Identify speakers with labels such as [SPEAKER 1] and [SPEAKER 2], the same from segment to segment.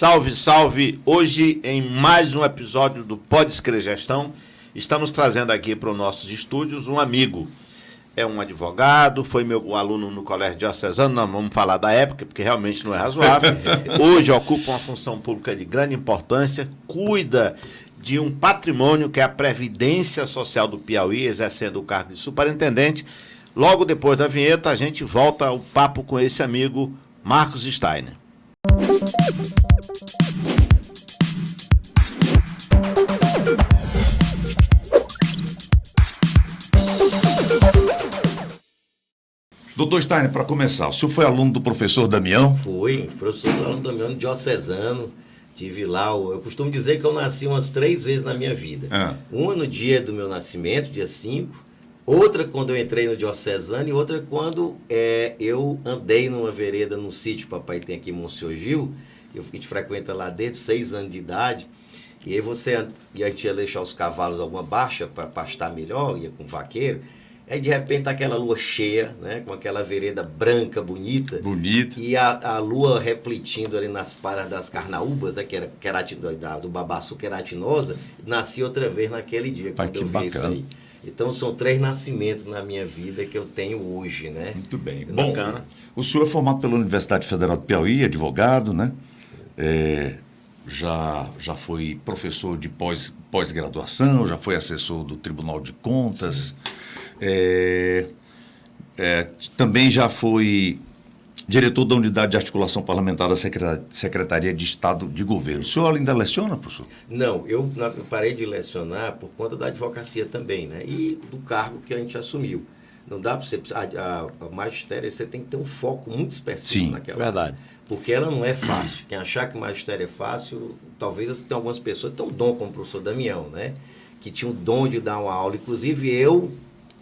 [SPEAKER 1] Salve, salve! Hoje, em mais um episódio do Pode Escrever Gestão, estamos trazendo aqui para os nossos estúdios um amigo. É um advogado, foi meu aluno no Colégio Diocesano, não vamos falar da época, porque realmente não é razoável. Hoje ocupa uma função pública de grande importância, cuida de um patrimônio que é a Previdência Social do Piauí, exercendo o cargo de superintendente. Logo depois da vinheta, a gente volta ao papo com esse amigo, Marcos Steiner.
[SPEAKER 2] Doutor Steiner, para começar, o senhor foi aluno do professor Damião?
[SPEAKER 3] Fui, professor do aluno Damião diocesano. Tive lá, eu costumo dizer que eu nasci umas 3 vezes na minha vida. Uma no dia do meu nascimento, dia 5, outra quando eu entrei no diocesano e outra quando eu andei numa vereda no sítio que o papai tem aqui em Monsenhor Gil, que a gente frequenta lá desde 6 anos de idade. E aí a gente ia deixar os cavalos alguma baixa para pastar melhor, ia com o vaqueiro. Aí, de repente, aquela lua cheia, né, com aquela vereda branca, bonita. E a lua refletindo ali nas palhas das carnaúbas, né, que era do babaçu queratinosa, nasci outra vez naquele dia, quando eu vi isso aí. Então, são 3 nascimentos na minha vida que eu tenho hoje, né?
[SPEAKER 2] Muito bem. Bom, o senhor é formado pela Universidade Federal do Piauí, advogado, né? Já foi professor de pós-graduação, já foi assessor do Tribunal de Contas. Também já foi diretor da Unidade de Articulação Parlamentar da Secretaria de Estado de Governo. O senhor ainda leciona, professor?
[SPEAKER 3] Não, eu parei de lecionar por conta da advocacia também, né? E do cargo que a gente assumiu. Não dá para você... A magistério, você tem que ter um foco muito específico naquela.
[SPEAKER 1] Verdade.
[SPEAKER 3] Porque ela não é fácil. Quem achar que o magistério é fácil, talvez tem algumas pessoas que têm um dom, como o professor Damião, né? Que tinha o dom de dar uma aula. Inclusive, eu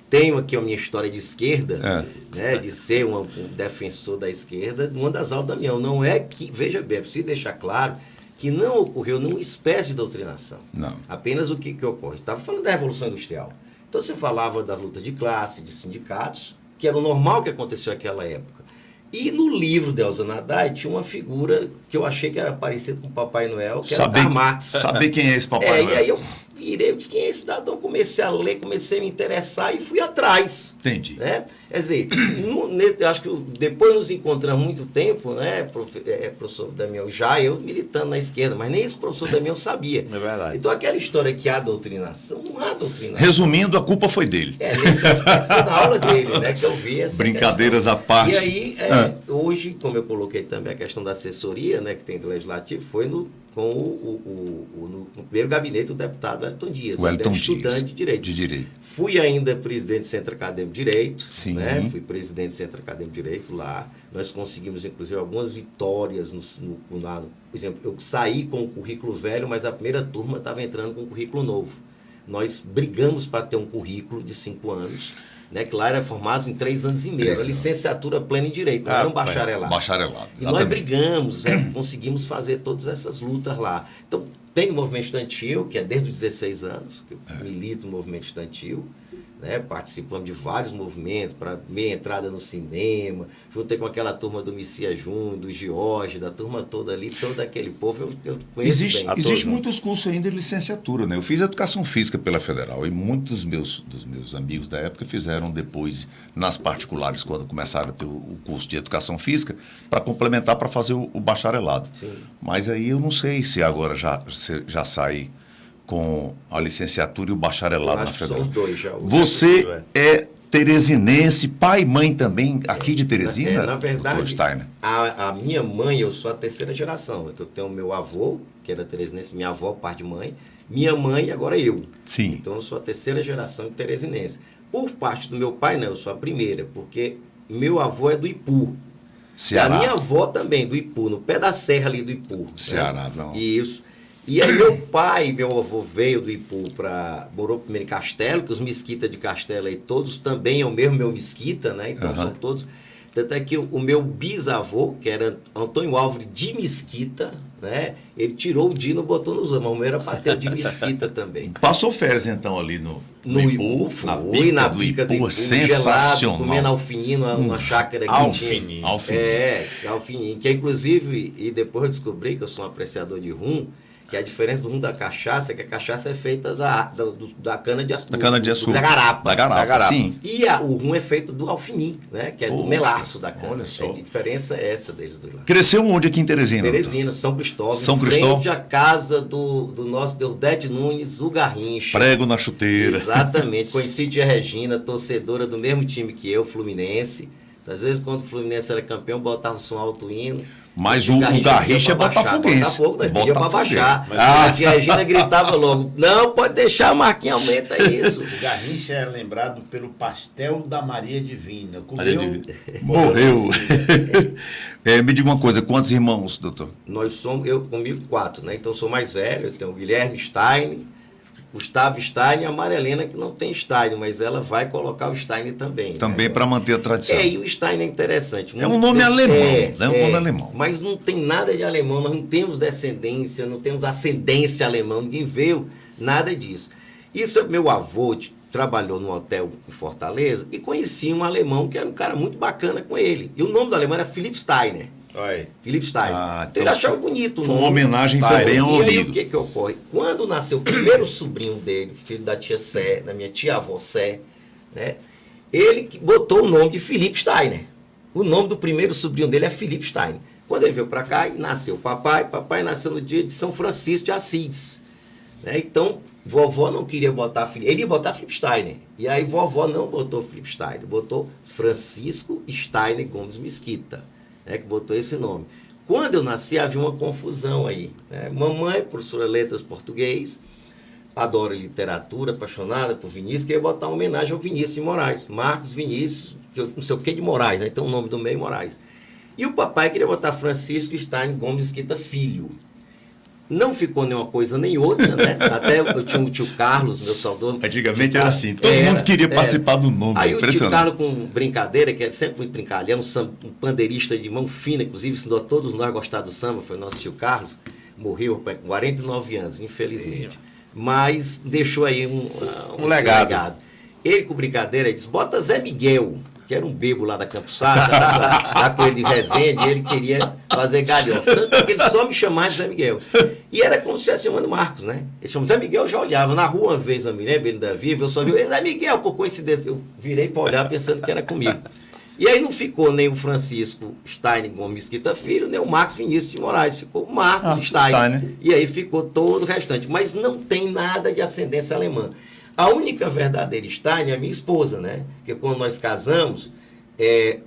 [SPEAKER 3] tenho aqui a minha história de esquerda, né, de ser um defensor da esquerda, numa das aulas da Damião. Não é que, veja bem, é preciso deixar claro que não ocorreu nenhuma espécie de doutrinação.
[SPEAKER 2] Não.
[SPEAKER 3] Apenas o que ocorre. Estava falando da Revolução Industrial. Então você falava da luta de classe, de sindicatos, que era o normal que aconteceu naquela época. E no livro de Elza Nadai tinha uma figura que eu achei que era parecida com o Papai Noel, que era o Karl Marx.
[SPEAKER 2] Saber quem é esse Papai Noel.
[SPEAKER 3] E aí eu disse quem é esse cidadão, comecei a ler, comecei a me interessar e fui atrás.
[SPEAKER 2] Entendi.
[SPEAKER 3] Né? Quer dizer, eu acho que depois nos encontramos muito tempo, né, professor Damião, já eu militando na esquerda, mas nem isso o professor Damião sabia.
[SPEAKER 1] É verdade.
[SPEAKER 3] Então aquela história que há doutrinação, não há doutrinação.
[SPEAKER 2] Resumindo, a culpa foi dele.
[SPEAKER 3] Nesse aspecto foi na aula dele, né, que eu vi essa
[SPEAKER 2] Brincadeiras
[SPEAKER 3] questão.
[SPEAKER 2] à parte.
[SPEAKER 3] E aí, hoje, como eu coloquei também a questão da assessoria, né, que tem do Legislativo, foi no primeiro gabinete do deputado Wellington Dias, estudante de Direito. Fui ainda presidente do Centro Acadêmico de Direito, né? Fui presidente do Centro Acadêmico de Direito lá. Nós conseguimos, inclusive, algumas vitórias. Por exemplo, eu saí com o currículo velho, mas a primeira turma estava entrando com o currículo novo. Nós brigamos para ter um currículo de 5 anos, né, que lá era formado em 3 anos e meio, era licenciatura plena em Direito, não era um bacharelado.
[SPEAKER 2] Exatamente.
[SPEAKER 3] E nós brigamos, conseguimos fazer todas essas lutas lá. Então, tem o movimento estudantil, que é desde os 16 anos, que eu milito no movimento estudantil, né, participamos de vários movimentos, para meia entrada no cinema, juntei com aquela turma do Messias Júnior, do Jorge, da turma toda ali, todo aquele povo, eu conheço bem.
[SPEAKER 2] Existem muitos cursos ainda de licenciatura, né? Eu fiz Educação Física pela Federal e muitos dos meus amigos da época fizeram depois, nas particulares, quando começaram a ter o curso de Educação Física, para complementar, para fazer o bacharelado.
[SPEAKER 3] Sim.
[SPEAKER 2] Mas aí eu não sei se agora já sai com a licenciatura e o bacharelado na Federal.
[SPEAKER 3] São os dois já.
[SPEAKER 2] Você é teresinense, pai e mãe também aqui de Teresina?
[SPEAKER 3] Na verdade, a minha mãe, eu sou a 3ª geração. Eu tenho meu avô, que era teresinense, minha avó, parte de mãe, minha mãe e agora eu.
[SPEAKER 2] Sim.
[SPEAKER 3] Então eu sou a 3ª geração de teresinense. Por parte do meu pai, eu sou a primeira, porque meu avô é do Ipu.
[SPEAKER 2] Ceará.
[SPEAKER 3] E a minha avó também, do Ipu, no pé da serra ali do Ipu.
[SPEAKER 2] Ceará,
[SPEAKER 3] né?
[SPEAKER 2] não.
[SPEAKER 3] Isso. E aí meu avô veio do Ipu morou primeiro em Castelo, que os mesquitas de Castelo aí todos também é o mesmo meu mesquita, né? Então são todos. Tanto é que o meu bisavô, que era Antônio Álvares de Mesquita, né? Ele tirou o Dino e botou nos outros, mas o meu era para ter o de Mesquita também.
[SPEAKER 2] Passou férias, então, ali no
[SPEAKER 3] Ipu, na bica do Ipu,
[SPEAKER 2] sensacional.
[SPEAKER 3] Gelado, comendo alfininho, uma chácara que tinha. Alfininho. Que inclusive, e depois eu descobri que eu sou um apreciador de rum, que a diferença do rum da cachaça é que a cachaça é feita da cana-de-açúcar.
[SPEAKER 2] Da cana-de-açúcar.
[SPEAKER 3] Da garapa.
[SPEAKER 2] Da garapa, sim.
[SPEAKER 3] E o rum é feito do alfinim, né? Que é do melaço da cana. A diferença é essa deles dois lá.
[SPEAKER 2] Cresceu onde aqui em Teresina?
[SPEAKER 3] Teresina, São Cristóvão.
[SPEAKER 2] São Cristóvão.
[SPEAKER 3] Frente à casa do nosso Deusdete Nunes, o Garrincha.
[SPEAKER 2] Prego na chuteira.
[SPEAKER 3] Exatamente. Conheci Tia Regina, torcedora do mesmo time que eu, Fluminense. Às vezes, quando o Fluminense era campeão, botava o som alto hino.
[SPEAKER 2] Mas o Garrincha é botafoguense.
[SPEAKER 3] Botafogo, né? Pedia pra baixar. A Tia Regina gritava logo, não, pode deixar, Marquinhos, aumenta isso.
[SPEAKER 1] O Garrincha é lembrado pelo pastel da Maria Divina.
[SPEAKER 2] Morreu. Me diga uma coisa, quantos irmãos, doutor?
[SPEAKER 3] Nós somos, eu comigo 4, né? Então eu sou mais velho, eu tenho o Guilherme Stein, Gustavo Stein e a Maria Helena, que não tem Stein, mas ela vai colocar o Stein também.
[SPEAKER 2] Também, né? Para manter a tradição.
[SPEAKER 3] E o Stein é interessante.
[SPEAKER 2] É um nome alemão, um nome alemão.
[SPEAKER 3] Mas não tem nada de alemão, nós não temos descendência, não temos ascendência alemã, ninguém veio nada disso. Isso, meu avô trabalhou num hotel em Fortaleza e conhecia um alemão que era um cara muito bacana com ele. E o nome do alemão era Philipp Steiner. Philipp Steiner.
[SPEAKER 2] Então
[SPEAKER 3] ele achava bonito.
[SPEAKER 2] Foi uma homenagem também ao amigo.
[SPEAKER 3] E aí o que ocorre? Quando nasceu o primeiro sobrinho dele, filho da tia Sé, da minha tia-avó Sé, né? Ele botou o nome de Philipp Steiner. O nome do primeiro sobrinho dele é Philipp Steiner. Quando ele veio para cá, nasceu o papai nasceu no dia de São Francisco de Assis. Né? Então, vovó não queria botar ele ia botar Philipp Steiner. E aí vovó não botou Philipp Steiner, botou Francisco Steiner Gomes Mesquita. Que botou esse nome. Quando eu nasci, havia uma confusão aí. Né? Mamãe, professora de letras português, adora literatura, apaixonada por Vinícius, queria botar uma homenagem ao Vinícius de Moraes. Marcos Vinícius, não sei o que de Moraes, né? Então o nome do meio Moraes. E o papai queria botar Francisco Stein Gomes Mesquita Filho. Não ficou nenhuma coisa nem outra, né? Até eu tinha o tio Carlos, meu saudoso.
[SPEAKER 2] Antigamente era assim, todo mundo queria participar do nome.
[SPEAKER 3] Aí o tio Carlos, com brincadeira, que é sempre muito brincalhão, um pandeirista de mão fina, inclusive ensinou a todos nós a gostar do samba, foi o nosso tio Carlos, morreu com 49 anos, infelizmente. Mas deixou aí um legado. Ele, com brincadeira, disse, bota Zé Miguel, que era um bebo lá da Campusada, lá com ele de Resende, e ele queria fazer galhofa. Tanto que ele só me chamava de Zé Miguel. E era como se estivesse chamando Marcos, né? Ele chamava Zé Miguel, eu já olhava. Na rua, uma vez, eu me lembro, ele ainda vivo, eu só vi Zé Miguel, por coincidência. Eu virei para olhar pensando que era comigo. E aí não ficou nem o Francisco Stein Gomes Mesquita Filho, nem o Marcos Vinícius de Moraes. Ficou o Marcos Stein. E aí ficou todo o restante. Mas não tem nada de ascendência alemã. A única verdadeira Stein é a minha esposa, né? Porque quando nós casamos,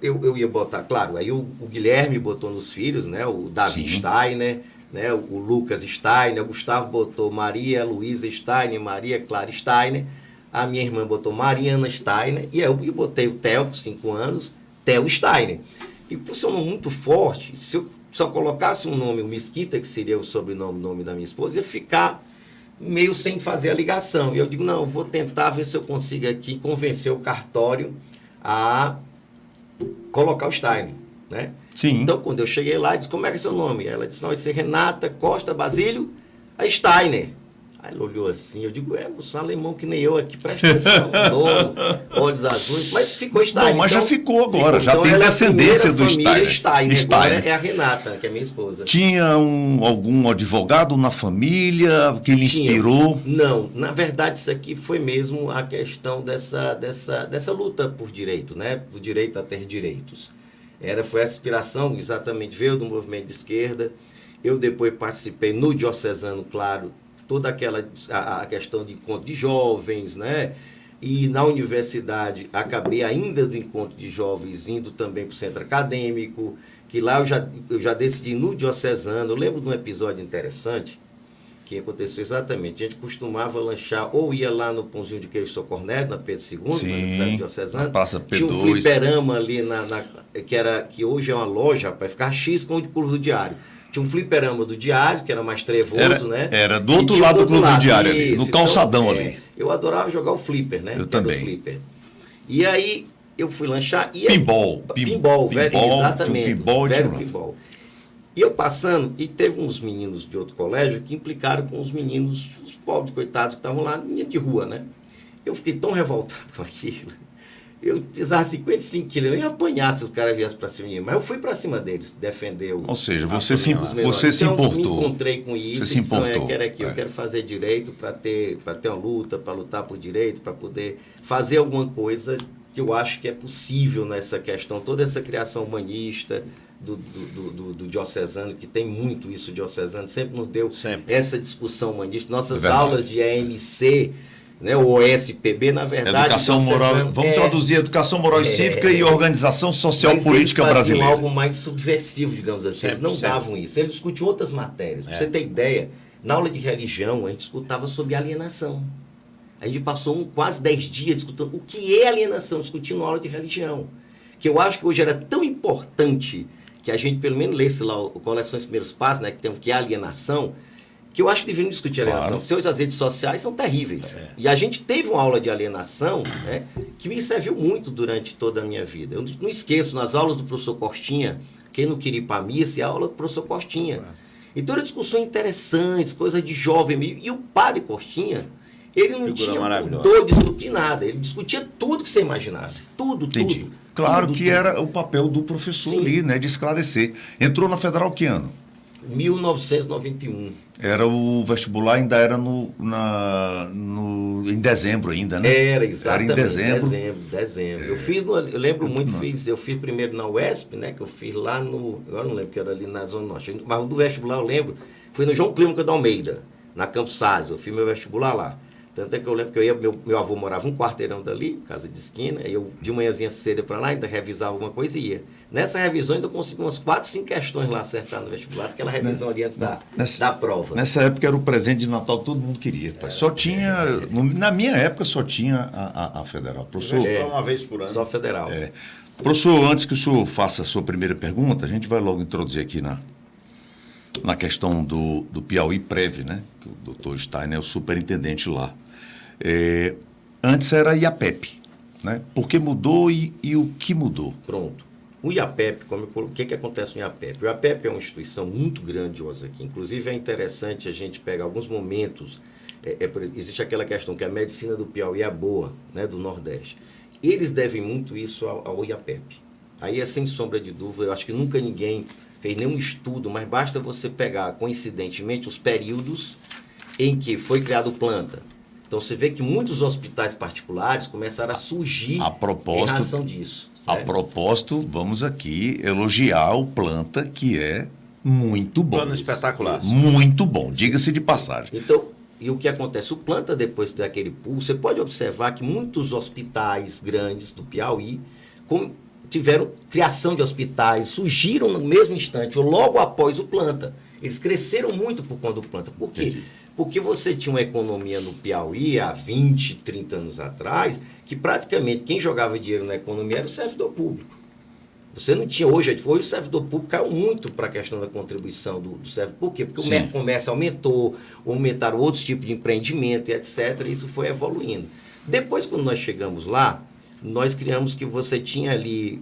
[SPEAKER 3] eu ia botar, claro, aí o Guilherme botou nos filhos, né? O Davi Steiner, né? O Lucas Steiner, o Gustavo botou Maria Luísa Steiner, Maria Clara Steiner, a minha irmã botou Mariana Steiner, e aí eu botei o Theo, 5 anos, Theo Steiner. E por ser um nome muito forte, se eu só colocasse um nome, o Mesquita, que seria o sobrenome da minha esposa, ia ficar meio sem fazer a ligação. E eu digo, não, eu vou tentar ver se eu consigo aqui convencer o cartório a colocar o Steiner, né?
[SPEAKER 2] Sim.
[SPEAKER 3] Então, quando eu cheguei lá, eu disse, como é que é seu nome? Ela disse, não, vai ser Renata Costa Basílio a Steiner. Aí ela olhou assim, eu digo, eu sou alemão que nem eu aqui, presta atenção, louro, olhos azuis, mas ficou Steiner.
[SPEAKER 2] Bom, mas
[SPEAKER 3] então,
[SPEAKER 2] já ficou agora, já
[SPEAKER 3] então
[SPEAKER 2] tem descendência do
[SPEAKER 3] Steiner. Agora é a Renata, que é minha esposa.
[SPEAKER 2] Tinha algum advogado na família que lhe inspirou?
[SPEAKER 3] Não, na verdade isso aqui foi mesmo a questão dessa luta por direito, né? Por direito a ter direitos. Foi essa inspiração, exatamente, veio do movimento de esquerda. Eu depois participei no Diocesano, claro, toda aquela a questão de encontro de jovens, né? E na universidade acabei ainda do encontro de jovens indo também para o centro acadêmico, que lá eu já decidi no Diocesano. Eu lembro de um episódio interessante que aconteceu exatamente. A gente costumava lanchar, ou ia lá no Pãozinho de Queijo São Cornélio, na Pedro II,
[SPEAKER 2] Sim,
[SPEAKER 3] Diocesano.
[SPEAKER 2] na Praça P2.
[SPEAKER 3] Tinha um fliperama ali, que hoje é uma loja, para ficar X com o de Clube do Diário. Tinha um fliperama do Diário, que era mais trevoso, né?
[SPEAKER 2] Era do outro lado do Clube do Diário, ali, no calçadão ali.
[SPEAKER 3] Eu adorava jogar o flipper, né?
[SPEAKER 2] Eu também.
[SPEAKER 3] O flipper. E aí, eu fui lanchar e...
[SPEAKER 2] Pinball,
[SPEAKER 3] velho, exatamente.
[SPEAKER 2] Pinball,
[SPEAKER 3] velho pinball. E eu passando, e teve uns meninos de outro colégio que implicaram com os meninos, os pobres, coitados, que estavam lá, menino de rua, né? Eu fiquei tão revoltado com aquilo. Eu pesava 55 quilos, eu ia apanhar se os caras viessem para cima de mim. Mas eu fui para cima deles, defender o...
[SPEAKER 2] Ou seja, você se importou.
[SPEAKER 3] Eu me encontrei com isso.
[SPEAKER 2] Você se importou.
[SPEAKER 3] Eu quero fazer direito para ter uma luta, para lutar por direito, para poder fazer alguma coisa que eu acho que é possível nessa questão, toda essa criação humanista do diocesano, que tem muito isso, o diocesano sempre nos deu essa discussão humanista. Nossas aulas de EMC... Né, o OSPB, na verdade...
[SPEAKER 2] Educação moral, vamos traduzir educação moral e cívica e organização social política brasileira.
[SPEAKER 3] Eles faziam algo mais subversivo, digamos assim. Eles não davam isso. Eles discutiam outras matérias. Para você ter ideia, na aula de religião, a gente escutava sobre alienação. A gente passou quase 10 dias discutindo o que é alienação, discutindo na aula de religião. Que eu acho que hoje era tão importante que a gente, pelo menos, lesse lá o Coleções Primeiros Passos, né, que tem o que é alienação, que eu acho que deveríamos discutir alienação. Porque hoje as redes sociais são terríveis. E a gente teve uma aula de alienação, né, que me serviu muito durante toda a minha vida. Eu não esqueço, nas aulas do professor Costinha, quem não queria ir para a missa, é a aula do professor Costinha. Então, eram discussões interessantes, coisas de jovem. E o padre Costinha, ele não tinha pudor de discutir nada. Ele discutia tudo que você imaginasse. Tudo.
[SPEAKER 2] Claro que era o papel do professor ali, né, de esclarecer. Entrou na Federal que ano?
[SPEAKER 3] 1991.
[SPEAKER 2] Era o vestibular, ainda era em dezembro ainda, né?
[SPEAKER 3] Era, exatamente.
[SPEAKER 2] Era em
[SPEAKER 3] dezembro. Eu lembro muito, eu fiz primeiro na UESP, né? Que eu fiz lá agora não lembro, que era ali na Zona Norte. Mas do vestibular eu lembro, fui no João Clímaco de Almeida, na Campos Salles. Eu fiz meu vestibular lá. Tanto é que eu lembro que meu avô morava um quarteirão dali, casa de esquina, e eu de manhãzinha cedo para lá, ainda revisava alguma coisa e ia. Nessa revisão ainda consegui umas 4, 5 questões lá acertar no vestibular, aquela revisão ali antes da prova.
[SPEAKER 2] Nessa época era o presente de Natal, todo mundo queria. Só tinha, na minha época só tinha a Federal. Professor,
[SPEAKER 1] uma vez por ano.
[SPEAKER 3] Só Federal.
[SPEAKER 2] Professor, antes que o senhor faça a sua primeira pergunta, a gente vai logo introduzir aqui na questão do Piauí Prev, né? Que o doutor Steiner é o superintendente lá. Antes era IAPEP, né? Por que mudou e o que mudou?
[SPEAKER 3] Pronto. O IAPEP, o que acontece no IAPEP? O IAPEP é uma instituição muito grandiosa aqui. Inclusive, é interessante a gente pegar alguns momentos. Existe aquela questão que a medicina do Piauí é boa, né, do Nordeste. Eles devem muito isso ao IAPEP. Aí é sem sombra de dúvida. Eu acho que nunca ninguém fez nenhum estudo, mas basta você pegar, coincidentemente, os períodos em que foi criado planta. Então, você vê que muitos hospitais particulares começaram a surgir em razão disso.
[SPEAKER 2] A propósito, vamos aqui elogiar o Planta, que é muito bom.
[SPEAKER 1] Plano espetacular.
[SPEAKER 2] Muito bom, diga-se de passagem.
[SPEAKER 3] Então, e o que acontece? O Planta, depois daquele pulo, você pode observar que muitos hospitais grandes do Piauí tiveram criação de hospitais, surgiram no mesmo instante, ou logo após o Planta. Eles cresceram muito por conta do Planta. Por quê? Porque você tinha uma economia no Piauí há 20, 30 anos atrás, que praticamente quem jogava dinheiro na economia era o servidor público. Você não tinha hoje o servidor público caiu muito para a questão da contribuição do servidor. Por quê? Porque o comércio aumentou, aumentaram outros tipos de empreendimento e etc. E isso foi evoluindo. Depois, quando nós chegamos lá, nós criamos que você tinha ali...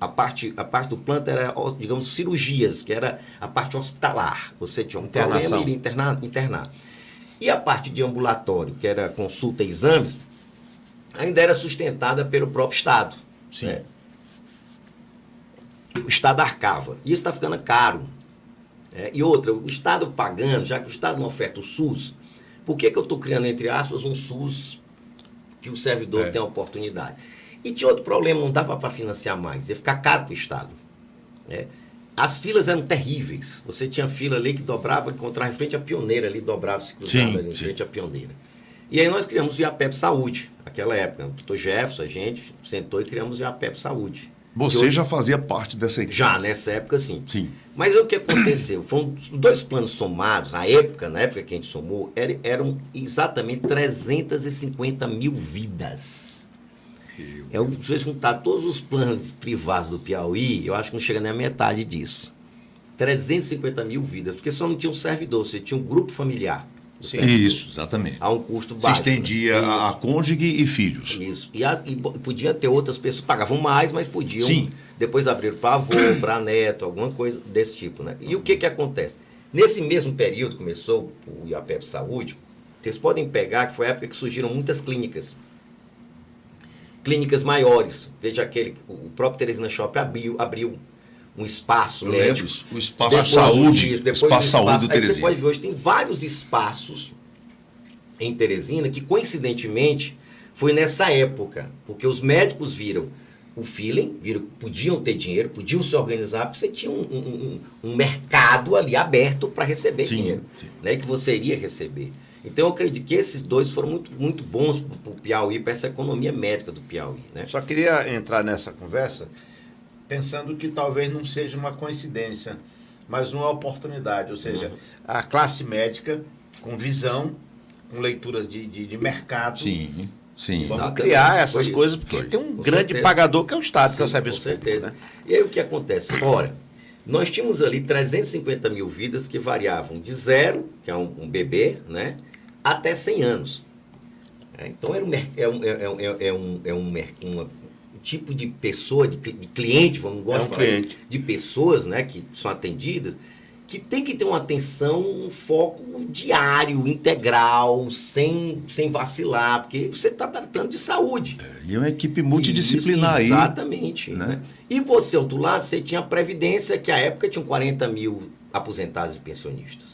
[SPEAKER 3] A parte do planta era, digamos, cirurgias, que era a parte hospitalar. Você tinha um problema e iria internar. E a parte de ambulatório, que era consulta e exames, ainda era sustentada pelo próprio Estado.
[SPEAKER 1] Sim.
[SPEAKER 3] Né? O Estado arcava. E isso está ficando caro. E outra, o Estado pagando, já que o Estado não oferta o SUS, por que eu estou criando, entre aspas, um SUS que o servidor tem a oportunidade? E tinha outro problema, não dava para financiar mais, ia ficar caro para o Estado. As filas eram terríveis. Você tinha fila ali que dobrava, encontrava em frente à Pioneira, ali dobrava, se cruzava ali em frente à Pioneira. E aí nós criamos o IAPEP Saúde, naquela época. O doutor Jefferson, a gente sentou e criamos o IAPEP Saúde.
[SPEAKER 2] Você já fazia parte dessa equipe?
[SPEAKER 3] Já, nessa época, sim. Mas o que aconteceu? Foram 2 planos somados, na época que a gente somou, eram exatamente 350 mil vidas. Se você juntar todos os planos privados do Piauí, eu acho que não chega nem a metade disso. 350 mil vidas, porque só não tinha um servidor, você tinha um grupo familiar.
[SPEAKER 2] Isso, exatamente.
[SPEAKER 3] A um custo baixo.
[SPEAKER 2] Se estendia a cônjuge e filhos.
[SPEAKER 3] Isso. E podia ter outras pessoas, pagavam mais, mas podiam.
[SPEAKER 2] Sim.
[SPEAKER 3] Depois abriram para avô, para neto, alguma coisa desse tipo, né? E o que acontece? Nesse mesmo período começou o IAPEP Saúde, vocês podem pegar que foi a época que surgiram muitas clínicas. Clínicas maiores. Veja o próprio Teresina Shopping abriu um espaço médico.
[SPEAKER 2] O espaço saúde.
[SPEAKER 3] Espaço
[SPEAKER 2] saúde do
[SPEAKER 3] Aí você
[SPEAKER 2] Teresina.
[SPEAKER 3] pode ver, hoje tem vários espaços em Teresina que, coincidentemente, foi nessa época. Porque os médicos viram o feeling, viram que podiam ter dinheiro, podiam se organizar, porque você tinha um mercado ali aberto para receber dinheiro, né, que você iria receber. Então, eu acredito que esses dois foram muito, muito bons para o Piauí, para essa economia médica do Piauí. Né?
[SPEAKER 1] Só queria entrar nessa conversa pensando que talvez não seja uma coincidência, mas uma oportunidade. Ou seja, a classe médica com visão, com leituras de mercado.
[SPEAKER 2] Sim.
[SPEAKER 1] Vamos
[SPEAKER 3] Exatamente.
[SPEAKER 1] criar essas coisas, porque tem um grande pagador que é o Estado, que é o serviço
[SPEAKER 3] público. Com certeza.
[SPEAKER 1] Né?
[SPEAKER 3] E aí o que acontece? Ora, nós tínhamos ali 350 mil vidas que variavam de 0, que é um bebê, né, até 100 anos. Então era um tipo de pessoa, de cliente, vamos gostar de falar isso, de pessoas, né, que são atendidas, que tem que ter uma atenção, um foco diário, integral, sem vacilar, porque você está tratando de saúde.
[SPEAKER 2] E é uma equipe multidisciplinar aí.
[SPEAKER 3] Exatamente. Né? E você, ao outro lado, você tinha a Previdência, que à época tinham 40 mil aposentados e pensionistas.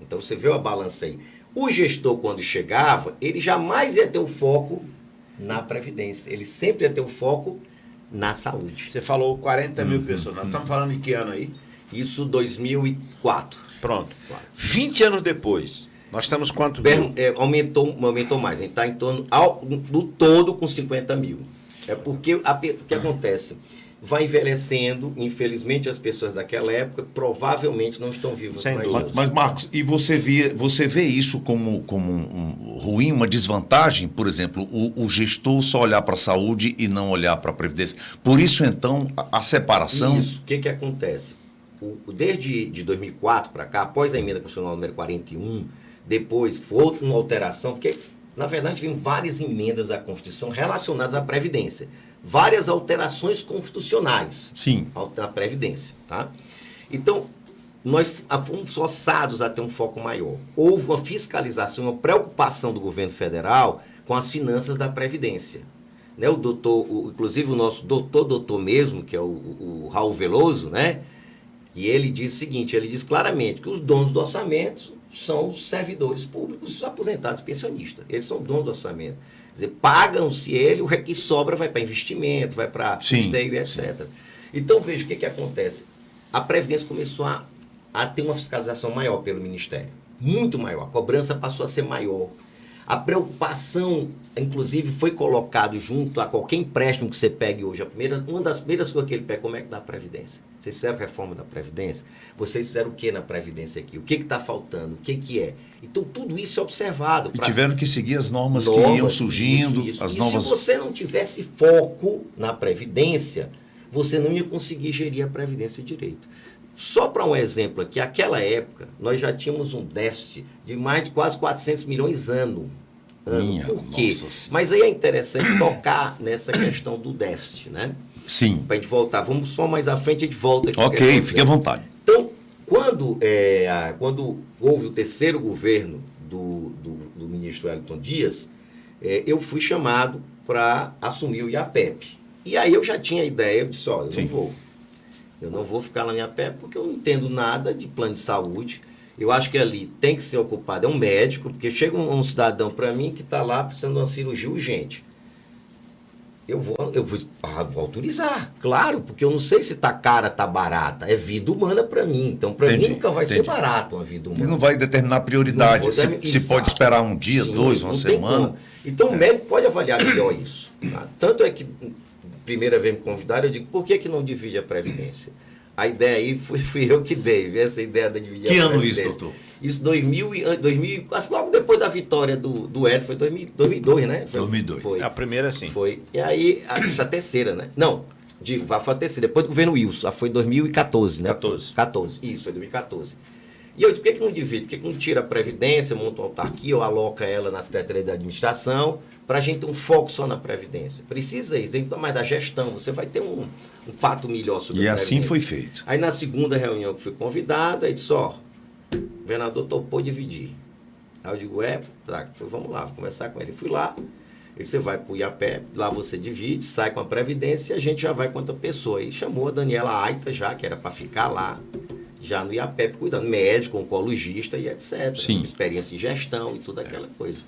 [SPEAKER 3] Então você vê a balança aí. O gestor, quando chegava, ele jamais ia ter o foco na Previdência. Ele sempre ia ter o foco na saúde.
[SPEAKER 1] Você falou 40 mil pessoas. Nós estamos falando de que ano aí?
[SPEAKER 3] Isso 2004.
[SPEAKER 1] Pronto. 20 anos depois, nós estamos quanto?
[SPEAKER 3] Aumentou mais. A gente está em torno do todo com 50 mil. É porque o que acontece? Vai envelhecendo, infelizmente as pessoas daquela época provavelmente não estão vivas mais hoje.
[SPEAKER 2] Mas Marcos, e você vê isso como um ruim, uma desvantagem? Por exemplo, o gestor só olhar para a saúde e não olhar para a Previdência. Por isso, então, a separação...
[SPEAKER 3] Isso. O que acontece? Desde de 2004 para cá, após a emenda constitucional número 41, depois que foi uma alteração, porque, na verdade, vem várias emendas à Constituição relacionadas à Previdência. Várias alterações constitucionais na Previdência. Tá? Então, nós fomos forçados a ter um foco maior. Houve uma fiscalização, uma preocupação do governo federal com as finanças da Previdência. Né? Inclusive o nosso doutor mesmo, que é o Raul Veloso, né? E ele diz o seguinte, ele diz claramente que os donos do orçamento são os servidores públicos, os aposentados e pensionistas. Eles são donos do orçamento. Quer dizer, pagam-se ele, o que sobra vai para investimento, vai para custeio e etc. Então, veja o que acontece. A Previdência começou a ter uma fiscalização maior pelo Ministério. Muito maior. A cobrança passou a ser maior. A preocupação, inclusive, foi colocado junto a qualquer empréstimo que você pegue hoje. Uma das primeiras coisas que ele pega, como é que dá a Previdência? Vocês fizeram reforma da Previdência? Vocês fizeram o que na Previdência aqui? O que está faltando? O que é? Então, tudo isso é observado.
[SPEAKER 2] E tiveram que seguir as normas que iam surgindo.
[SPEAKER 3] Isso.
[SPEAKER 2] As
[SPEAKER 3] e
[SPEAKER 2] novas...
[SPEAKER 3] se você não tivesse foco na Previdência, você não ia conseguir gerir a Previdência direito. Só para um exemplo aqui, naquela época, nós já tínhamos um déficit de mais de quase 400 milhões ano. Por quê? Mas aí é interessante tocar nessa questão do déficit, né?
[SPEAKER 2] Sim.
[SPEAKER 3] Para a gente voltar. Vamos só mais à frente, a gente volta aqui.
[SPEAKER 2] Ok, fique à vontade.
[SPEAKER 3] Então, quando houve o terceiro governo do ministro Wellington Dias, eu fui chamado para assumir o IAPEP. E aí eu já tinha a ideia, eu disse, olha, eu não vou ficar lá no IAPEP porque eu não entendo nada de plano de saúde. Eu acho que ali tem que ser ocupado, é um médico, porque chega um cidadão para mim que está lá precisando de uma cirurgia urgente. Eu vou autorizar, claro, porque eu não sei se está cara, está barata. É vida humana para mim, então para mim nunca vai ser barato uma vida humana.
[SPEAKER 2] E não vai determinar prioridade, se pode esperar um dia, dois, uma semana.
[SPEAKER 3] Então o médico pode avaliar melhor isso. Tá? Tanto é que, primeira vez me convidaram, eu digo, por que não divide a Previdência? A ideia aí fui eu que dei, essa ideia da dividir a Previdência.
[SPEAKER 2] Que ano isso, doutor?
[SPEAKER 3] Isso 2000, logo depois da vitória do Edson, foi 2002, né?
[SPEAKER 2] 2002.
[SPEAKER 3] Foi.
[SPEAKER 1] A primeira, sim.
[SPEAKER 3] Foi. E aí, isso a terceira, né? Não, foi a terceira, depois do governo Wilson, foi 2014, né?
[SPEAKER 1] 14.
[SPEAKER 3] Isso, foi 2014. E eu disse, por que não divide? Por que não tira a Previdência, monta uma autarquia ou aloca ela na Secretaria da Administração, para a gente ter um foco só na Previdência? Precisa isso, tem que tomar da gestão, você vai ter um fato melhor sobre a Previdência.
[SPEAKER 2] E assim foi feito.
[SPEAKER 3] Aí na segunda reunião que fui convidado, aí disse, o governador topou dividir. Aí eu digo, tá, então vamos lá, vou conversar com ele. Fui lá, ele disse, você vai para o IAPEP, lá você divide, sai com a Previdência e a gente já vai com outra pessoa. Aí chamou a Daniela Aita já, que era para ficar lá, já no IAPEP, cuidando, médico, oncologista e etc.
[SPEAKER 2] Sim.
[SPEAKER 3] Experiência em gestão e toda aquela coisa.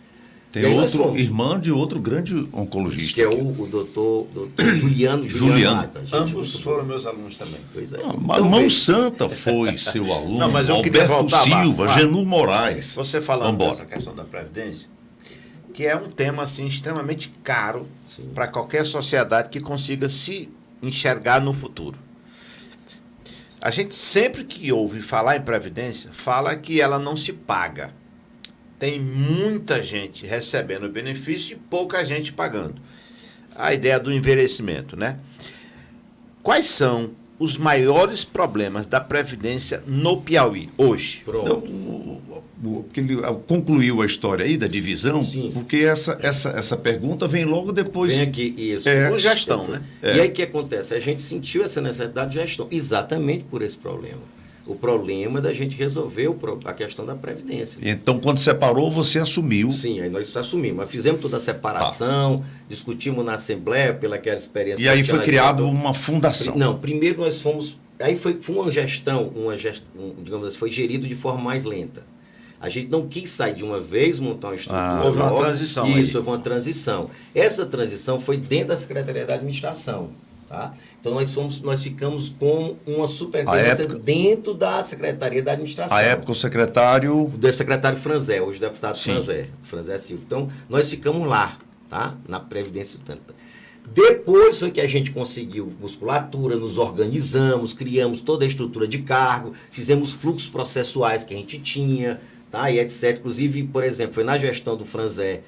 [SPEAKER 2] Tem outro irmão de outro grande oncologista.
[SPEAKER 3] Que é o doutor Juliano Aita.
[SPEAKER 1] Ambos foram meus alunos também.
[SPEAKER 3] Pois é.
[SPEAKER 2] Mas Mão Santa foi seu aluno.
[SPEAKER 1] Não, mas eu queria
[SPEAKER 2] Alberto
[SPEAKER 1] voltar,
[SPEAKER 2] Silva, Genur Moraes.
[SPEAKER 1] Você falando dessa questão da Previdência, que é um tema assim, extremamente caro para qualquer sociedade que consiga se enxergar no futuro. A gente sempre que ouve falar em Previdência, fala que ela não se paga. Tem muita gente recebendo benefício e pouca gente pagando. A ideia do envelhecimento, né? Quais são os maiores problemas da Previdência no Piauí hoje?
[SPEAKER 2] Porque ele concluiu a história aí da divisão,
[SPEAKER 3] Sim.
[SPEAKER 2] porque essa pergunta vem logo depois.
[SPEAKER 3] Vem aqui, isso.
[SPEAKER 1] Com gestão, né?
[SPEAKER 3] E aí o que acontece? A gente sentiu essa necessidade de gestão, exatamente por esse problema. O problema da gente resolver a questão da Previdência.
[SPEAKER 2] Então, quando separou, você assumiu.
[SPEAKER 3] Sim, aí nós assumimos. Nós fizemos toda a separação, discutimos na Assembleia pelaquela experiência.
[SPEAKER 2] E aí foi criada uma fundação.
[SPEAKER 3] Não, primeiro nós fomos... Aí foi uma gestão, digamos assim, foi gerido de forma mais lenta. A gente não quis sair de uma vez, montar uma estrutura.
[SPEAKER 1] Houve uma transição.
[SPEAKER 3] Isso, houve uma transição. Essa transição foi dentro da Secretaria da Administração. Tá? Então, nós ficamos com uma superintendência dentro da Secretaria da Administração.
[SPEAKER 2] À época, o secretário...
[SPEAKER 3] Do secretário Franzé, hoje deputado Franzé Silva. Então, nós ficamos lá, tá? Na Previdência. Depois foi que a gente conseguiu musculatura, nos organizamos, criamos toda a estrutura de cargo, fizemos fluxos processuais que a gente tinha, tá? E etc. Inclusive, por exemplo, foi na gestão do Franzé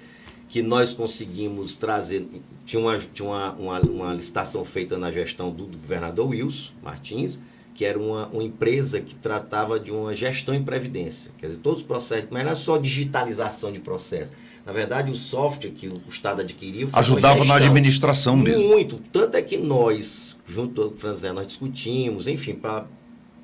[SPEAKER 3] que nós conseguimos trazer... Tinha uma licitação feita na gestão do governador Wilson Martins, que era uma empresa que tratava de uma gestão em previdência. Quer dizer, todos os processos, mas não é só digitalização de processos. Na verdade, o software que o Estado adquiriu...
[SPEAKER 2] Ajudava na administração mesmo.
[SPEAKER 3] Muito. Tanto é que nós, junto ao Franzé, nós discutimos, enfim, para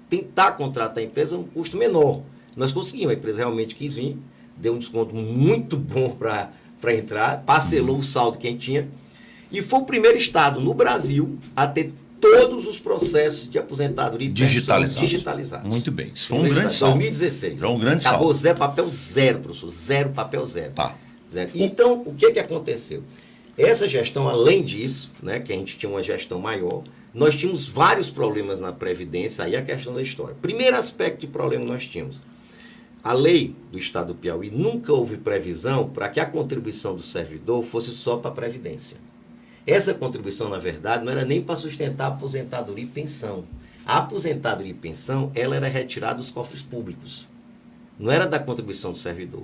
[SPEAKER 3] tentar contratar a empresa a um custo menor. Nós conseguimos, a empresa realmente quis vir, deu um desconto muito bom para entrar, parcelou o saldo que a gente tinha, e foi o primeiro estado no Brasil a ter todos os processos de aposentadoria e digitalizados.
[SPEAKER 2] Muito bem. Isso foi um grande saldo.
[SPEAKER 3] 2016.
[SPEAKER 2] Foi um grande saldo.
[SPEAKER 3] Acabou zero, papel zero, professor. Zero, papel zero.
[SPEAKER 2] Tá.
[SPEAKER 3] Zero. Então, o que aconteceu? Essa gestão, além disso, né, que a gente tinha uma gestão maior, nós tínhamos vários problemas na Previdência, aí a questão da história. Primeiro aspecto de problema nós tínhamos. A lei do Estado do Piauí nunca houve previsão para que a contribuição do servidor fosse só para a Previdência. Essa contribuição, na verdade, não era nem para sustentar a aposentadoria e pensão. A aposentadoria e pensão, ela era retirada dos cofres públicos. Não era da contribuição do servidor.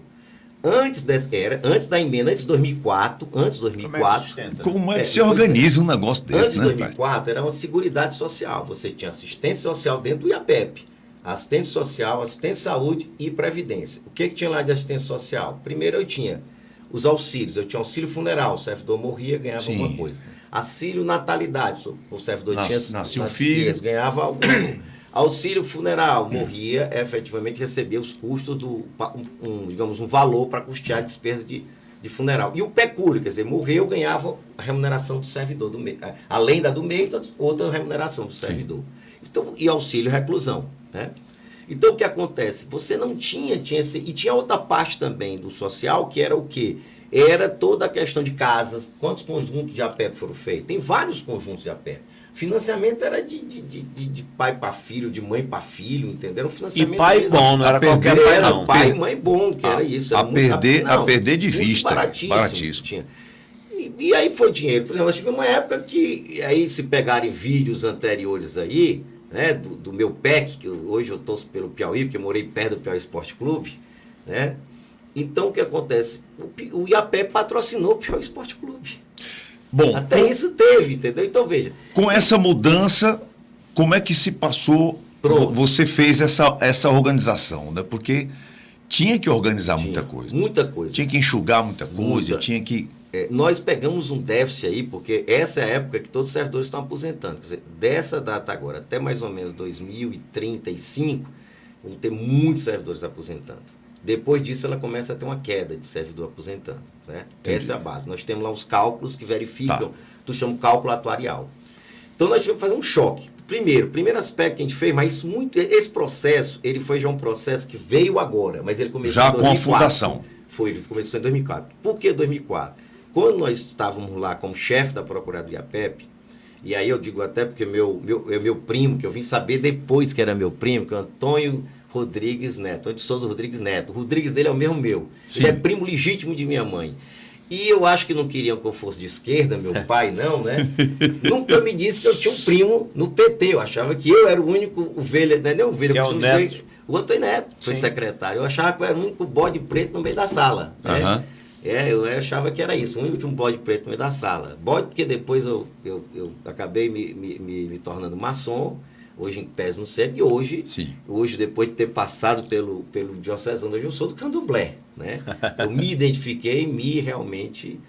[SPEAKER 3] Antes da emenda, antes de 2004...
[SPEAKER 2] Como é que se organiza um negócio desse,
[SPEAKER 3] antes de 2004, era uma seguridade social. Você tinha assistência social dentro do IAPEP. Assistente social, assistente de saúde e previdência. O que tinha lá de assistência social? Primeiro eu tinha os auxílios. Eu tinha auxílio funeral, o servidor morria, ganhava alguma coisa. Auxílio natalidade, o servidor
[SPEAKER 2] nascia um filho,
[SPEAKER 3] ganhava algum. Auxílio funeral, morria, efetivamente recebia os custos digamos, um valor para custear a despesa de funeral. E o pecúlio, quer dizer, morreu, ganhava a remuneração do servidor do mês. Além da do mês, outra remuneração do servidor. Então, e auxílio reclusão. Né? Então, o que acontece? Você não tinha esse... E tinha outra parte também do social, que era o quê? Era toda a questão de casas. Quantos conjuntos de APEP foram feitos? Tem vários conjuntos de APEP. Financiamento era de pai para filho, de mãe para filho, entendeu? Um financiamento
[SPEAKER 1] e pai mesmo. Bom, não era qualquer pai, não.
[SPEAKER 3] Era pai e mãe bom, que era isso. Era
[SPEAKER 2] a perder de vista.
[SPEAKER 3] Baratíssimo. Tinha. E aí foi dinheiro. Por exemplo, nós tivemos uma época que, aí se pegarem vídeos anteriores aí, né, do meu PEC, que hoje eu torço pelo Piauí, porque eu morei perto do Piauí Esporte Clube, né? Então, o que acontece? O IAPEP patrocinou o Piauí Esporte Clube.
[SPEAKER 2] Bom,
[SPEAKER 3] até isso teve, entendeu? Então, veja.
[SPEAKER 2] Com essa mudança, como é que se passou você fez essa organização, né? Porque tinha que organizar muita coisa.
[SPEAKER 3] Muita coisa.
[SPEAKER 2] Tinha que enxugar muita coisa, tinha que...
[SPEAKER 3] Nós pegamos um déficit aí, porque essa é a época que todos os servidores estão aposentando. Quer dizer, dessa data agora até mais ou menos 2035, vão ter muitos servidores aposentando. Depois disso, ela começa a ter uma queda de servidor aposentando. Certo? Essa é a base. Nós temos lá os cálculos que verificam, tu chama cálculo atuarial. Então, nós tivemos que fazer um choque. Primeiro aspecto que a gente fez, mas esse processo, ele foi já um processo que veio agora, mas ele começou
[SPEAKER 2] já
[SPEAKER 3] em 2004.
[SPEAKER 2] Já com a fundação.
[SPEAKER 3] Ele começou em 2004. Por que 2004? Quando nós estávamos lá como chefe da Procuradoria IAPEP, e aí eu digo até porque meu primo, que eu vim saber depois que era meu primo, que é o Antônio Rodrigues Neto, Antônio de Souza Rodrigues Neto. O Rodrigues dele é o mesmo meu. Sim. Ele é primo legítimo de minha mãe. E eu acho que não queriam que eu fosse de esquerda, meu pai não, né? Nunca me disse que eu tinha um primo no PT. Eu achava que eu era o único ovelha, não é nem ovelha, eu costumo dizer, o Antônio Neto foi secretário. Eu achava que eu era o único bode preto no meio da sala. Né? Eu achava que era isso, o único bode preto no meio da sala. Bode porque depois eu acabei me tornando maçom, hoje em pés no CEP, e hoje, depois de ter passado pelo diocesano, hoje eu sou do candomblé. Né? Eu me identifiquei, realmente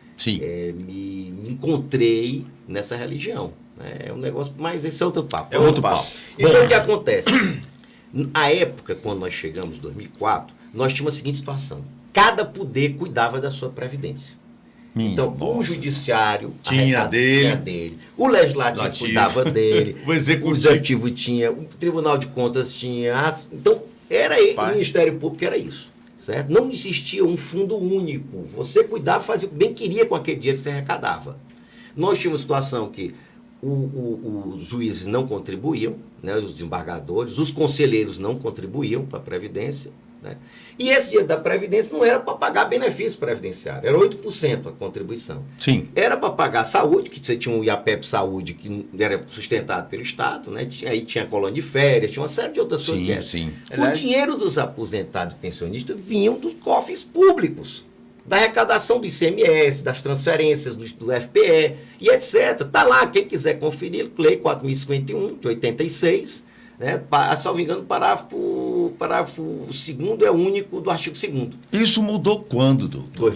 [SPEAKER 3] me encontrei nessa religião. Né? É um negócio, mas esse é outro papo.
[SPEAKER 2] É outro papo.
[SPEAKER 3] Então, o que acontece? Na época, quando nós chegamos em 2004, nós tínhamos a seguinte situação. Cada poder cuidava da sua previdência. Então, o judiciário
[SPEAKER 2] tinha dele,
[SPEAKER 3] o legislativo cuidava dele,
[SPEAKER 2] o
[SPEAKER 3] executivo tinha, o Tribunal de Contas tinha. Então, era ele, o Ministério Público era isso. Certo? Não existia um fundo único. Você cuidava, fazia o que bem queria com aquele dinheiro que você arrecadava. Nós tínhamos uma situação que os juízes não contribuíam, né, os desembargadores, os conselheiros não contribuíam para a Previdência. Né? E esse dinheiro da Previdência não era para pagar benefício previdenciário, era 8% a contribuição.
[SPEAKER 2] Sim.
[SPEAKER 3] Era para pagar a saúde, que você tinha um IAPEP Saúde que era sustentado pelo Estado, né? Aí tinha colônia de férias, tinha uma série de outras coisas que era.
[SPEAKER 2] Sim.
[SPEAKER 3] O dinheiro dos aposentados e pensionistas vinham dos cofres públicos, da arrecadação do ICMS, das transferências do FPE e etc. Está lá, quem quiser conferir, Lei 4.051, de 86, né? Salvo engano, parágrafo 2º é o único do artigo 2º.
[SPEAKER 2] Isso mudou quando, doutor?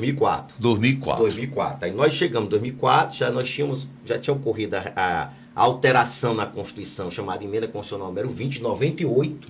[SPEAKER 3] 2004. Aí nós chegamos em 2004, já tinha ocorrido a alteração na Constituição, chamada Emenda Constitucional número 20, de 98.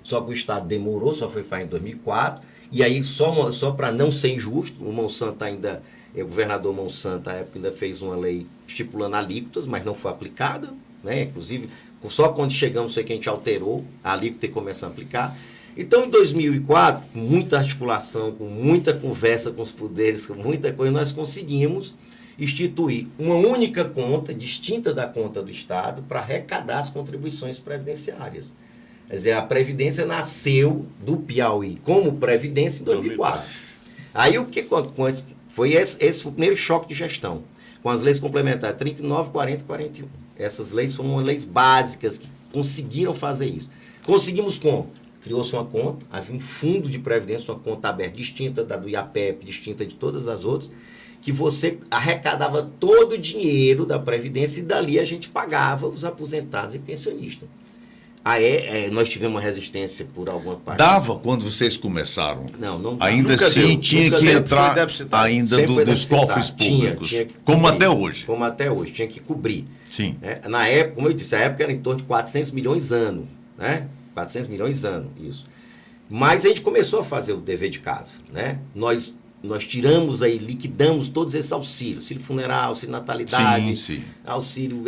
[SPEAKER 3] Só que o Estado demorou, só foi fazer em 2004. E aí, só para não ser injusto, o Monsanto ainda, o governador Monsanto, à época, ainda fez uma lei estipulando alíquotas, mas não foi aplicada, né? Inclusive, só quando chegamos foi que a gente alterou a alíquota e começou a aplicar. Então, em 2004, com muita articulação, com muita conversa com os poderes, com muita coisa, nós conseguimos instituir uma única conta, distinta da conta do Estado, para arrecadar as contribuições previdenciárias. Quer dizer, a Previdência nasceu do Piauí como Previdência em 2004. Aí o que foi esse o primeiro choque de gestão, com as leis complementares 39, 40 e 41. Essas leis foram leis básicas que conseguiram fazer isso. Conseguimos como? Criou-se uma conta, havia um fundo de previdência, uma conta aberta, distinta da do IAPEP, distinta de todas as outras, que você arrecadava todo o dinheiro da Previdência e dali a gente pagava os aposentados e pensionistas. Nós tivemos uma resistência por alguma parte.
[SPEAKER 2] Dava quando vocês começaram?
[SPEAKER 3] Não.
[SPEAKER 2] Ainda assim, tinha que entrar ainda dos cofres públicos. Tinha que cobrir, como até hoje.
[SPEAKER 3] Como até hoje, tinha que cobrir.
[SPEAKER 2] Sim.
[SPEAKER 3] Na época, como eu disse, a época era em torno de 400 milhões ano. Né? 400 milhões ano, isso. Mas a gente começou a fazer o dever de casa. Né? Nós tiramos aí, liquidamos todos esses auxílios. Auxílio funeral, auxílio natalidade, auxílio...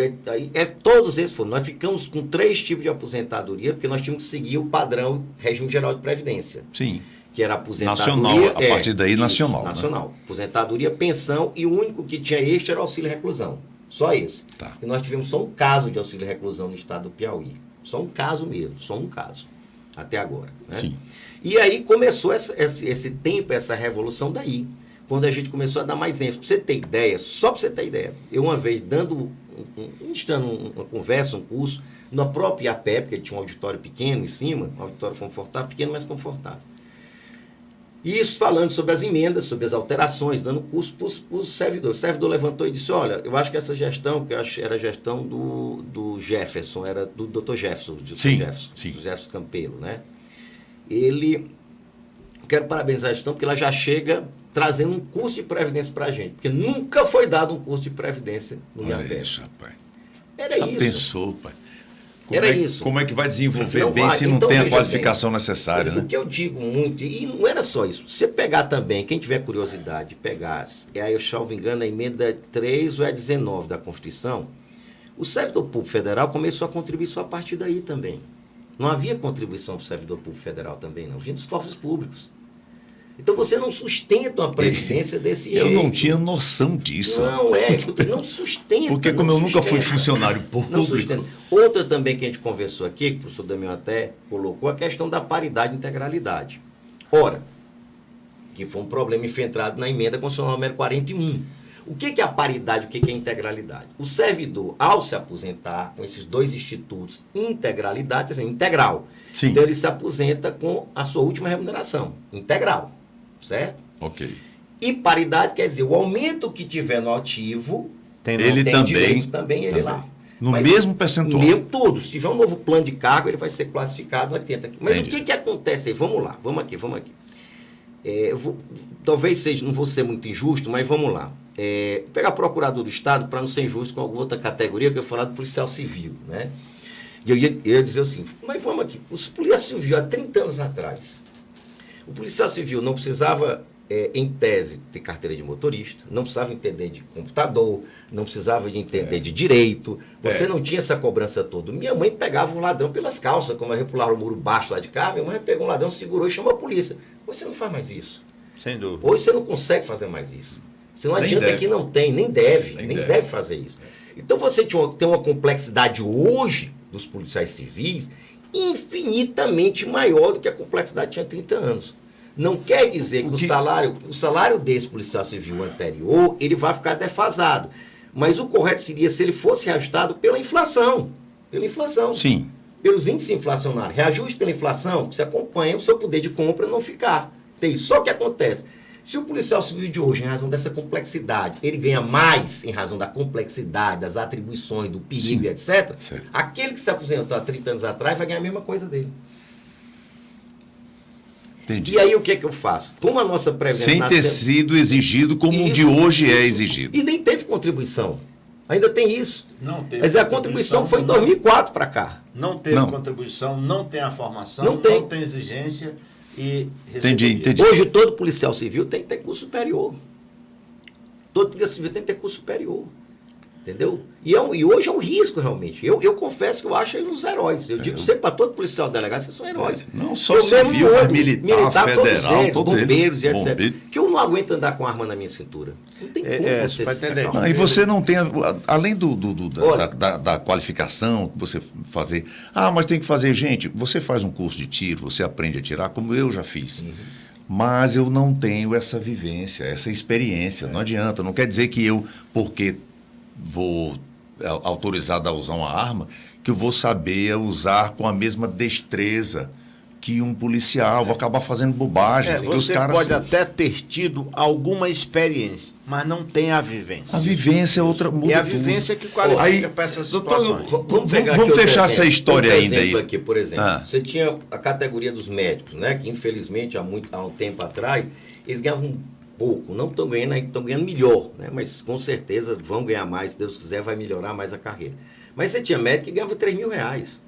[SPEAKER 3] todos esses foram. Nós ficamos com 3 tipos de aposentadoria, porque nós tínhamos que seguir o padrão Regime Geral de Previdência.
[SPEAKER 2] Sim.
[SPEAKER 3] Que era aposentadoria...
[SPEAKER 2] Nacional, a partir daí nacional.
[SPEAKER 3] Nacional. Né? Aposentadoria, pensão, e o único que tinha extra era o auxílio reclusão. Só esse.
[SPEAKER 2] Tá.
[SPEAKER 3] E nós tivemos só um caso de auxílio reclusão no estado do Piauí. Só um caso mesmo, só um caso. Até agora. Né?
[SPEAKER 2] Sim.
[SPEAKER 3] E aí começou esse tempo, essa revolução daí, quando a gente começou a dar mais ênfase. Para você ter ideia, só para você ter ideia, eu uma vez ministrando uma conversa, um curso, na própria IAPEP, porque ele tinha um auditório pequeno em cima, um auditório confortável, pequeno, mas confortável. E isso falando sobre as emendas, sobre as alterações, dando curso para os servidores. O servidor levantou e disse, olha, eu acho que essa gestão, que eu acho que era a gestão do Jefferson, era do Dr. Jefferson, Jefferson Campelo, né? Quero parabenizar a gestão, porque ela já chega trazendo um curso de previdência para a gente, porque nunca foi dado um curso de previdência no IAPEP.
[SPEAKER 2] Isso, rapaz.
[SPEAKER 3] Era isso.
[SPEAKER 2] Pensou, pai.
[SPEAKER 3] Isso.
[SPEAKER 2] Como é que vai desenvolver
[SPEAKER 3] não
[SPEAKER 2] bem
[SPEAKER 3] vai.
[SPEAKER 2] se não
[SPEAKER 3] Então,
[SPEAKER 2] tem a
[SPEAKER 3] veja
[SPEAKER 2] qualificação
[SPEAKER 3] bem,
[SPEAKER 2] necessária, né?
[SPEAKER 3] O que eu digo muito, e não era só isso, você pegar também, quem tiver curiosidade de pegar, aí eu salvo engano, a emenda 3 ou é 19 da Constituição, o servidor público federal começou a contribuir só a partir daí também. Não havia contribuição para o servidor público federal também, não. Vinha dos cofres públicos. Então você não sustenta uma previdência desse jeito.
[SPEAKER 2] Eu não tinha noção disso.
[SPEAKER 3] Não sustenta.
[SPEAKER 2] Porque como eu nunca fui funcionário público.
[SPEAKER 3] Não sustenta. Outra também que a gente conversou aqui, que o professor Damião até colocou, a questão da paridade e integralidade. Ora, que foi um problema enfrentado na emenda constitucional número 41. O que é a paridade e o que é a integralidade? O servidor, ao se aposentar com esses dois institutos, integralidade, assim, integral.
[SPEAKER 2] Sim.
[SPEAKER 3] Então ele se aposenta com a sua última remuneração, integral. Certo?
[SPEAKER 2] Ok.
[SPEAKER 3] E paridade quer dizer, o aumento que tiver no ativo,
[SPEAKER 2] ele
[SPEAKER 3] tem
[SPEAKER 2] também,
[SPEAKER 3] direito também ele lá.
[SPEAKER 2] No mesmo percentual.
[SPEAKER 3] Tudo. Se tiver um novo plano de cargo, ele vai ser classificado no 80. Mas entendi. O que acontece aí? Vamos lá, vamos aqui. Talvez seja, não vou ser muito injusto, mas vamos lá. Pegar procurador do Estado para não ser injusto com alguma outra categoria, que eu ia falar do policial civil, né? E eu ia dizer assim, mas vamos aqui, o policial civil há 30 anos atrás, o policial civil não precisava, em tese, ter carteira de motorista, não precisava entender de computador, não precisava de entender de direito, você não tinha essa cobrança toda. Minha mãe pegava um ladrão pelas calças, como pular o muro baixo lá de cá, minha mãe pegou um ladrão, segurou e chamou a polícia. Hoje você não faz mais isso.
[SPEAKER 1] Sem dúvida.
[SPEAKER 3] Hoje você não consegue fazer mais isso. Você não adianta que não tem, nem deve fazer isso. Então você tem uma complexidade hoje dos policiais civis infinitamente maior do que a complexidade tinha 30 anos. Não quer dizer que o salário desse policial civil anterior, ele vai ficar defasado. Mas o correto seria se ele fosse reajustado pela inflação. Pela inflação.
[SPEAKER 2] Sim.
[SPEAKER 3] Pelos índices inflacionários. Reajuste pela inflação, você acompanha o seu poder de compra não ficar. Tem isso. Só que acontece, se o policial civil de hoje, em razão dessa complexidade, ele ganha mais em razão da complexidade, das atribuições, do perigo, etc., certo. Aquele que se aposentou há 30 anos atrás vai ganhar a mesma coisa dele.
[SPEAKER 2] Entendi.
[SPEAKER 3] E aí o que é que eu faço? Como a nossa previdência...
[SPEAKER 2] Sem ter sido exigido como o de hoje é exigido.
[SPEAKER 3] E nem teve contribuição. Ainda tem isso.
[SPEAKER 1] Não teve.
[SPEAKER 3] Mas a contribuição foi em 2004 para cá.
[SPEAKER 1] Não teve contribuição, não tem a formação, não tem exigência e...
[SPEAKER 2] Entendi.
[SPEAKER 3] Hoje todo policial civil tem que ter curso superior. Todo policial civil tem que ter curso superior. Entendeu? E hoje é um risco, realmente. Eu confesso que eu acho eles uns heróis. Eu digo sempre para todo policial delegado, vocês são heróis.
[SPEAKER 2] Não só civil, mas militar, federal,
[SPEAKER 3] todos eles, bombeiros e etc. Que eu não aguento andar com arma na minha cintura. Não tem como você se
[SPEAKER 2] e você não tem, além da qualificação que você fazer, mas tem que fazer, gente, você faz um curso de tiro, você aprende a tirar, como eu já fiz. Mas eu não tenho essa vivência, essa experiência, não adianta. Não quer dizer que eu, porque vou autorizado a usar uma arma, que eu vou saber usar com a mesma destreza que um policial, vou acabar fazendo bobagem.
[SPEAKER 1] Você pode até ter tido alguma experiência, mas não tem a vivência.
[SPEAKER 2] A vivência é outra...
[SPEAKER 1] É a vivência que qualifica para essas situações.
[SPEAKER 2] Vamos fechar essa história ainda aí.
[SPEAKER 3] Aqui, por exemplo, você tinha a categoria dos médicos, né, que infelizmente há um tempo atrás, eles ganhavam pouco, não estão ganhando melhor, né? Mas com certeza vão ganhar mais, se Deus quiser, vai melhorar mais a carreira. Mas você tinha médico que ganhava R$3.000.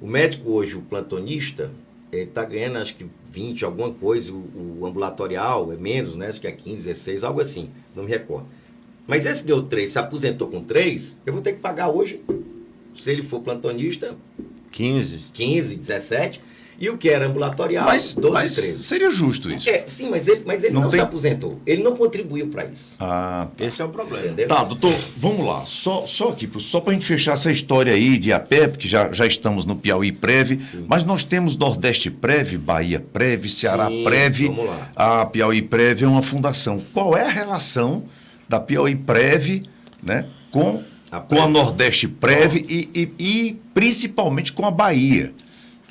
[SPEAKER 3] O médico hoje, o plantonista, está ganhando acho que 20, alguma coisa, o ambulatorial é menos, né? Acho que é 15, 16, algo assim, não me recordo. Mas esse ganhou 3, se aposentou com 3, eu vou ter que pagar hoje, se ele for plantonista, 15, 17, e o que era ambulatorial, 12, 13.
[SPEAKER 2] Seria justo isso.
[SPEAKER 3] Sim, mas ele não se aposentou. Ele não contribuiu para isso.
[SPEAKER 1] Esse é o problema.
[SPEAKER 3] Entendeu?
[SPEAKER 2] Tá, doutor, vamos lá. Só aqui, só para a gente fechar essa história aí de APEP, que já estamos no Piauí Prev, mas nós temos Nordeste Prev, Bahia Prev, Ceará Prev.
[SPEAKER 3] Vamos lá.
[SPEAKER 2] A Piauí Prev é uma fundação. Qual é a relação da Piauí Prev, né, com a Nordeste Prev e principalmente com a Bahia?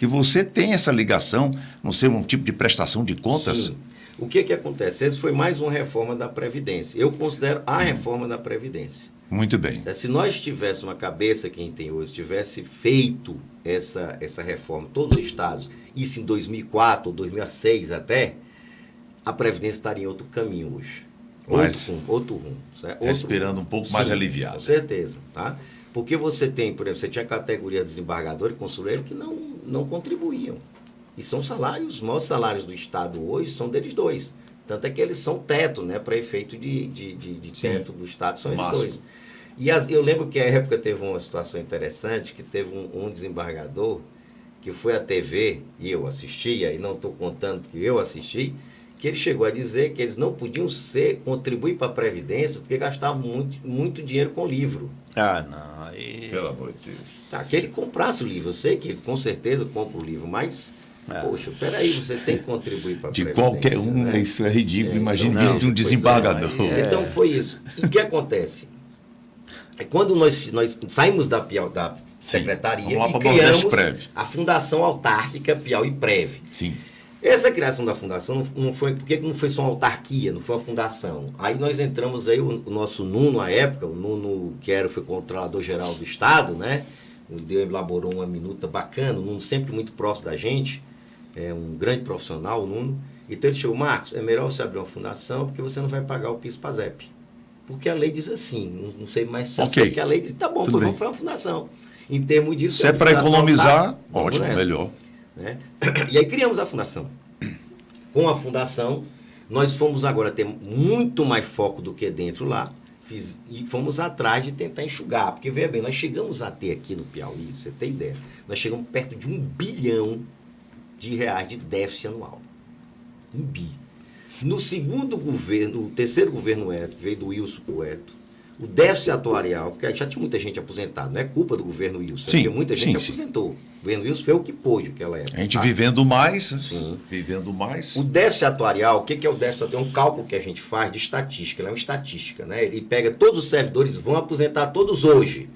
[SPEAKER 2] que você tem essa ligação, não ser um tipo de prestação de contas?
[SPEAKER 3] Sim. O que acontece? Essa foi mais uma reforma da Previdência. Eu considero a reforma da Previdência.
[SPEAKER 2] Muito bem.
[SPEAKER 3] Se nós tivéssemos uma cabeça, quem tem hoje, tivesse feito essa reforma, todos os estados, isso em 2004 ou 2006 até, a Previdência estaria em outro caminho hoje. Outro rumo. Certo?
[SPEAKER 2] Respirando um pouco mais aliviado.
[SPEAKER 3] Com certeza. Tá? Porque você tem, por exemplo, você tinha a categoria desembargador e conselheiro que não contribuíam. E são salários, os maiores salários do Estado hoje são deles dois. Tanto é que eles são teto, né? Para efeito de teto do Estado, são eles dois. E eu lembro que a época teve uma situação interessante, que teve um desembargador que foi à TV, e eu assisti, aí não estou contando porque eu assisti, que ele chegou a dizer que eles não podiam contribuir para a Previdência porque gastavam muito dinheiro com livro.
[SPEAKER 1] Ah, não. Aí...
[SPEAKER 2] Pelo amor de Deus.
[SPEAKER 3] Tá, que ele comprasse o livro. Eu sei que ele com certeza compra o livro, mas... Poxa, peraí, você tem que contribuir para a
[SPEAKER 2] De
[SPEAKER 3] Previdência.
[SPEAKER 2] qualquer um, né? Isso é ridículo. Imagina
[SPEAKER 3] então,
[SPEAKER 2] de um desembargador.
[SPEAKER 3] Então foi isso. E o que acontece? Quando nós saímos da secretaria e criamos a Fundação Autárquica Piauí Prev.
[SPEAKER 2] Sim.
[SPEAKER 3] Essa criação da fundação não foi... Por que não foi só uma autarquia, não foi uma fundação? Aí nós entramos aí, o nosso Nuno, à época, o Nuno, foi controlador-geral do Estado, né? Ele elaborou uma minuta bacana, o Nuno sempre muito próximo da gente, é um grande profissional, o Nuno. Então ele chegou, Marcos, é melhor você abrir uma fundação porque você não vai pagar o PIS/PASEP. Porque a lei diz assim, não sei mais se sei que a lei diz, tá bom, pois vamos fazer uma fundação. Em termos disso...
[SPEAKER 2] Se é para economizar, ótimo, melhor.
[SPEAKER 3] Né? E aí criamos a fundação. Com a fundação, nós fomos agora ter muito mais foco do que dentro lá, e fomos atrás de tentar enxugar, porque veja bem, nós chegamos a ter aqui no Piauí, você tem ideia, nós chegamos perto de R$ 1 bilhão de déficit anual. 1 bi. No segundo governo, o terceiro governo Hélito, que veio do Wilson para o Hélito, o déficit atuarial, porque já tinha muita gente aposentada, não é culpa do governo Wilson, porque muita gente aposentou. O governo Wilson foi o que pôde naquela época.
[SPEAKER 2] A gente vivendo mais.
[SPEAKER 3] Sim.
[SPEAKER 2] Vivendo mais.
[SPEAKER 3] O déficit atuarial, o que é o déficit atuarial? É um cálculo que a gente faz de estatística, ele é uma estatística, né? Ele pega todos os servidores, vão aposentar todos hoje,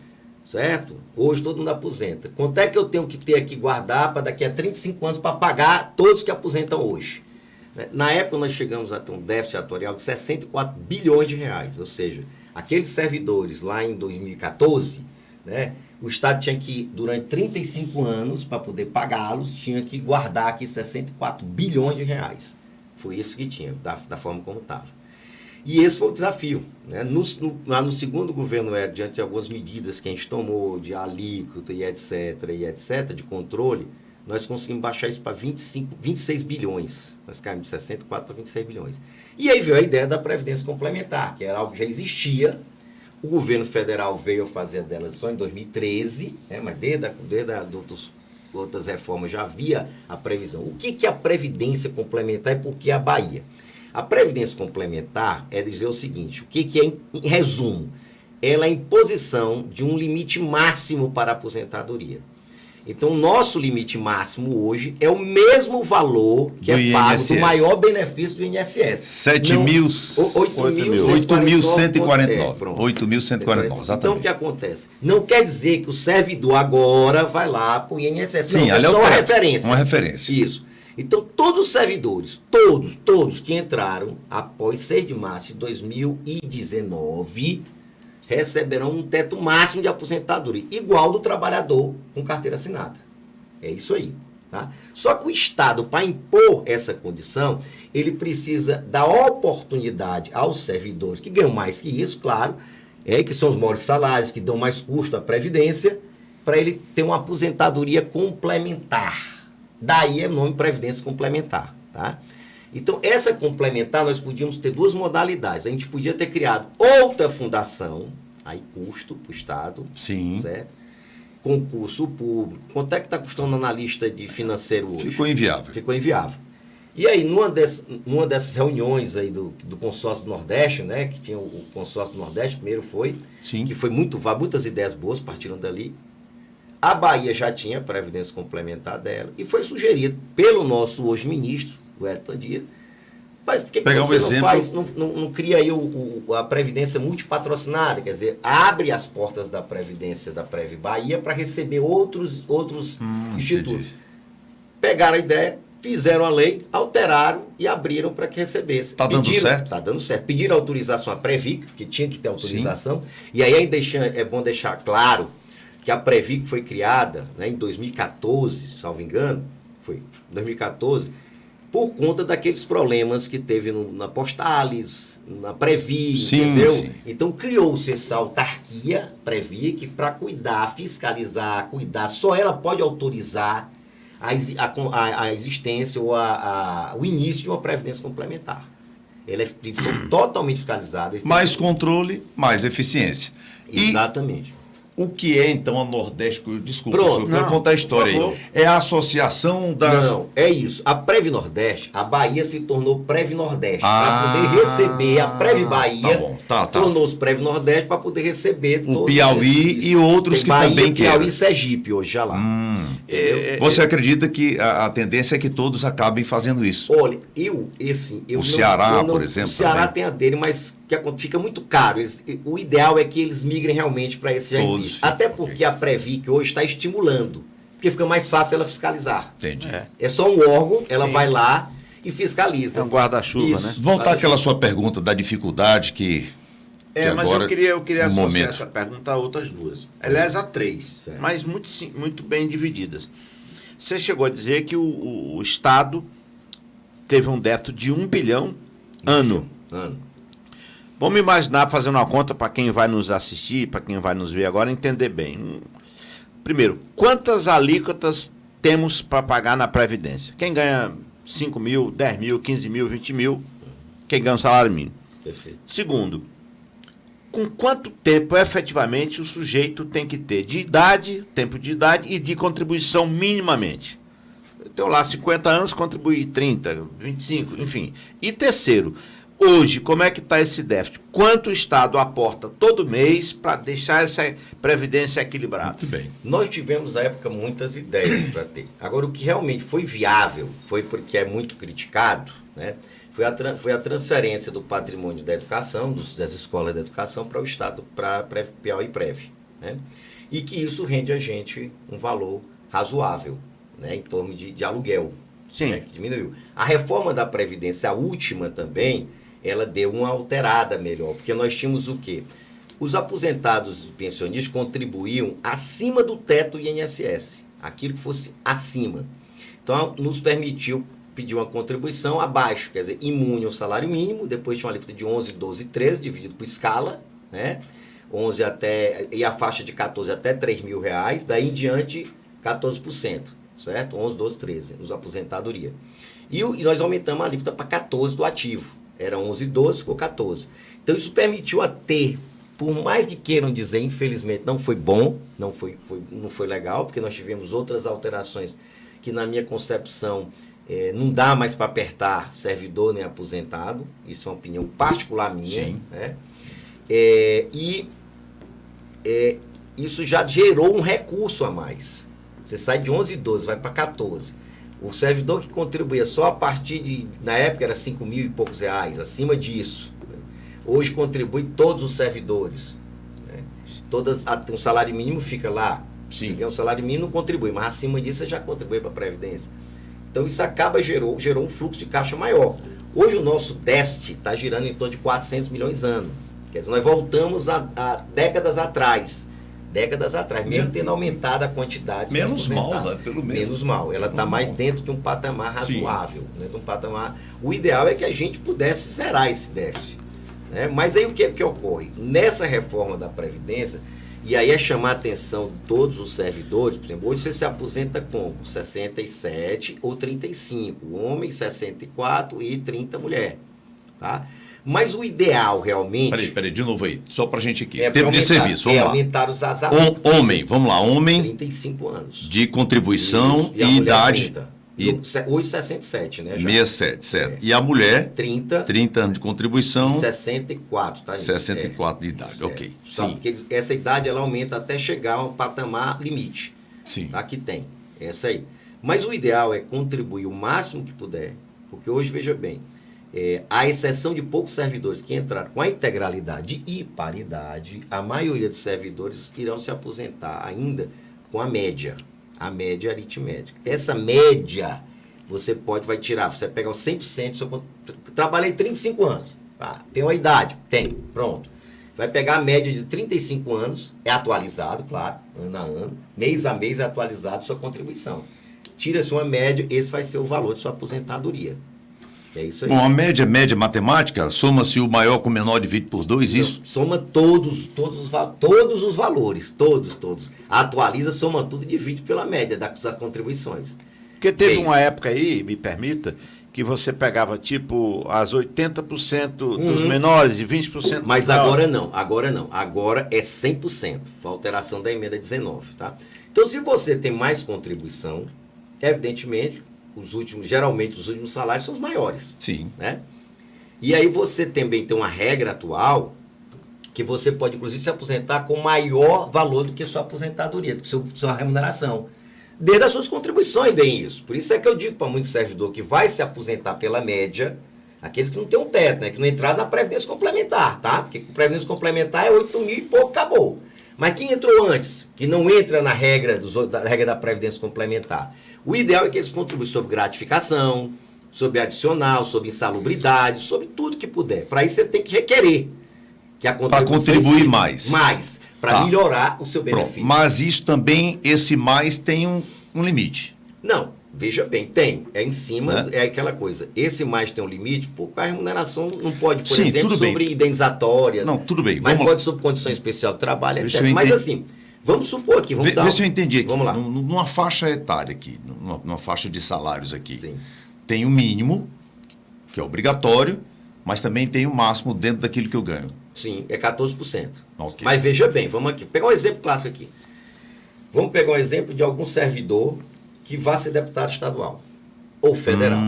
[SPEAKER 3] certo? Hoje todo mundo aposenta. Quanto é que eu tenho que ter aqui guardar para daqui a 35 anos para pagar todos que aposentam hoje? Na época nós chegamos a ter um déficit atuarial de 64 bilhões de reais, ou seja, aqueles servidores lá em 2014, né, o Estado tinha que, durante 35 anos, para poder pagá-los, tinha que guardar aqui 64 bilhões de reais. Foi isso que tinha, da forma como estava. E esse foi o desafio. Né? Lá no segundo governo, diante de algumas medidas que a gente tomou, de alíquota e etc., de controle, nós conseguimos baixar isso para 26 bilhões. Nós caímos de 64 para 26 bilhões. E aí veio a ideia da Previdência Complementar, que era algo que já existia. O governo federal veio fazer dela só em 2013, né? Mas desde outras reformas já havia a previsão. O que é a Previdência Complementar e por que a Bahia? A Previdência Complementar é dizer o seguinte, o que é, em resumo? Ela é a imposição de um limite máximo para a aposentadoria. Então, o nosso limite máximo hoje é o mesmo valor que é pago do maior benefício do INSS.
[SPEAKER 2] 8.149. 8.149, exatamente.
[SPEAKER 3] Então, o que acontece? Não quer dizer que o servidor agora vai lá para o INSS. Não, é só uma referência.
[SPEAKER 2] Uma referência.
[SPEAKER 3] Isso. Então, todos os servidores, todos que entraram após 6 de março de 2019... receberão um teto máximo de aposentadoria, igual do trabalhador com carteira assinada. É isso aí. Tá? Só que o Estado, para impor essa condição, ele precisa dar oportunidade aos servidores, que ganham mais que isso, claro, que são os maiores salários, que dão mais custo à Previdência, para ele ter uma aposentadoria complementar. Daí é o nome Previdência Complementar. Tá? Então, essa complementar, nós podíamos ter duas modalidades. A gente podia ter criado outra fundação, aí custo para o Estado,
[SPEAKER 2] sim,
[SPEAKER 3] certo? Concurso público. Quanto é que está custando o analista de financeiro hoje?
[SPEAKER 2] Ficou inviável.
[SPEAKER 3] Ficou inviável. E aí, numa dessas reuniões aí do consórcio do Nordeste, né, que tinha o consórcio do Nordeste, primeiro foi, sim, que foi muitas ideias boas partiram dali. A Bahia já tinha a Previdência Complementar dela e foi sugerido pelo nosso hoje ministro, o Hélito Dias, mas por que você não cria aí a Previdência multipatrocinada? Quer dizer, abre as portas da Previdência da Prev Bahia para receber outros institutos. pegaram a ideia, fizeram a lei, alteraram e abriram para que recebesse.
[SPEAKER 2] Está dando certo?
[SPEAKER 3] Está dando certo. Pediram autorização à Previc, que tinha que ter autorização. Sim. E aí é bom deixar claro que a Previc foi criada, né, em 2014, salvo engano, foi 2014, por conta daqueles problemas que teve na Postales, na Previ, entendeu? Sim. Então criou-se essa autarquia Previc para cuidar, fiscalizar, cuidar. Só ela pode autorizar a existência ou o início de uma previdência complementar. Eles são totalmente fiscalizados.
[SPEAKER 2] Mais controle, mais eficiência.
[SPEAKER 3] Exatamente.
[SPEAKER 2] O que é, então, a Nordeste? Desculpa, eu quero contar a história aí. É a associação das...
[SPEAKER 3] Não, é isso. A Prev Nordeste, a Bahia se tornou Prev Nordeste. Para poder receber a Prev Bahia, tornou-se Prev Nordeste para poder receber
[SPEAKER 2] o Piauí e outros que
[SPEAKER 3] Bahia,
[SPEAKER 2] também querem.
[SPEAKER 3] Piauí e Sergipe hoje já lá.
[SPEAKER 2] Você acredita que a tendência é que todos acabem fazendo isso?
[SPEAKER 3] Olha, o
[SPEAKER 2] Ceará, por exemplo.
[SPEAKER 3] O Ceará
[SPEAKER 2] também
[SPEAKER 3] tem a dele, mas fica muito caro. O ideal é que eles migrem realmente para esse já existe. Até porque a Previc hoje está estimulando, porque fica mais fácil ela fiscalizar.
[SPEAKER 2] Entendi.
[SPEAKER 3] É só um órgão, ela vai lá e fiscaliza.
[SPEAKER 1] É um guarda-chuva, né?
[SPEAKER 2] Voltar àquela sua pergunta da dificuldade que
[SPEAKER 1] mas
[SPEAKER 2] agora,
[SPEAKER 1] eu queria associar essa pergunta a outras duas. Aliás, a três, certo, mas muito bem divididas. Você chegou a dizer que o Estado teve um débito de 1 bilhão ano. Vamos imaginar, fazendo uma conta para quem vai nos assistir, para quem vai nos ver agora, entender bem. Primeiro, quantas alíquotas temos para pagar na Previdência? Quem ganha 5 mil, 10 mil, 15 mil, 20 mil, quem ganha um salário mínimo.
[SPEAKER 3] Perfeito.
[SPEAKER 1] Segundo, com quanto tempo efetivamente o sujeito tem que ter de idade, tempo de idade e de contribuição minimamente? Eu tenho lá 50 anos, contribui 30, 25, enfim. E terceiro, hoje, como é que está esse déficit? Quanto o Estado aporta todo mês para deixar essa previdência equilibrada?
[SPEAKER 2] Muito bem.
[SPEAKER 3] Nós tivemos, à época, muitas ideias para ter. Agora, o que realmente foi viável, foi porque é muito criticado, né? Foi a transferência do patrimônio da educação, das escolas de educação, para o Estado, para Piauí e Prev, né? E que isso rende a gente um valor razoável, né? Em torno de aluguel.
[SPEAKER 1] Sim.
[SPEAKER 3] Né? Que diminuiu. A reforma da Previdência, a última também, ela deu uma alterada melhor, porque nós tínhamos o quê? Os aposentados e pensionistas contribuíam acima do teto INSS, aquilo que fosse acima. Então, nos permitiu pedir uma contribuição abaixo, quer dizer, imune ao salário mínimo, depois tinha uma alíquota de 11, 12 e 13, dividido por escala, né? 11 até, e a faixa de 14 até 3 mil reais, daí em diante 14%, certo? 11, 12, 13, nos aposentadoria. E nós aumentamos a alíquota para 14 do ativo. Era 11, 12, ficou 14. Então isso permitiu a ter, por mais que queiram dizer, infelizmente não foi bom, não foi legal, porque nós tivemos outras alterações que na minha concepção não dá mais para apertar servidor nem aposentado. Isso é uma opinião particular minha. Né? Isso já gerou um recurso a mais. Você sai de 11 e 12, vai para 14. O servidor que contribuía só a partir de, na época era 5 mil e poucos reais, acima disso. Hoje contribui todos os servidores. Né? Um salário mínimo fica lá. Sim. Se ganha um salário mínimo, não contribui, mas acima disso você já contribui para a Previdência. Então isso gerou um fluxo de caixa maior. Hoje o nosso déficit está girando em torno de 400 milhões ano. Quer dizer, nós voltamos a décadas atrás, mesmo tendo aumentado a quantidade.
[SPEAKER 2] Menos mal, né? Pelo menos.
[SPEAKER 3] Menos mal. Ela está mais dentro de um patamar razoável. Né? De um patamar... O ideal é que a gente pudesse zerar esse déficit. Né? Mas aí o que ocorre? Nessa reforma da Previdência, e aí é chamar a atenção de todos os servidores, por exemplo, hoje você se aposenta com 67 ou 35, homem 64 e 30 mulher. Tá? Mas o ideal realmente...
[SPEAKER 2] Peraí, de novo aí, só pra gente aqui. Tempo de serviço, vamos lá.
[SPEAKER 3] Aumentar os
[SPEAKER 2] homem, vamos lá, homem...
[SPEAKER 3] 35 anos.
[SPEAKER 2] De contribuição e idade...
[SPEAKER 3] 30. Hoje 67, né? Já.
[SPEAKER 2] 67, certo. E a mulher?
[SPEAKER 3] 30
[SPEAKER 2] anos de contribuição.
[SPEAKER 3] 64, tá?
[SPEAKER 2] 64 de idade, ok.
[SPEAKER 3] Sim. Porque essa idade ela aumenta até chegar ao patamar limite.
[SPEAKER 2] Sim.
[SPEAKER 3] Tá? Que tem. Essa aí. Mas o ideal é contribuir o máximo que puder, porque hoje, veja bem, à exceção de poucos servidores que entraram com a integralidade e paridade, a maioria dos servidores irão se aposentar ainda com a média. A média aritmética. Essa média, vai tirar, você pega os 100%, trabalhei 35 anos. Tenho a idade? Tem. Pronto. Vai pegar a média de 35 anos, é atualizado, claro, ano a ano, mês a mês é atualizado sua contribuição. Tira-se uma média, esse vai ser o valor de sua aposentadoria. É isso aí.
[SPEAKER 2] Bom, a média matemática, soma-se o maior com o menor, divide por 2, isso?
[SPEAKER 3] Soma todos os valores, todos. Atualiza, soma tudo e divide pela média das contribuições.
[SPEAKER 1] Porque teve uma época aí, me permita, que você pegava tipo as 80% dos menores e 20% dos
[SPEAKER 3] Mas
[SPEAKER 1] menores.
[SPEAKER 3] agora não. Agora é 100%. Foi a alteração da emenda 19, tá? Então, se você tem mais contribuição, evidentemente, geralmente os últimos salários são os maiores.
[SPEAKER 2] Sim.
[SPEAKER 3] Né? E aí você também tem uma regra atual que você pode, inclusive, se aposentar com maior valor do que a sua aposentadoria, do que sua remuneração. Desde as suas contribuições deem isso. Por isso é que eu digo para muito servidor que vai se aposentar pela média, aqueles que não têm um teto, né? Que não entraram na Previdência Complementar, tá? Porque Previdência Complementar é 8 mil e pouco, acabou. Mas quem entrou antes, que não entra na regra, da Previdência Complementar, o ideal é que eles contribuam sobre gratificação, sobre adicional, sobre insalubridade, sobre tudo que puder. Para isso, você tem que requerer que a contribuição...
[SPEAKER 2] Para contribuir mais.
[SPEAKER 3] Mais, para melhorar o seu benefício.
[SPEAKER 2] Pronto. Mas isso também, esse mais tem um limite.
[SPEAKER 3] Não, veja bem, tem. É em cima, é aquela coisa. Esse mais tem um limite, porque a remuneração não pode, por exemplo, sobre indenizatórias.
[SPEAKER 2] Não, tudo bem.
[SPEAKER 3] Mas pode sobre condição especial de trabalho, etc. Mas assim... Vamos supor aqui, vamos
[SPEAKER 2] Vê se eu entendi aqui.
[SPEAKER 3] Vamos lá.
[SPEAKER 2] Numa faixa etária aqui, numa faixa de salários aqui,
[SPEAKER 3] Sim.
[SPEAKER 2] tem o mínimo, que é obrigatório, mas também tem o máximo dentro daquilo que eu ganho.
[SPEAKER 3] Sim, é 14%.
[SPEAKER 2] Okay.
[SPEAKER 3] Mas veja bem, vamos aqui. Pegar um exemplo clássico aqui. Vamos pegar um exemplo de algum servidor que vá ser deputado estadual ou federal.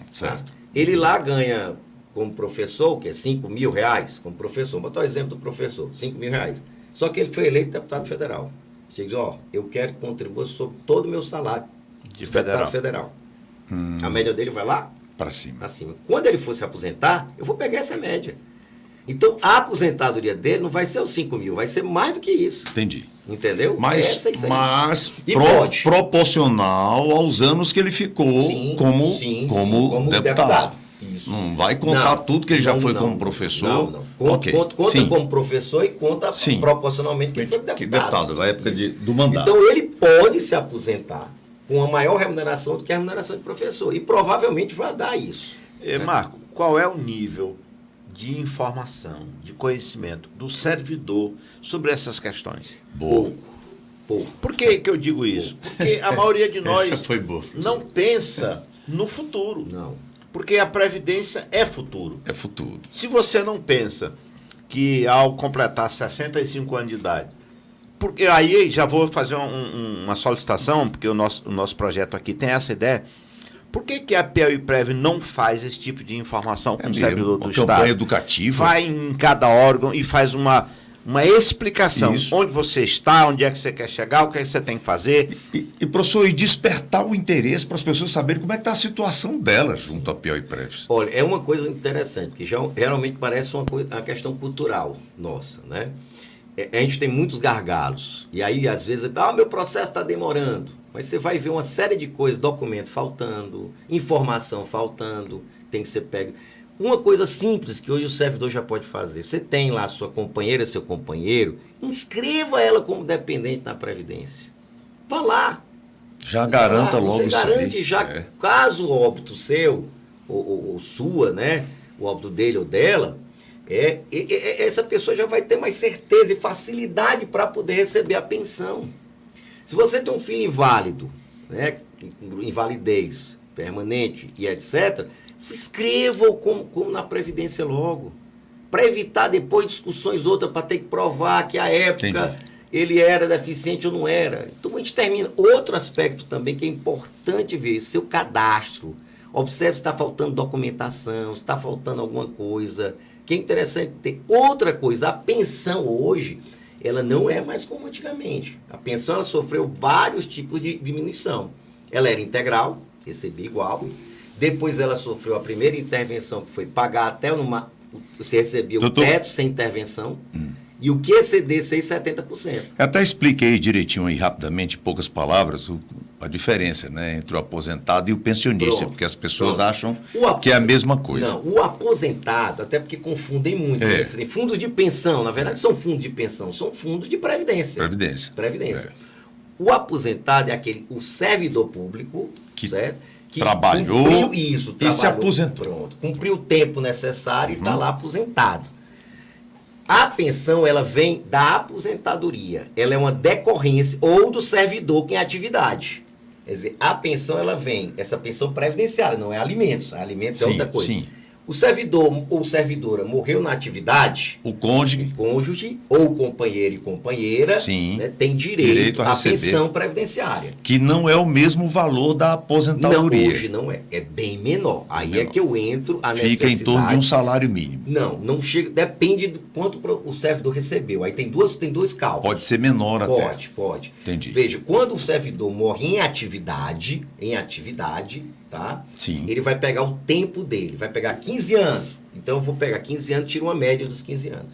[SPEAKER 2] Certo.
[SPEAKER 3] Ele lá ganha como professor, que é 5 mil reais, como professor. Vou botar o exemplo do professor, 5 mil reais. Só que ele foi eleito deputado federal. Você diz, eu quero contribuir sobre todo o meu salário
[SPEAKER 1] de
[SPEAKER 3] deputado federal. A média dele vai lá?
[SPEAKER 2] Para cima.
[SPEAKER 3] Acima. Quando ele for se aposentar, eu vou pegar essa média. Então, a aposentadoria dele não vai ser os 5 mil, vai ser mais do que isso.
[SPEAKER 2] Entendi.
[SPEAKER 3] Entendeu?
[SPEAKER 2] Mas proporcional aos anos que ele ficou como deputado.
[SPEAKER 3] Isso.
[SPEAKER 2] Não vai contar tudo que ele já foi como professor.
[SPEAKER 3] Não. Conta como professor e conta proporcionalmente que ele foi deputado.
[SPEAKER 2] Na época do mandato.
[SPEAKER 3] Então, ele pode se aposentar com a maior remuneração do que a remuneração de professor. E provavelmente vai dar isso.
[SPEAKER 1] Marco, qual é o nível de informação, de conhecimento do servidor sobre essas questões?
[SPEAKER 3] Pouco.
[SPEAKER 1] Por que eu digo isso? Porque a maioria de nós não pensa no futuro.
[SPEAKER 3] Não.
[SPEAKER 1] Porque a Previdência é futuro.
[SPEAKER 2] É futuro.
[SPEAKER 1] Se você não pensa que ao completar 65 anos de idade, porque aí já vou fazer uma solicitação, porque o nosso projeto aqui tem essa ideia. Por que a Piauí Prev não faz esse tipo de informação com o servidor do Estado?
[SPEAKER 2] Campanha educativa.
[SPEAKER 1] Vai em cada órgão e faz uma explicação. Isso. Onde você está, onde é que você quer chegar, o que é que você tem que fazer.
[SPEAKER 2] E professor, despertar o interesse para as pessoas saberem como é que está a situação delas junto à Piauí Prev.
[SPEAKER 3] Olha, é uma coisa interessante, que realmente parece uma questão cultural nossa, né? A gente tem muitos gargalos. E aí, às vezes, meu processo está demorando. Mas você vai ver uma série de coisas, documento faltando, informação faltando, tem que ser pego. Uma coisa simples que hoje o servidor já pode fazer. Você tem lá sua companheira, seu companheiro, inscreva ela como dependente na Previdência. Vá lá.
[SPEAKER 2] Já garanta logo isso.
[SPEAKER 3] Você garante já, caso o óbito seu, ou sua, né? O óbito dele ou dela, essa pessoa já vai ter mais certeza e facilidade para poder receber a pensão. Se você tem um filho inválido, né, invalidez permanente e etc., escreva-o como na Previdência logo, para evitar depois discussões outras, para ter que provar que a época ele era deficiente ou não era. Então a gente termina. Outro aspecto também que é importante ver, seu cadastro. Observe se está faltando documentação, se está faltando alguma coisa. Que é interessante ter outra coisa. A pensão hoje, ela não é mais como antigamente. A pensão ela sofreu vários tipos de diminuição. Ela era integral, recebia igual. Depois ela sofreu a primeira intervenção, que foi pagar até você recebia o teto sem intervenção. E o que exceder 6,70%.
[SPEAKER 2] Até expliquei direitinho aí, rapidamente, em poucas palavras, a diferença, né, entre o aposentado e o pensionista, porque as pessoas acham que é a mesma coisa.
[SPEAKER 3] Não, o aposentado, até porque confundem muito. Né? Tem fundos de pensão, na verdade são fundos de pensão, são fundos de previdência. Previdência. O aposentado é o servidor público, certo? Que
[SPEAKER 2] trabalhou
[SPEAKER 3] se aposentou. Pronto, cumpriu o tempo necessário e está lá aposentado. A pensão, ela vem da aposentadoria. Ela é uma decorrência ou do servidor que é em atividade. Quer dizer, a pensão, ela vem, essa pensão previdenciária, não é alimentos. Alimentos é outra coisa. Sim. O servidor ou servidora morreu na atividade.
[SPEAKER 2] O cônjuge
[SPEAKER 3] ou companheiro e companheira né, tem direito à pensão previdenciária.
[SPEAKER 2] Que não é o mesmo valor da aposentadoria.
[SPEAKER 3] Não, hoje não é. É bem menor. Aí é que eu entro a necessidade.
[SPEAKER 2] Fica em torno de um salário mínimo.
[SPEAKER 3] Não chega. Depende do quanto o servidor recebeu. Aí tem dois cálculos.
[SPEAKER 2] Pode ser menor até.
[SPEAKER 3] Pode.
[SPEAKER 2] Entendi.
[SPEAKER 3] Veja, quando o servidor morre em atividade, tá?
[SPEAKER 2] Sim.
[SPEAKER 3] Ele vai pegar o tempo dele, vai pegar 15 anos. Então eu vou pegar 15 anos, tiro uma média dos 15 anos.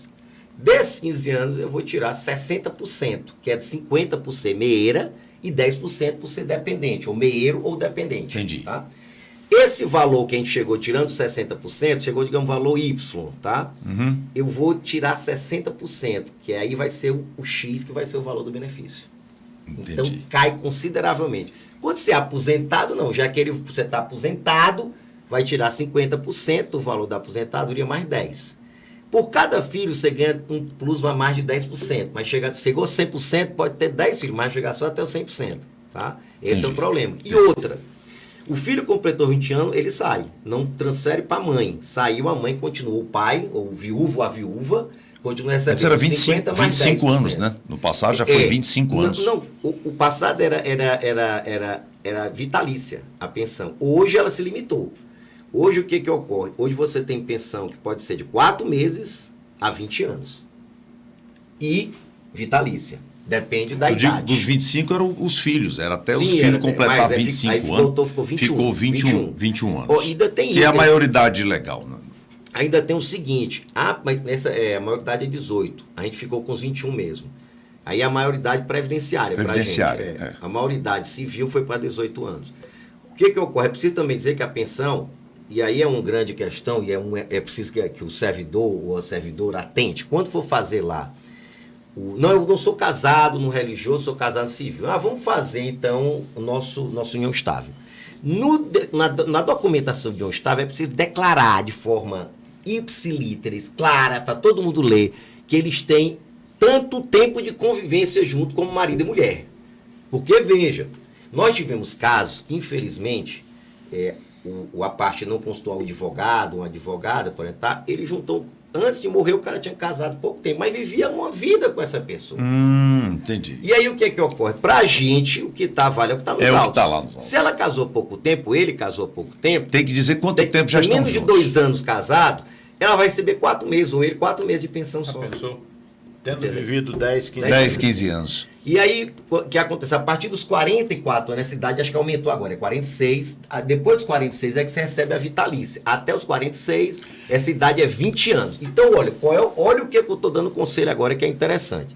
[SPEAKER 3] Desses 15 anos eu vou tirar 60%, que é de 50% por ser meeira e 10% por ser dependente, ou meeiro ou dependente.
[SPEAKER 2] Entendi.
[SPEAKER 3] Tá? Esse valor que a gente chegou tirando 60%, chegou, digamos, valor Y, tá?
[SPEAKER 2] Uhum.
[SPEAKER 3] Eu vou tirar 60%, que aí vai ser o X, que vai ser o valor do benefício.
[SPEAKER 2] Entendi.
[SPEAKER 3] Então cai consideravelmente. Quando você é aposentado, não. Já que você está aposentado, vai tirar 50% do valor da aposentadoria mais 10%. Por cada filho, você ganha um plus a mais de 10%. Mas chegou a 100%, pode ter 10 filhos, mas chegar só até os 100%. Tá? Esse é o problema. E outra, o filho completou 20 anos, ele sai. Não transfere para a mãe. Saiu, a mãe continua. O pai, ou o viúvo ou a viúva, continua recebendo
[SPEAKER 2] era 50 mais 25 10%. Anos, né? No passado já foi 25 anos.
[SPEAKER 3] Não, o passado era vitalícia, a pensão. Hoje ela se limitou. Hoje o que ocorre? Hoje você tem pensão que pode ser de 4 meses a 20 anos. E vitalícia. Depende da idade.
[SPEAKER 2] Dos 25 eram os filhos, era até os filhos completar 25 anos.
[SPEAKER 3] Ficou 21.
[SPEAKER 2] Ficou 21 anos.
[SPEAKER 3] Ainda tem
[SPEAKER 2] que é a maioridade legal, né?
[SPEAKER 3] Ainda tem o seguinte, a maioridade é 18, a gente ficou com os 21 mesmo. Aí a maioridade previdenciária para a gente. A maioridade civil foi para 18 anos. O que ocorre? É preciso também dizer que a pensão, e aí é uma grande questão, e é preciso que o servidor ou a servidora atente, quando for fazer lá, eu não sou casado no religioso, sou casado no civil. Vamos fazer então o nosso união estável. Na documentação de união estável é preciso declarar de forma ipsilíteris, clara, para todo mundo ler, que eles têm tanto tempo de convivência junto como marido e mulher. Porque, veja, nós tivemos casos que, infelizmente, a parte não consultou um advogado, uma advogada, por exemplo, ele juntou, antes de morrer, o cara tinha casado pouco tempo, mas vivia uma vida com essa pessoa.
[SPEAKER 2] Entendi.
[SPEAKER 3] E aí o que ocorre? Pra gente, o que vale é o que está nos autos.
[SPEAKER 2] O que tá lá nos autos.
[SPEAKER 3] Se ela casou pouco tempo, ele casou pouco tempo...
[SPEAKER 2] Tem que dizer quanto tempo já estão
[SPEAKER 3] menos
[SPEAKER 2] juntos.
[SPEAKER 3] De 2 anos casado, ela vai receber 4 meses, ou ele 4 meses de pensão só.
[SPEAKER 1] Pensou? Tendo vivido
[SPEAKER 2] 15 anos.
[SPEAKER 3] E aí, o que acontece? A partir dos 44 anos, essa idade acho que aumentou agora, é 46. Depois dos 46 é que você recebe a vitalícia. Até os 46, essa idade é 20 anos. Então, olha o que eu estou dando conselho agora que é interessante.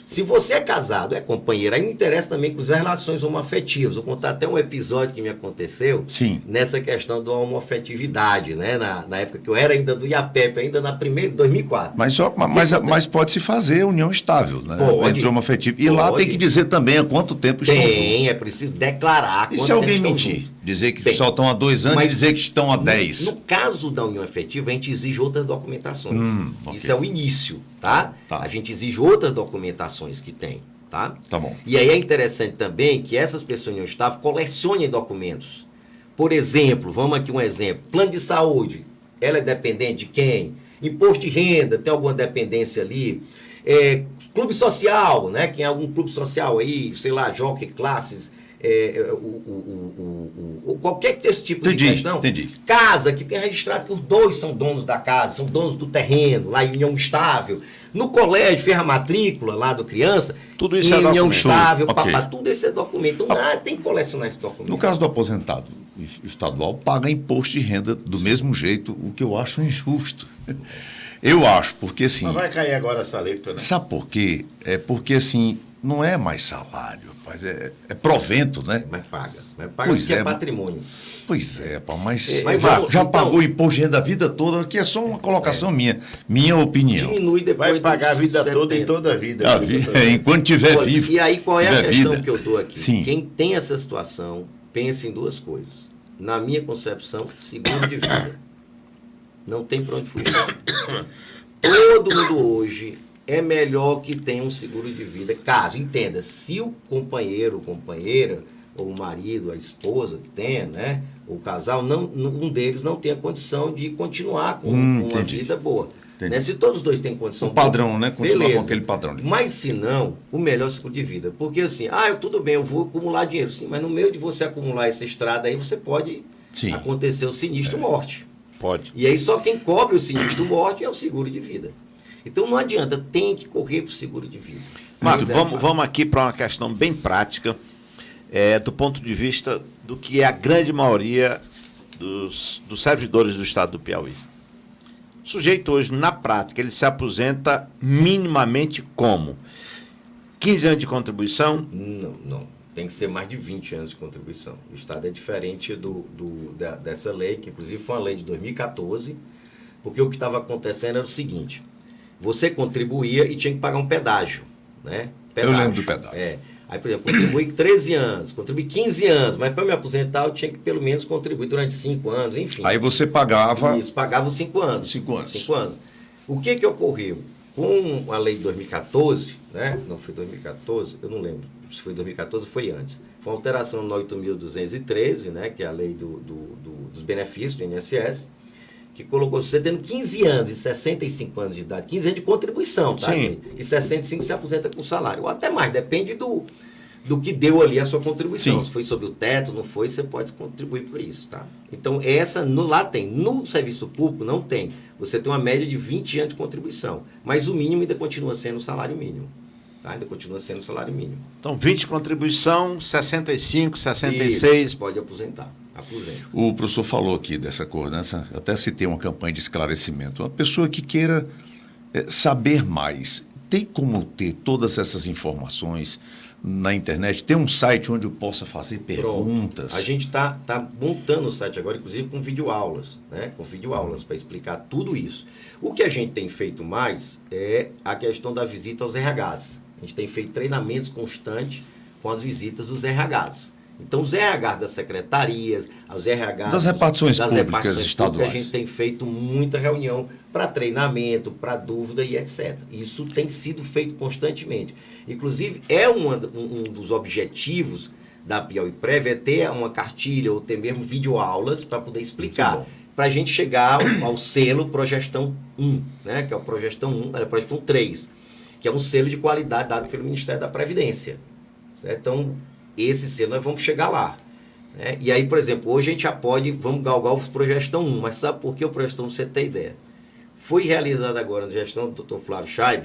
[SPEAKER 3] Se você é casado, é companheiro, aí me interessa também com as relações homoafetivas. Vou contar até um episódio que me aconteceu nessa questão da homoafetividade, né? Na época que eu era ainda do IAPEP, ainda na primeira, 2004.
[SPEAKER 2] Mas pode-se fazer união estável, né? Entre homoafetivo. E lá tem que dizer também há quanto tempo estão juntos.
[SPEAKER 3] É preciso declarar
[SPEAKER 2] quanto tempo estão juntos. E se alguém mentir? Dizer que só estão há 2 anos e dizer que estão há 10.
[SPEAKER 3] No caso da união efetiva, a gente exige outras documentações. Isso é o início, tá? A gente exige outras documentações que tem, tá?
[SPEAKER 2] Tá bom.
[SPEAKER 3] E aí é interessante também que essas pessoas em união estável colecionem documentos. Por exemplo, vamos aqui um exemplo. Plano de saúde, ela é dependente de quem? Imposto de renda, tem alguma dependência ali? Clube social, né? Quem é algum clube social aí, sei lá, Jockey, Classes... qualquer que tenha esse tipo de questão. Casa, que tem registrado que os 2 são donos da casa, são donos do terreno, lá em união estável. No colégio, fez a matrícula lá do criança,
[SPEAKER 1] tudo isso
[SPEAKER 3] em
[SPEAKER 1] é
[SPEAKER 3] união
[SPEAKER 1] documento.
[SPEAKER 3] estável, tudo isso é documento. Então, tem que colecionar esse documento.
[SPEAKER 2] No caso do aposentado estadual, paga imposto de renda do mesmo jeito, o que eu acho injusto. Eu acho, porque assim...
[SPEAKER 1] Mas vai cair agora essa lei, né?
[SPEAKER 2] Sabe por quê? É porque assim, não é mais salário, rapaz, é provento, né?
[SPEAKER 3] Mas paga
[SPEAKER 2] Pois
[SPEAKER 3] porque é patrimônio.
[SPEAKER 2] Pois é, pá, mas
[SPEAKER 3] já
[SPEAKER 2] pagou imposto de renda a vida toda, que é só uma colocação minha opinião.
[SPEAKER 3] Diminui depois.
[SPEAKER 1] Vai pagar a vida
[SPEAKER 3] 70.
[SPEAKER 1] toda e toda a vida.
[SPEAKER 2] Enquanto tiver vivo.
[SPEAKER 3] E aí, qual é a questão que eu dou aqui?
[SPEAKER 2] Sim.
[SPEAKER 3] Quem tem essa situação, pensa em duas coisas. Na minha concepção, seguro de vida. Não tem para onde fugir. Todo mundo hoje é melhor que tenha um seguro de vida. Caso, entenda, se o companheiro, companheira, ou o marido, a esposa que tenha, né? O casal, um deles não tem a condição de continuar com uma vida boa. Né? Se todos os dois têm condição...
[SPEAKER 2] O padrão, né? Continuar
[SPEAKER 3] beleza.
[SPEAKER 2] com aquele padrão.
[SPEAKER 3] Mas se não, o melhor seguro de vida. Porque assim, tudo bem, eu vou acumular dinheiro. Sim, mas no meio de você acumular essa estrada aí, você pode acontecer o sinistro morte.
[SPEAKER 1] Pode.
[SPEAKER 3] E aí só quem cobre o sinistro morte é o seguro de vida. Então não adianta, tem que correr para o seguro de vida.
[SPEAKER 1] Marco, vamos aqui para uma questão bem prática, do ponto de vista do que é a grande maioria dos servidores do estado do Piauí. O sujeito hoje, na prática, ele se aposenta minimamente como? 15 anos de contribuição?
[SPEAKER 3] Não. Tem que ser mais de 20 anos de contribuição. O estado é diferente dessa lei, que inclusive foi uma lei de 2014, porque o que estava acontecendo era o seguinte: você contribuía e tinha que pagar um pedágio, né?
[SPEAKER 2] Eu lembro do pedágio.
[SPEAKER 3] Aí, por exemplo, contribuí 13 anos, contribuí 15 anos, mas para me aposentar eu tinha que pelo menos contribuir durante 5 anos, enfim.
[SPEAKER 2] Aí você pagava...
[SPEAKER 3] Isso, pagava os 5 anos.
[SPEAKER 2] 5 anos.
[SPEAKER 3] 5 anos. O que ocorreu? Com a lei de 2014, né? Não foi 2014, eu não lembro se foi 2014 ou foi antes. Foi uma alteração no 8.213, né? Que é a lei dos benefícios do INSS, que colocou, você tendo 15 anos e 65 anos de idade, 15 anos de contribuição, tá?
[SPEAKER 1] Sim.
[SPEAKER 3] E 65 se aposenta com salário. Ou até mais, depende do que deu ali a sua contribuição.
[SPEAKER 2] Sim.
[SPEAKER 3] Se foi sobre o teto, não foi, você pode contribuir por isso, tá? Então, lá tem. No serviço público, não tem. Você tem uma média de 20 anos de contribuição. Mas o mínimo ainda continua sendo o salário mínimo. Tá? Ainda continua sendo o salário mínimo.
[SPEAKER 1] Então, 20 de contribuição, 65, 66...
[SPEAKER 3] Isso, pode aposentar. Aposenta.
[SPEAKER 2] O professor falou aqui dessa coordenança, até citei uma campanha de esclarecimento. Uma pessoa que queira saber mais, tem como ter todas essas informações na internet? Tem um site onde eu possa fazer perguntas?
[SPEAKER 3] Pronto. A gente está montando o site agora, inclusive com videoaulas, né? Com videoaulas para explicar tudo isso. O que a gente tem feito mais é a questão da visita aos RHs. A gente tem feito treinamentos constantes com as visitas dos RHs. Então, os RHs das secretarias, os RHs
[SPEAKER 2] das repartições públicas estaduais,
[SPEAKER 3] a gente tem feito muita reunião para treinamento, para dúvida e etc. Isso tem sido feito constantemente. Inclusive, um dos objetivos da Piauí Prev é ter uma cartilha ou ter mesmo videoaulas para poder explicar, para a gente chegar ao selo Progestão 1, né? Que é o Progestão 1, Progestão 3, que é um selo de qualidade dado pelo Ministério da Previdência. Certo? Então, esse selo nós vamos chegar lá. Né? E aí, por exemplo, hoje a gente já vamos galgar o Progestão 1, mas sabe por que o Progestão 1, você tem ideia? Foi realizado agora na gestão do Dr. Flávio Scheib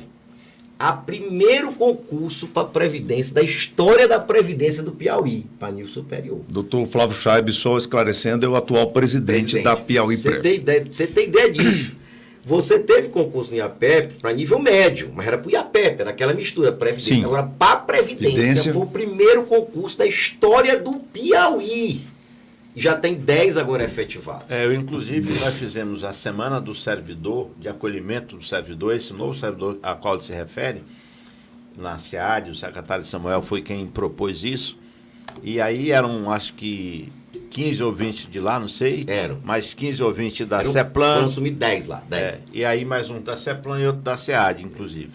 [SPEAKER 3] o primeiro concurso para Previdência da história da Previdência do Piauí, para nível superior.
[SPEAKER 2] Dr. Flávio Scheib, só esclarecendo, é o atual presidente da Piauí Prev.
[SPEAKER 3] Você tem ideia disso? Você teve concurso no IAPEP para nível médio, mas era para o IAPEP, era aquela mistura, Previdência. Sim. Agora, para a Previdência, foi o primeiro concurso da história do Piauí. E já tem 10 agora efetivados.
[SPEAKER 1] Inclusive, nós fizemos a Semana do Servidor, de acolhimento do servidor, esse novo servidor a qual ele se refere, na SEAD, o secretário Samuel foi quem propôs isso. E aí eram, acho que, 15 ou 20 de lá, não sei.
[SPEAKER 3] Eram.
[SPEAKER 1] Mais 15 ou 20 da CEPLAN.
[SPEAKER 3] Foram assumir 10 lá. 10.
[SPEAKER 1] E aí mais um da CEPLAN e outro da SEAD, inclusive.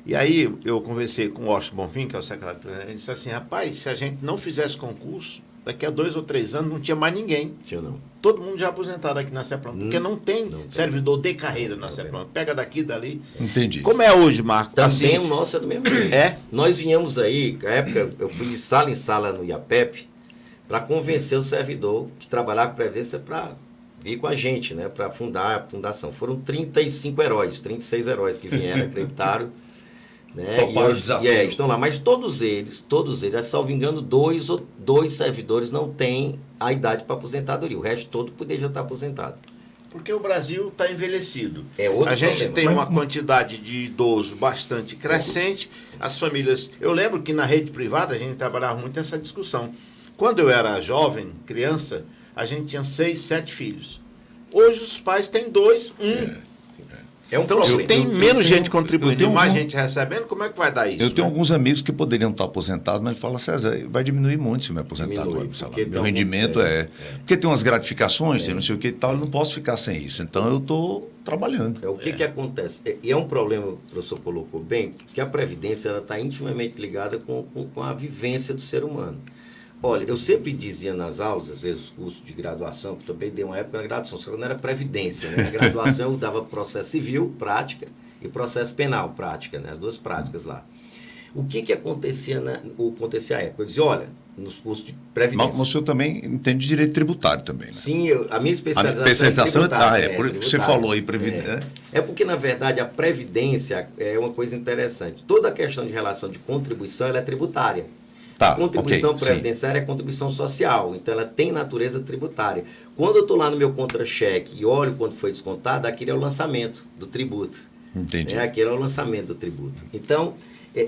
[SPEAKER 1] E aí eu conversei com o Washington Bonfim, que é o secretário, ele disse assim, rapaz, se a gente não fizesse concurso, daqui a 2 ou 3 anos não tinha mais ninguém.
[SPEAKER 3] Tinha não.
[SPEAKER 1] Todo mundo já aposentado aqui na CEPLAN, porque não tem servidor de carreira na CEPLAN. Pega daqui, dali.
[SPEAKER 2] Entendi.
[SPEAKER 1] Como é hoje, Marco?
[SPEAKER 3] Também
[SPEAKER 1] assim,
[SPEAKER 3] o nosso é do mesmo jeito. Nós viemos aí, na época, eu fui de sala em sala no IAPEP, para convencer o servidor que trabalhava com Previdência para vir com a gente, né, para fundar a fundação. Foram 35 heróis, 36 heróis que vieram, acreditaram. Né? E estão lá, mas todos eles, salvo engano, dois servidores não têm a idade para aposentadoria. O resto todo poderia já estar aposentado.
[SPEAKER 1] Porque o Brasil está envelhecido.
[SPEAKER 3] É outro
[SPEAKER 1] A gente
[SPEAKER 3] problema.
[SPEAKER 1] tem uma quantidade de idosos bastante crescente. As famílias... Eu lembro que na rede privada a gente trabalhava muito essa discussão. Quando eu era jovem, criança, a gente tinha 6, 7 filhos. Hoje os pais têm 2, 1.
[SPEAKER 3] É um
[SPEAKER 1] Então,
[SPEAKER 3] problema.
[SPEAKER 1] se tem menos
[SPEAKER 2] tenho-
[SPEAKER 1] gente contribuindo e
[SPEAKER 2] eu tenho
[SPEAKER 1] mais
[SPEAKER 2] um-
[SPEAKER 1] gente recebendo, como é que vai dar isso?
[SPEAKER 2] Eu tenho
[SPEAKER 1] né?
[SPEAKER 2] alguns amigos que poderiam estar aposentados, mas falam, César, vai diminuir muito se eu me aposentar
[SPEAKER 3] Diminui,
[SPEAKER 2] agora. Sei lá.
[SPEAKER 3] porque
[SPEAKER 2] Meu
[SPEAKER 3] tem
[SPEAKER 2] rendimento Porque tem umas gratificações, tem não sei o que e tal, eu não posso ficar sem isso. Então eu estou trabalhando.
[SPEAKER 3] O que acontece? E é um problema, o professor colocou bem, que a Previdência está intimamente ligada com a vivência do ser humano. Olha, eu sempre dizia nas aulas, às vezes, os cursos de graduação, que também dei uma época na graduação, só que não era Previdência, né? Na graduação eu dava processo civil, prática, e processo penal, prática, né? As 2 práticas lá. O que acontecia à época? Eu dizia, olha, nos cursos de Previdência...
[SPEAKER 2] Mas o senhor também entende de direito tributário também, né?
[SPEAKER 3] Sim, a minha especialização,
[SPEAKER 2] por isso que você falou aí, Previdência.
[SPEAKER 3] É porque, na verdade, a Previdência é uma coisa interessante. Toda a questão de relação de contribuição, ela é tributária.
[SPEAKER 2] Tá,
[SPEAKER 3] A contribuição
[SPEAKER 2] ok,
[SPEAKER 3] previdenciária é contribuição social, então ela tem natureza tributária. Quando eu estou lá no meu contra-cheque e olho quanto foi descontado, aquele é o lançamento do tributo.
[SPEAKER 2] Entendi.
[SPEAKER 3] Aquele é o lançamento do tributo. Então,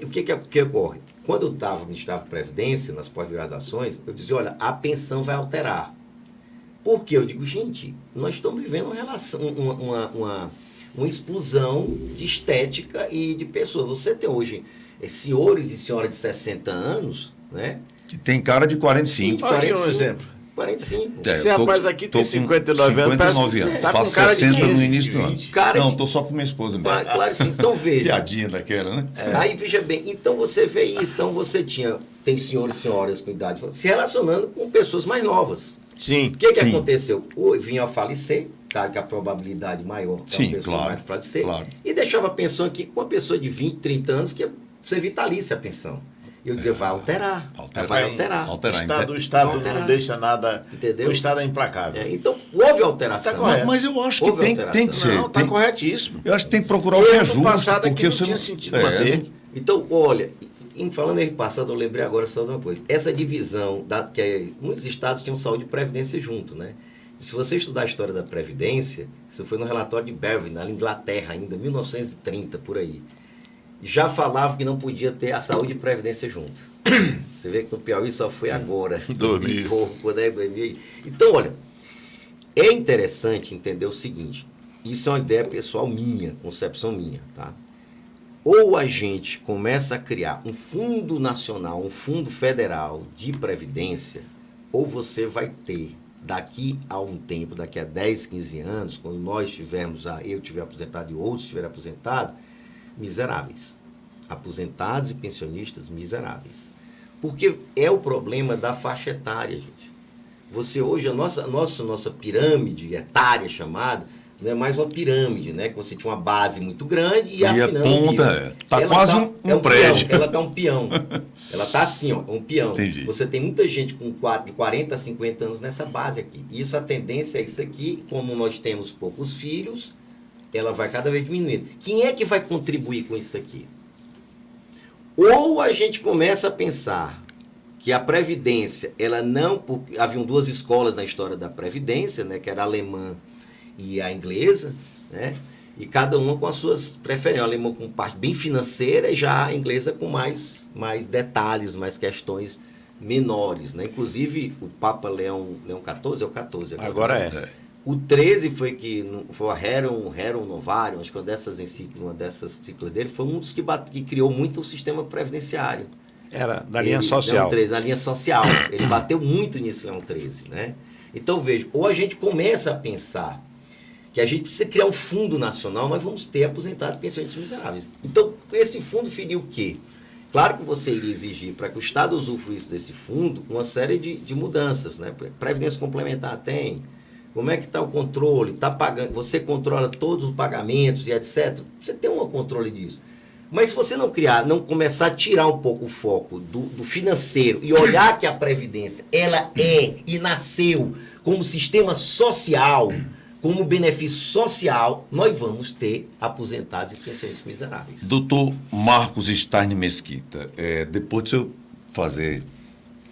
[SPEAKER 3] o que ocorre? Quando eu ministrava Previdência, nas pós-graduações, eu dizia, olha, a pensão vai alterar. Por quê? Eu digo, gente, nós estamos vivendo uma relação, uma explosão de estética e de pessoas. Você tem hoje senhores e senhoras de 60 anos, né?
[SPEAKER 2] Que tem cara de 45.
[SPEAKER 1] Olha aqui um exemplo.
[SPEAKER 3] 45.
[SPEAKER 2] É,
[SPEAKER 1] Esse
[SPEAKER 2] eu tô-
[SPEAKER 1] rapaz aqui
[SPEAKER 2] tô
[SPEAKER 1] tem
[SPEAKER 2] com
[SPEAKER 1] 59 anos, parece que
[SPEAKER 2] 59
[SPEAKER 1] você
[SPEAKER 2] anos.
[SPEAKER 1] tá com
[SPEAKER 2] Faço
[SPEAKER 1] cara de
[SPEAKER 2] 60 no
[SPEAKER 1] 15,
[SPEAKER 2] início do ano.
[SPEAKER 1] 20.
[SPEAKER 3] Cara
[SPEAKER 2] Não,
[SPEAKER 3] de-
[SPEAKER 2] tô só com minha esposa mesmo.
[SPEAKER 3] Claro, sim. Então, veja.
[SPEAKER 2] Piadinha daquela, né?
[SPEAKER 3] Aí, veja bem, então você vê isso. Então, você tem senhores e senhoras com idade se relacionando com pessoas mais novas.
[SPEAKER 1] Sim.
[SPEAKER 3] O que
[SPEAKER 2] Sim.
[SPEAKER 3] aconteceu? Vinha a falecer, claro que a probabilidade maior que
[SPEAKER 2] Sim,
[SPEAKER 3] uma pessoa
[SPEAKER 2] claro,
[SPEAKER 3] mais falecer,
[SPEAKER 2] claro.
[SPEAKER 3] e deixava a pensão aqui com uma pessoa de 20, 30 anos, que ia ser vitalícia a pensão. E eu dizia, vai alterar. Vai alterar.
[SPEAKER 1] O Estado
[SPEAKER 3] Vai alterar.
[SPEAKER 1] não deixa nada...
[SPEAKER 3] Entendeu?
[SPEAKER 1] O Estado é implacável.
[SPEAKER 3] Então, houve alteração.
[SPEAKER 1] Tá correto.
[SPEAKER 2] Mas eu acho que
[SPEAKER 3] Houve
[SPEAKER 2] tem
[SPEAKER 3] alteração.
[SPEAKER 2] que ser.
[SPEAKER 1] Não, está corretíssimo.
[SPEAKER 2] Eu acho que tem que procurar
[SPEAKER 1] O
[SPEAKER 2] o que é
[SPEAKER 1] ano
[SPEAKER 2] justo.
[SPEAKER 1] passado aqui
[SPEAKER 2] porque
[SPEAKER 1] não
[SPEAKER 2] você
[SPEAKER 1] tinha sentido manter.
[SPEAKER 3] Então, olha, falando em ano passado, eu lembrei agora só de uma coisa. Essa divisão, muitos estados tinham saúde e previdência junto, né? Se você estudar a história da Previdência, isso foi no relatório de Berwin, na Inglaterra ainda, 1930, por aí. Já falava que não podia ter a saúde e previdência junto. Você vê que no Piauí só foi agora.
[SPEAKER 1] 2000.
[SPEAKER 3] Pouco, né? 2000. Então, olha, é interessante entender o seguinte. Isso é uma ideia pessoal minha, concepção minha, tá? Ou a gente começa a criar um fundo nacional, um fundo federal de previdência, ou você vai ter, daqui a um tempo, daqui a 10, 15 anos, quando nós tivermos, eu tiver aposentado e outros estiverem aposentados, miseráveis. Aposentados e pensionistas miseráveis. Porque é o problema da faixa etária, gente. Você hoje, a nossa pirâmide etária chamada, não é mais uma pirâmide, né? Que você tinha uma base muito grande e afinando
[SPEAKER 2] a ponta está quase um prédio.
[SPEAKER 3] Ela está um peão. Ela está assim, ó, um peão.
[SPEAKER 2] Entendi.
[SPEAKER 3] Você tem muita gente de 40 a 50 anos nessa base aqui. Isso, a tendência é isso aqui. Como nós temos poucos filhos, ela vai cada vez diminuindo. Quem é que vai contribuir com isso aqui? Ou a gente começa a pensar que a Previdência, ela não... Haviam 2 escolas na história da Previdência, né? Que era a alemã e a inglesa, né? E cada uma com as suas preferências. A alemã com parte bem financeira e já a inglesa com mais detalhes, mais questões menores, né? Inclusive, o Papa Leão XIV, é o 14
[SPEAKER 1] Agora é.
[SPEAKER 3] O 13 foi a Rerum Novarum, acho que uma dessas encíclicas dele, foi um dos que criou muito o sistema previdenciário.
[SPEAKER 1] Era da linha social.
[SPEAKER 3] Leão 13, na linha social. Ele bateu muito nisso, Leão 13, né? Então, veja, ou a gente começa a pensar que a gente precisa criar um fundo nacional, nós vamos ter aposentados e pensionistas miseráveis. Então, esse fundo feria o quê? Claro que você iria exigir, para que o Estado usufruísse desse fundo, uma série de mudanças, né? Previdência complementar tem. Como é que está o controle? Está pagando, você controla todos os pagamentos e etc. Você tem um controle disso. Mas se você não começar a tirar um pouco o foco do financeiro e olhar que a Previdência, ela é e nasceu como sistema social, como benefício social, nós vamos ter aposentados e pensionistas miseráveis.
[SPEAKER 2] Doutor Marcos Stein Mesquita, depois de eu fazer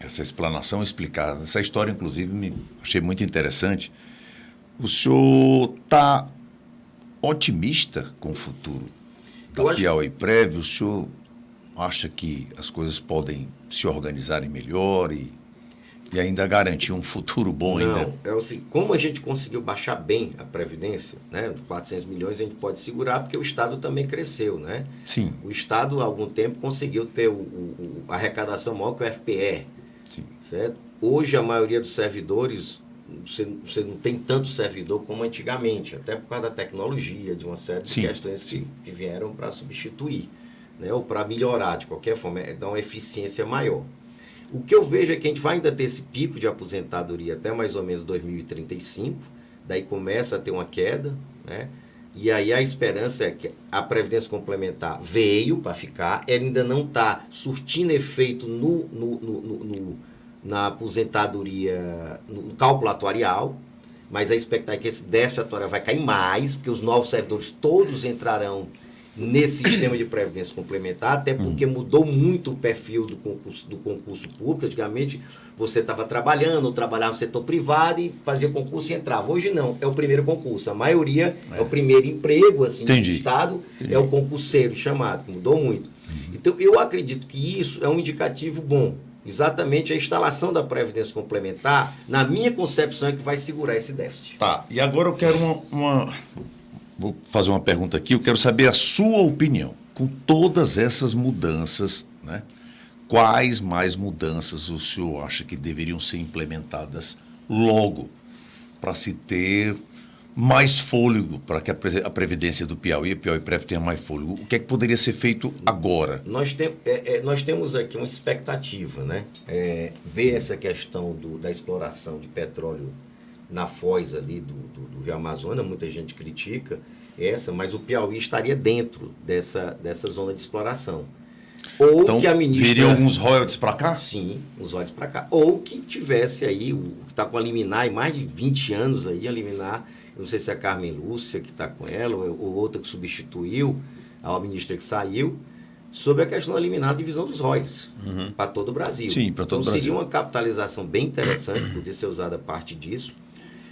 [SPEAKER 2] essa explanação, explicar, essa história, inclusive, achei muito interessante. O senhor está otimista com o futuro da Piauí-Prev? O senhor acha que as coisas podem se organizarem melhor e ainda garantir um futuro bom?
[SPEAKER 3] Não,
[SPEAKER 2] ainda?
[SPEAKER 3] é assim, como a gente conseguiu baixar bem a Previdência, né? 400 milhões a gente pode segurar porque o Estado também cresceu, né?
[SPEAKER 2] Sim.
[SPEAKER 3] O Estado, há algum tempo, conseguiu ter a arrecadação maior que o FPE.
[SPEAKER 2] Sim.
[SPEAKER 3] Certo? Hoje, a maioria dos servidores, você não tem tanto servidor como antigamente, até por causa da tecnologia, de uma série de questões que vieram para substituir, né? Ou para melhorar, de qualquer forma, dar uma eficiência maior. O que eu vejo é que a gente vai ainda ter esse pico de aposentadoria até mais ou menos 2035, daí começa a ter uma queda, né? E aí a esperança é que a Previdência Complementar veio para ficar, ela ainda não está surtindo efeito na aposentadoria, no cálculo atuarial, mas a expectativa é que esse déficit atuarial vai cair mais, porque os novos servidores todos entrarão nesse sistema de previdência complementar, até porque mudou muito o perfil do concurso público. Antigamente, você estava trabalhando, ou trabalhava no setor privado e fazia concurso e entrava. Hoje não, é o primeiro concurso. A maioria é o primeiro emprego assim, do Estado, é o concurseiro chamado, que mudou muito. Então, eu acredito que isso é um indicativo bom. Exatamente a instalação da Previdência Complementar, na minha concepção, é que vai segurar esse déficit.
[SPEAKER 2] Tá, e agora eu quero Vou fazer uma pergunta aqui, eu quero saber a sua opinião. Com todas essas mudanças, né, quais mais mudanças o senhor acha que deveriam ser implementadas logo para se ter mais fôlego, para que a Previdência do Piauí, a Piauí-Prev, tenha mais fôlego? O que é que poderia ser feito agora?
[SPEAKER 3] Nós temos aqui uma expectativa, né? Ver essa questão da exploração de petróleo na foz ali do Rio Amazonas, muita gente critica mas o Piauí estaria dentro dessa zona de exploração. Ou então, que a ministra...
[SPEAKER 2] Viriam alguns royalties para cá?
[SPEAKER 3] Sim, uns royalties para cá. Ou que tivesse aí, que está com a liminar, e mais de 20 anos aí, a liminar, eu não sei se é a Carmen Lúcia que está com ela, ou outra que substituiu, a ministra que saiu, sobre a questão da liminar de divisão dos royalties para todo o Brasil.
[SPEAKER 2] Sim, para todo o Brasil.
[SPEAKER 3] Então, seria uma capitalização bem interessante, poder ser usada parte disso.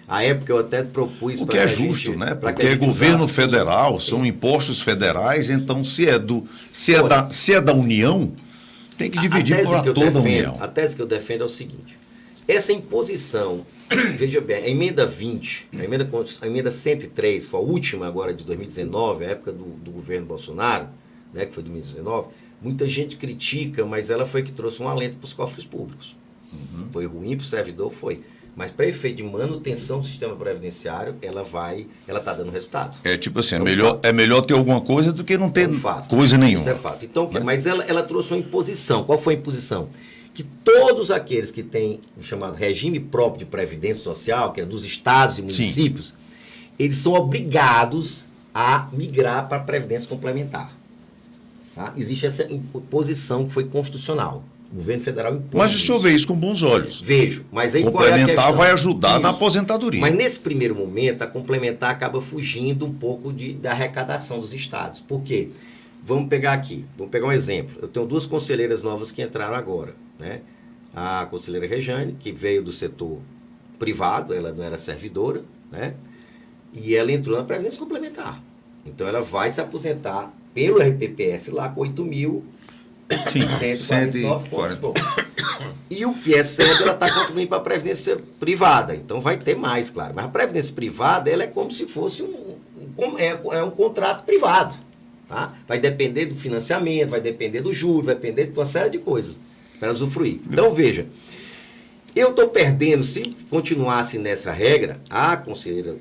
[SPEAKER 3] À época eu até propus...
[SPEAKER 2] O que é justo, né? Porque é governo federal, são impostos federais, então se é da União, tem que dividir para toda a União.
[SPEAKER 3] A tese que eu defendo é o seguinte: essa imposição, veja bem, a emenda 20, a emenda 103, que foi a última agora de 2019, a época do governo Bolsonaro, né, que foi de 2019, muita gente critica, mas ela foi que trouxe um alento para os cofres públicos. Foi ruim para o servidor, foi. Mas para efeito de manutenção do sistema previdenciário, ela está dando resultado.
[SPEAKER 2] É tipo assim, é melhor ter alguma coisa do que não ter coisa nenhuma.
[SPEAKER 3] Isso é fato. Então, mas ela trouxe uma imposição. Qual foi a imposição? Que todos aqueles que têm o chamado regime próprio de previdência social, que é dos estados e municípios, eles são obrigados a migrar para a previdência complementar. Tá? Existe essa imposição que foi constitucional. O governo federal impôs.
[SPEAKER 2] Mas o senhor vê isso com bons olhos.
[SPEAKER 3] Vejo. Mas aí
[SPEAKER 2] complementar vai ajudar na aposentadoria.
[SPEAKER 3] Mas nesse primeiro momento, a complementar acaba fugindo um pouco da arrecadação dos estados. Por quê? Vamos pegar um exemplo. Eu tenho 2 conselheiras novas que entraram agora, né? A conselheira Rejane, que veio do setor privado, ela não era servidora, né? E ela entrou na Previdência Complementar. Então ela vai se aposentar pelo RPPS lá com 8.149 pontos. E o que é certo, ela está contribuindo para a Previdência Privada. Então vai ter mais, claro. Mas a Previdência Privada, ela é como se fosse um contrato privado. Tá? Vai depender do financiamento, vai depender do juros, vai depender de uma série de coisas para usufruir. Então veja, eu estou perdendo, se continuasse nessa regra, a conselheira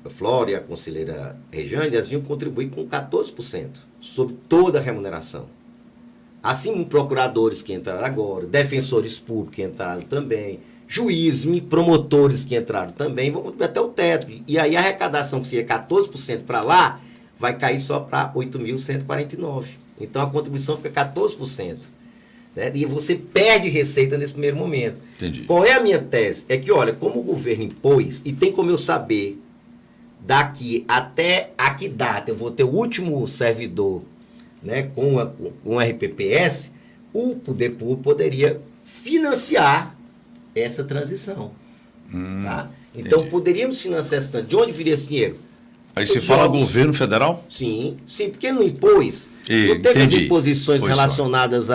[SPEAKER 3] Flora e a conselheira Rejane, elas iam contribuir com 14% sobre toda a remuneração. Assim, procuradores que entraram agora, defensores públicos que entraram também, juízes, promotores que entraram também, vão contribuir até o teto. E aí a arrecadação, que seria 14% para lá, vai cair só para 8.149. Então a contribuição fica 14%. Né? E você perde receita nesse primeiro momento.
[SPEAKER 2] Entendi.
[SPEAKER 3] Qual é a minha tese? É que, olha, como o governo impôs, e tem como eu saber daqui até a que data eu vou ter o último servidor, né, com o RPPS, o poder público poderia financiar essa transição. Tá? Então, poderíamos financiar esse trânsito. De onde viria esse dinheiro?
[SPEAKER 2] Aí você fala governo federal?
[SPEAKER 3] Sim, porque ele não impôs. Não teve as imposições relacionadas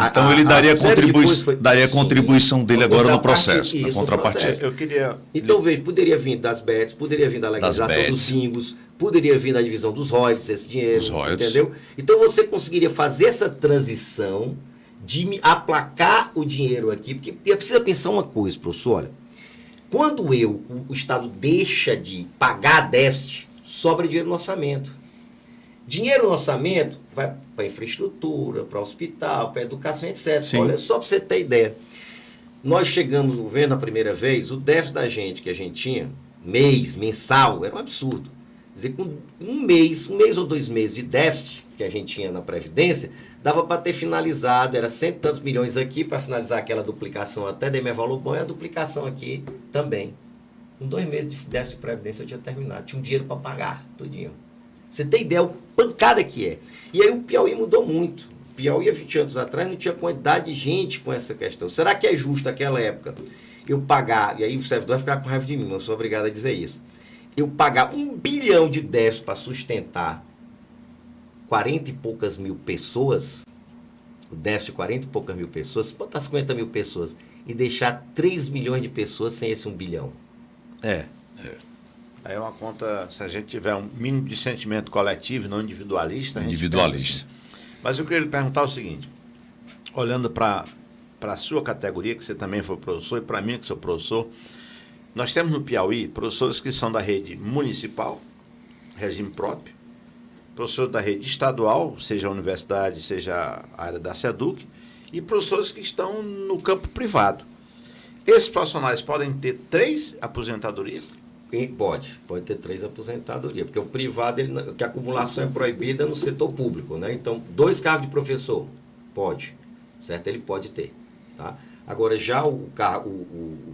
[SPEAKER 2] então ele daria a contribuição dele agora no processo, na contrapartida.
[SPEAKER 3] Eu queria... Então, veja, poderia vir das BETs, poderia vir da legalização dos bingos, poderia vir da divisão dos royalties, esse dinheiro, entendeu? Então você conseguiria fazer essa transição de aplacar o dinheiro aqui, porque precisa pensar uma coisa, professor, olha, quando o Estado deixa de pagar déficit, sobra dinheiro no orçamento. Dinheiro no orçamento vai para infraestrutura, para hospital, para educação, etc. Sim. Olha, só para você ter ideia. Nós chegamos no governo a primeira vez, o déficit da gente que a gente tinha, mensal, era um absurdo. Quer dizer, com um mês ou 2 meses de déficit que a gente tinha na Previdência, dava para ter finalizado, era 100 e tantos milhões aqui para finalizar aquela duplicação até de minha valor bom e a duplicação aqui também. Com 2 meses de déficit de Previdência eu tinha terminado, tinha um dinheiro para pagar, tudinho. Você tem ideia, o pancada que é. E aí o Piauí mudou muito. O Piauí, há 20 anos atrás, não tinha quantidade de gente com essa questão. Será que é justo naquela época eu pagar, e aí o servidor vai ficar com raiva de mim, mas eu sou obrigado a dizer isso, eu pagar 1 bilhão de déficit para sustentar 40 e poucas mil pessoas, o déficit de 40 e poucas mil pessoas, se botar 50 mil pessoas e deixar 3 milhões de pessoas sem esse 1 bilhão.
[SPEAKER 1] Aí é uma conta, se a gente tiver um mínimo de sentimento coletivo, não individualista, a gente
[SPEAKER 2] individualista.
[SPEAKER 1] Assim. Mas eu queria lhe perguntar o seguinte, olhando para a sua categoria, que você também foi professor, e para mim, que sou professor, nós temos no Piauí professores que são da rede municipal, regime próprio, professores da rede estadual, seja a universidade, seja a área da SEDUC, e professores que estão no campo privado. Esses profissionais podem ter 3 aposentadorias?
[SPEAKER 3] Pode ter 3 aposentadorias, porque o privado, que a acumulação é proibida no setor público, né? Então, 2 cargos de professor, pode, certo? Ele pode ter, tá? Agora, já o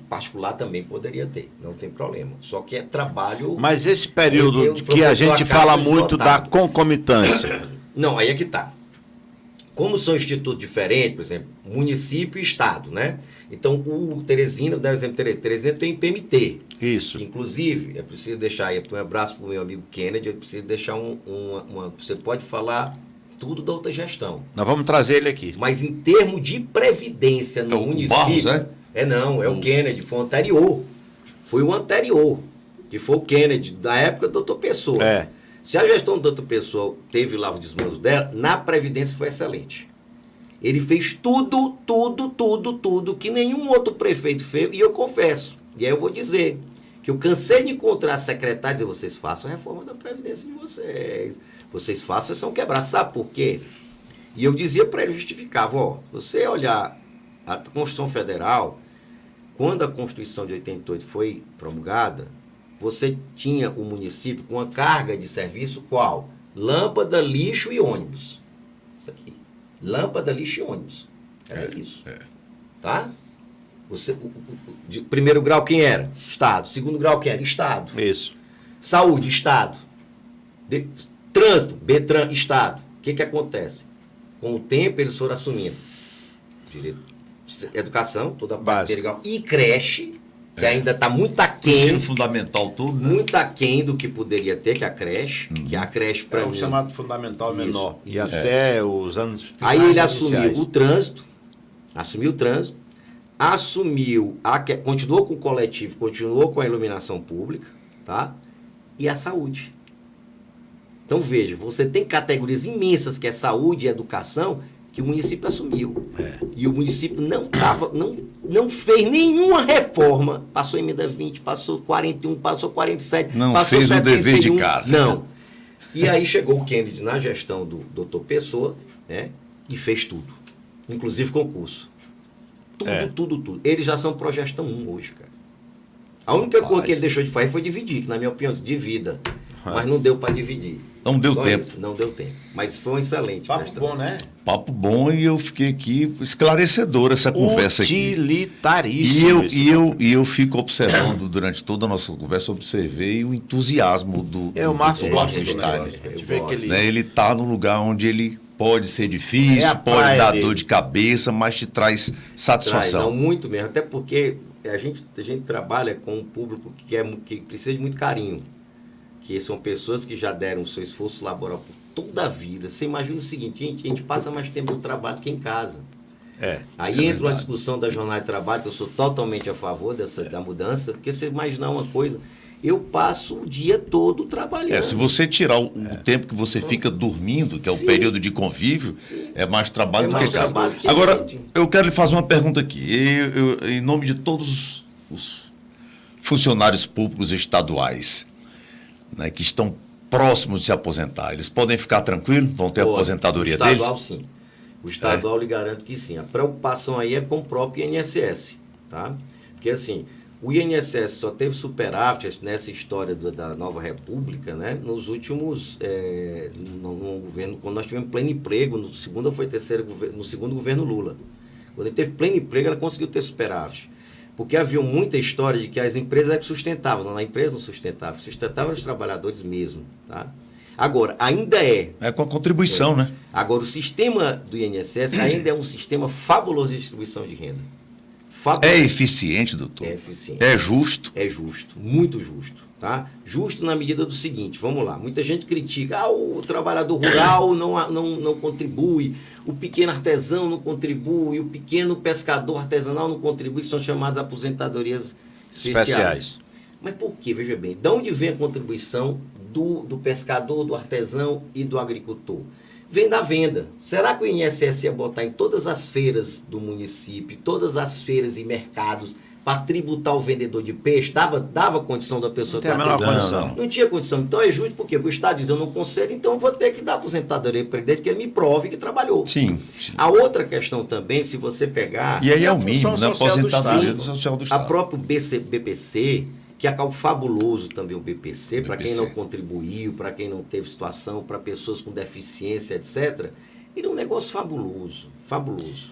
[SPEAKER 3] particular também poderia ter, não tem problema. Só que é trabalho...
[SPEAKER 1] Mas esse período que a gente fala muito da concomitância...
[SPEAKER 3] Não, aí é que tá. Como são institutos diferentes, por exemplo, município e estado, né? Então, o Teresina, vou dar o exemplo de Teresina, tem PMT.
[SPEAKER 1] Isso.
[SPEAKER 3] Que, inclusive, é preciso deixar aí, um abraço para o meu amigo Kennedy, eu preciso deixar você pode falar tudo da outra gestão.
[SPEAKER 1] Nós vamos trazer ele aqui.
[SPEAKER 3] Mas em termos de previdência no município... Barros, o Kennedy, foi o anterior. Foi o anterior, que foi o Kennedy, da época do doutor Pessoa. Se a gestão do doutor Pessoa teve lá o desmando dela, na previdência foi excelente. Ele fez tudo que nenhum outro prefeito fez, e eu confesso, e aí eu vou dizer, que eu cansei de encontrar secretários e dizer, vocês façam a reforma da previdência de vocês façam, vocês são quebrados, sabe por quê? E eu dizia para ele, justificava, você olhar a Constituição Federal, quando a Constituição de 88 foi promulgada, você tinha o município com uma carga de serviço qual? Lâmpada, lixo e ônibus. Isso aqui. Lâmpada, lixo e ônibus. Era isso. Tá? De primeiro grau quem era? Estado. Segundo grau quem era? Estado.
[SPEAKER 1] Isso.
[SPEAKER 3] Saúde, Estado. Trânsito, BETRAN, Estado. O que acontece? Com o tempo eles foram assumindo educação, toda a parte legal, e creche, que ainda está muito aquém.
[SPEAKER 2] Ensino fundamental tudo, né?
[SPEAKER 3] Muito aquém do que poderia ter, que a creche. Que a creche, para mim...
[SPEAKER 1] É o chamado fundamental menor. E até os anos finais.
[SPEAKER 3] Aí ele assumiu o trânsito, continuou com o coletivo, continuou com a iluminação pública, tá? E a saúde. Então, veja, você tem categorias imensas, que é saúde e educação, que o município assumiu. E o município não fez nenhuma reforma. Passou emenda 20, passou 41, passou 47,
[SPEAKER 2] não
[SPEAKER 3] passou
[SPEAKER 2] fez
[SPEAKER 3] 71.
[SPEAKER 2] O dever de casa.
[SPEAKER 3] Não. E aí chegou o Kennedy na gestão do doutor Pessoa, né? E fez tudo. Inclusive concurso. Tudo. Eles já são progestão 1 hoje, cara. A única coisa que ele deixou de fazer foi dividir, que na minha opinião, divida. Mas não deu para dividir.
[SPEAKER 2] Não deu tempo.
[SPEAKER 3] Isso, não deu tempo. Mas foi um excelente.
[SPEAKER 1] Papo bom, né?
[SPEAKER 2] Papo bom, e eu fiquei aqui esclarecedor essa conversa aqui.
[SPEAKER 1] Utilitaríssimo.
[SPEAKER 2] E eu fico observando durante toda a nossa conversa, observei o entusiasmo do Marcos Steiner. Ele está no lugar onde ele pode ser difícil, pode dar dor de cabeça, mas te traz satisfação.
[SPEAKER 3] Não, muito mesmo. Até porque a gente trabalha com um público que precisa de muito carinho, que são pessoas que já deram o seu esforço laboral por toda a vida. Você imagina o seguinte, a gente passa mais tempo no trabalho que em casa. Aí entra uma discussão da jornada de trabalho, que eu sou totalmente a favor da mudança, porque você imaginar uma coisa, eu passo o dia todo trabalhando.
[SPEAKER 2] Se você tirar o tempo que você fica dormindo, que é o período de convívio, é mais trabalho do que casa. Agora, eu quero lhe fazer uma pergunta aqui. Em nome de todos os funcionários públicos estaduais, né, que estão próximos de se aposentar, eles podem ficar tranquilos? Vão ter a aposentadoria deles?
[SPEAKER 3] O estadual, sim. O estadual, lhe garanto que sim. A preocupação aí é com o próprio INSS, tá? Porque, assim, o INSS só teve superávit nessa história da Nova República, né? Nos últimos, no governo, quando nós tivemos pleno emprego, no segundo governo Lula. Quando ele teve pleno emprego, ela conseguiu ter superávit. Porque havia muita história de que as empresas é que sustentavam. A empresa não sustentava os trabalhadores mesmo, tá? Agora, ainda é
[SPEAKER 2] com a contribuição, né?
[SPEAKER 3] Agora, o sistema do INSS ainda é um sistema fabuloso de distribuição de renda.
[SPEAKER 2] É eficiente, doutor?
[SPEAKER 3] É eficiente.
[SPEAKER 2] É justo?
[SPEAKER 3] É justo, muito justo, tá? Justo na medida do seguinte, vamos lá, muita gente critica, o trabalhador rural não contribui, o pequeno artesão não contribui, o pequeno pescador artesanal não contribui, que são chamadas aposentadorias especiais. Mas por quê? Veja bem, de onde vem a contribuição do pescador, do artesão e do agricultor? Vem da venda. Será que o INSS ia botar em todas as feiras do município, todas as feiras e mercados, para tributar o vendedor de peixe? Dava condição da pessoa
[SPEAKER 1] estar tributando?
[SPEAKER 3] Não tinha condição. Então é justo, por quê? Porque o Estado diz, eu não concedo, então eu vou ter que dar aposentadoria para ele, que ele me prove que trabalhou.
[SPEAKER 2] Sim.
[SPEAKER 3] A outra questão também, se você pegar...
[SPEAKER 2] E aí é o mínimo, né? Aposentadoria social do Estado.
[SPEAKER 3] A própria BPC... que é algo fabuloso também o BPC, para quem não contribuiu, para quem não teve situação, para pessoas com deficiência, etc. Ele é um negócio fabuloso.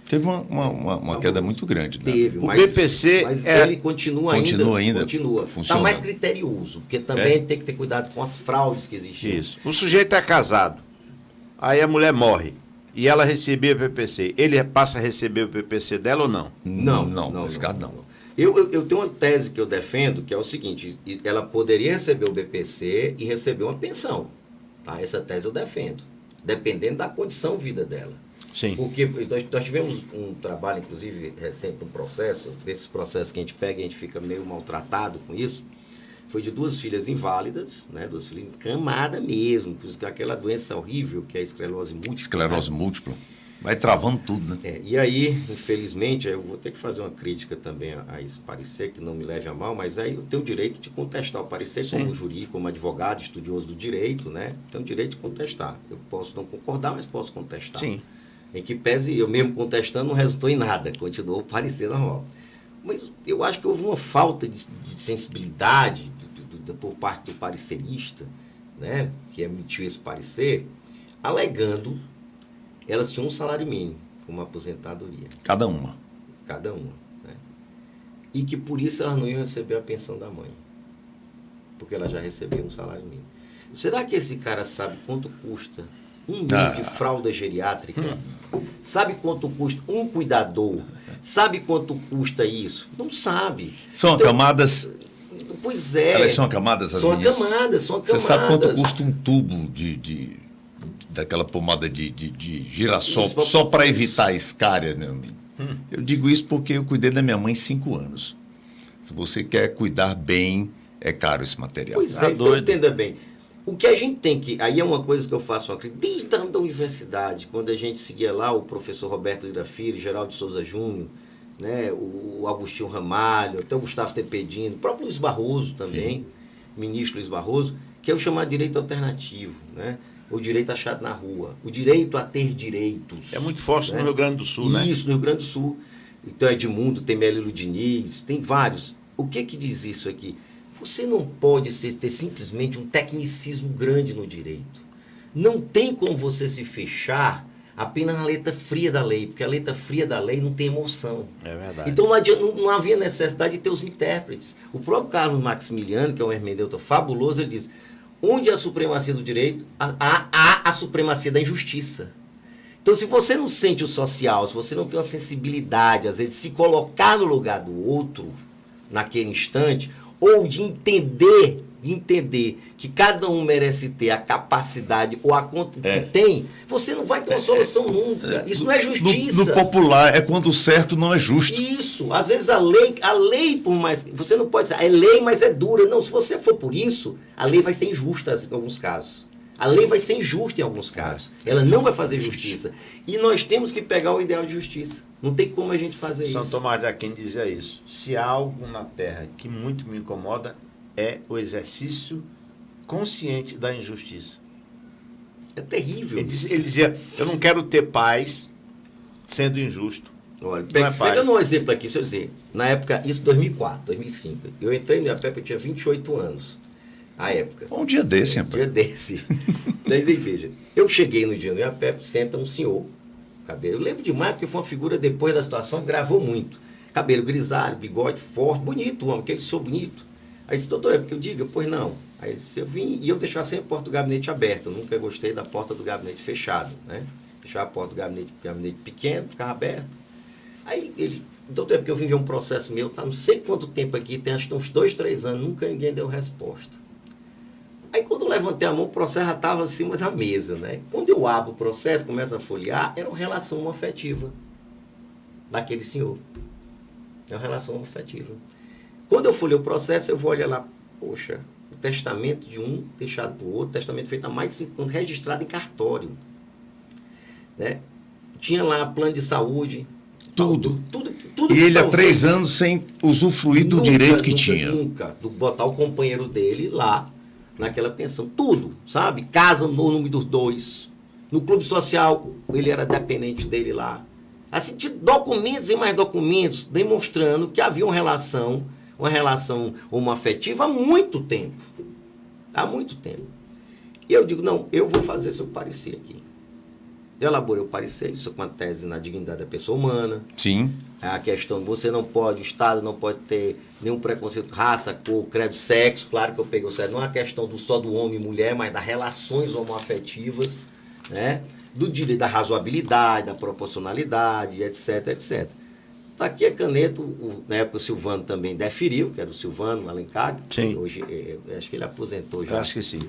[SPEAKER 2] Teve uma queda muito grande, né?
[SPEAKER 3] Teve,
[SPEAKER 1] o BPC
[SPEAKER 3] mas ele continua ainda.
[SPEAKER 2] Funciona.
[SPEAKER 3] Está mais criterioso, porque também tem que ter cuidado com as fraudes que existem.
[SPEAKER 1] Isso. O sujeito é casado, aí a mulher morre, e ela recebia o BPC. Ele passa a receber o BPC dela ou não?
[SPEAKER 3] Não.
[SPEAKER 2] Nesse caso, não.
[SPEAKER 3] Eu tenho uma tese que eu defendo, que é o seguinte, ela poderia receber o BPC e receber uma pensão. Tá? Essa tese eu defendo, dependendo da condição de vida dela.
[SPEAKER 1] Sim.
[SPEAKER 3] Porque nós tivemos um trabalho, inclusive, recente, um processo, desses processos que a gente pega e a gente fica meio maltratado com isso, foi de 2 filhas inválidas, né? 2 filhas encamadas mesmo, com aquela doença horrível que é a esclerose múltipla.
[SPEAKER 2] Esclerose múltipla. Vai travando tudo, né?
[SPEAKER 3] E aí, infelizmente, eu vou ter que fazer uma crítica também a esse parecer, que não me leve a mal, mas aí eu tenho o direito de contestar o parecer como jurídico, como advogado, estudioso do direito, né? Tenho o direito de contestar. Eu posso não concordar, mas posso contestar.
[SPEAKER 1] Sim.
[SPEAKER 3] Em que pese, eu mesmo contestando, não resultou em nada, continuou o parecer normal. Mas eu acho que houve uma falta de sensibilidade por parte do parecerista, né? Que emitiu esse parecer, alegando elas tinham um salário mínimo, uma aposentadoria.
[SPEAKER 2] Cada uma.
[SPEAKER 3] Né? E que por isso elas não iam receber a pensão da mãe. Porque elas já recebiam um salário mínimo. Será que esse cara sabe quanto custa um mês de fralda geriátrica? Sabe quanto custa um cuidador? Sabe quanto custa isso? Não sabe.
[SPEAKER 2] São camadas...
[SPEAKER 3] Pois é.
[SPEAKER 2] Elas são camadas, as minhas?
[SPEAKER 3] São camadas.
[SPEAKER 2] Você sabe quanto custa um tubo daquela pomada de girassol, só para evitar a escária, meu amigo? Eu digo isso porque eu cuidei da minha mãe 5 anos. Se você quer cuidar bem, é caro esse material.
[SPEAKER 3] Pois é, então entenda bem. O que a gente tem que... Aí é uma coisa que eu faço uma crítica. Desde da universidade, quando a gente seguia lá o professor Roberto Lira Filho, Geraldo de Souza Júnior, né, o Agostinho Ramalho, até o Gustavo Tepedino, o próprio Luiz Barroso também, ministro Luiz Barroso, que é o chamado direito alternativo, né? O direito achado na rua, o direito a ter direitos.
[SPEAKER 1] É muito forte, né? No Rio Grande do Sul,
[SPEAKER 3] né? Isso, no Rio Grande do Sul. Então, Edmundo, tem Mélilo Diniz, tem vários. O que diz isso aqui? Você não pode ter simplesmente um tecnicismo grande no direito. Não tem como você se fechar apenas na letra fria da lei, porque a letra fria da lei não tem emoção.
[SPEAKER 1] É verdade.
[SPEAKER 3] Então, não havia necessidade de ter os intérpretes. O próprio Carlos Maximiliano, que é um hermeneuta fabuloso, ele diz... Onde há a supremacia do direito, há a supremacia da injustiça. Então, se você não sente o social, se você não tem uma sensibilidade, às vezes, de se colocar no lugar do outro, naquele instante, ou de entender que cada um merece ter a capacidade ou a conta que tem, você não vai ter uma solução nunca. Isso não é justiça.
[SPEAKER 2] No popular, é quando o certo não é justo.
[SPEAKER 3] Isso. Às vezes a lei, por mais... Você não pode dizer, é lei, mas é dura. Não, se você for por isso, a lei vai ser injusta em alguns casos. A lei vai ser injusta em alguns casos. Ela não vai fazer justiça. E nós temos que pegar o ideal de justiça. Não tem como a gente fazer isso.
[SPEAKER 1] São Tomás de Aquino dizia isso. Se há algo na Terra que muito me incomoda, é o exercício consciente da injustiça.
[SPEAKER 3] É terrível.
[SPEAKER 1] Ele dizia, eu não quero ter paz sendo injusto.
[SPEAKER 3] Olha, pegando um exemplo aqui, deixa eu dizer, na época, isso 2004, 2005, eu entrei no IAPEP, eu tinha 28 anos, à época.
[SPEAKER 2] Um dia desse, rapaz.
[SPEAKER 3] Um dia desse. Daí veja, eu cheguei no dia no IAPEP, senta um senhor, cabelo, eu lembro demais, porque foi uma figura, depois da situação, gravou muito. Cabelo grisalho, bigode forte, bonito, homem, aquele senhor bonito. Aí disse, doutor, é porque eu diga? Pois não. Aí disse, eu vim, e eu deixava sempre a porta do gabinete aberta, eu nunca gostei da porta do gabinete fechado, né? Deixava a porta do gabinete pequeno, ficava aberto. Aí ele, doutor, é porque eu vim ver um processo meu, tá não sei quanto tempo aqui, tem acho que uns 2, 3 anos, nunca ninguém deu resposta. Aí quando eu levantei a mão, o processo já estava acima da mesa, né? Quando eu abro o processo, começo a folhear, era uma relação afetiva daquele senhor. É uma relação afetiva. Quando eu folhei o processo, eu vou olhar lá, poxa, o testamento de um deixado para o outro, testamento feito há mais de 5 anos, registrado em cartório. Né? Tinha lá plano de saúde.
[SPEAKER 2] Tudo.
[SPEAKER 3] Tudo
[SPEAKER 2] e ele há 3 anos sem usufruir do direito que tinha.
[SPEAKER 3] Nunca. Botar o companheiro dele lá, naquela pensão. Tudo, sabe? Casa no número 2. No clube social, ele era dependente dele lá. Assim, documentos e mais documentos demonstrando que havia uma relação homoafetiva há muito tempo. Há muito tempo. E eu digo, não, eu vou fazer seu parecer aqui. Eu elaborei o parecer, isso com a tese na dignidade da pessoa humana.
[SPEAKER 2] Sim.
[SPEAKER 3] A questão, você não pode, o Estado não pode ter nenhum preconceito, raça, cor, credo, sexo. Claro que eu peguei o sexo, não é uma questão só do homem e mulher, mas das relações homoafetivas, né? Do direito da razoabilidade, da proporcionalidade, etc, etc. Está aqui a caneta, na época o Silvano também deferiu, que era o Silvano Alencar,
[SPEAKER 1] sim.
[SPEAKER 3] Que hoje, acho que ele aposentou já.
[SPEAKER 1] Acho que sim.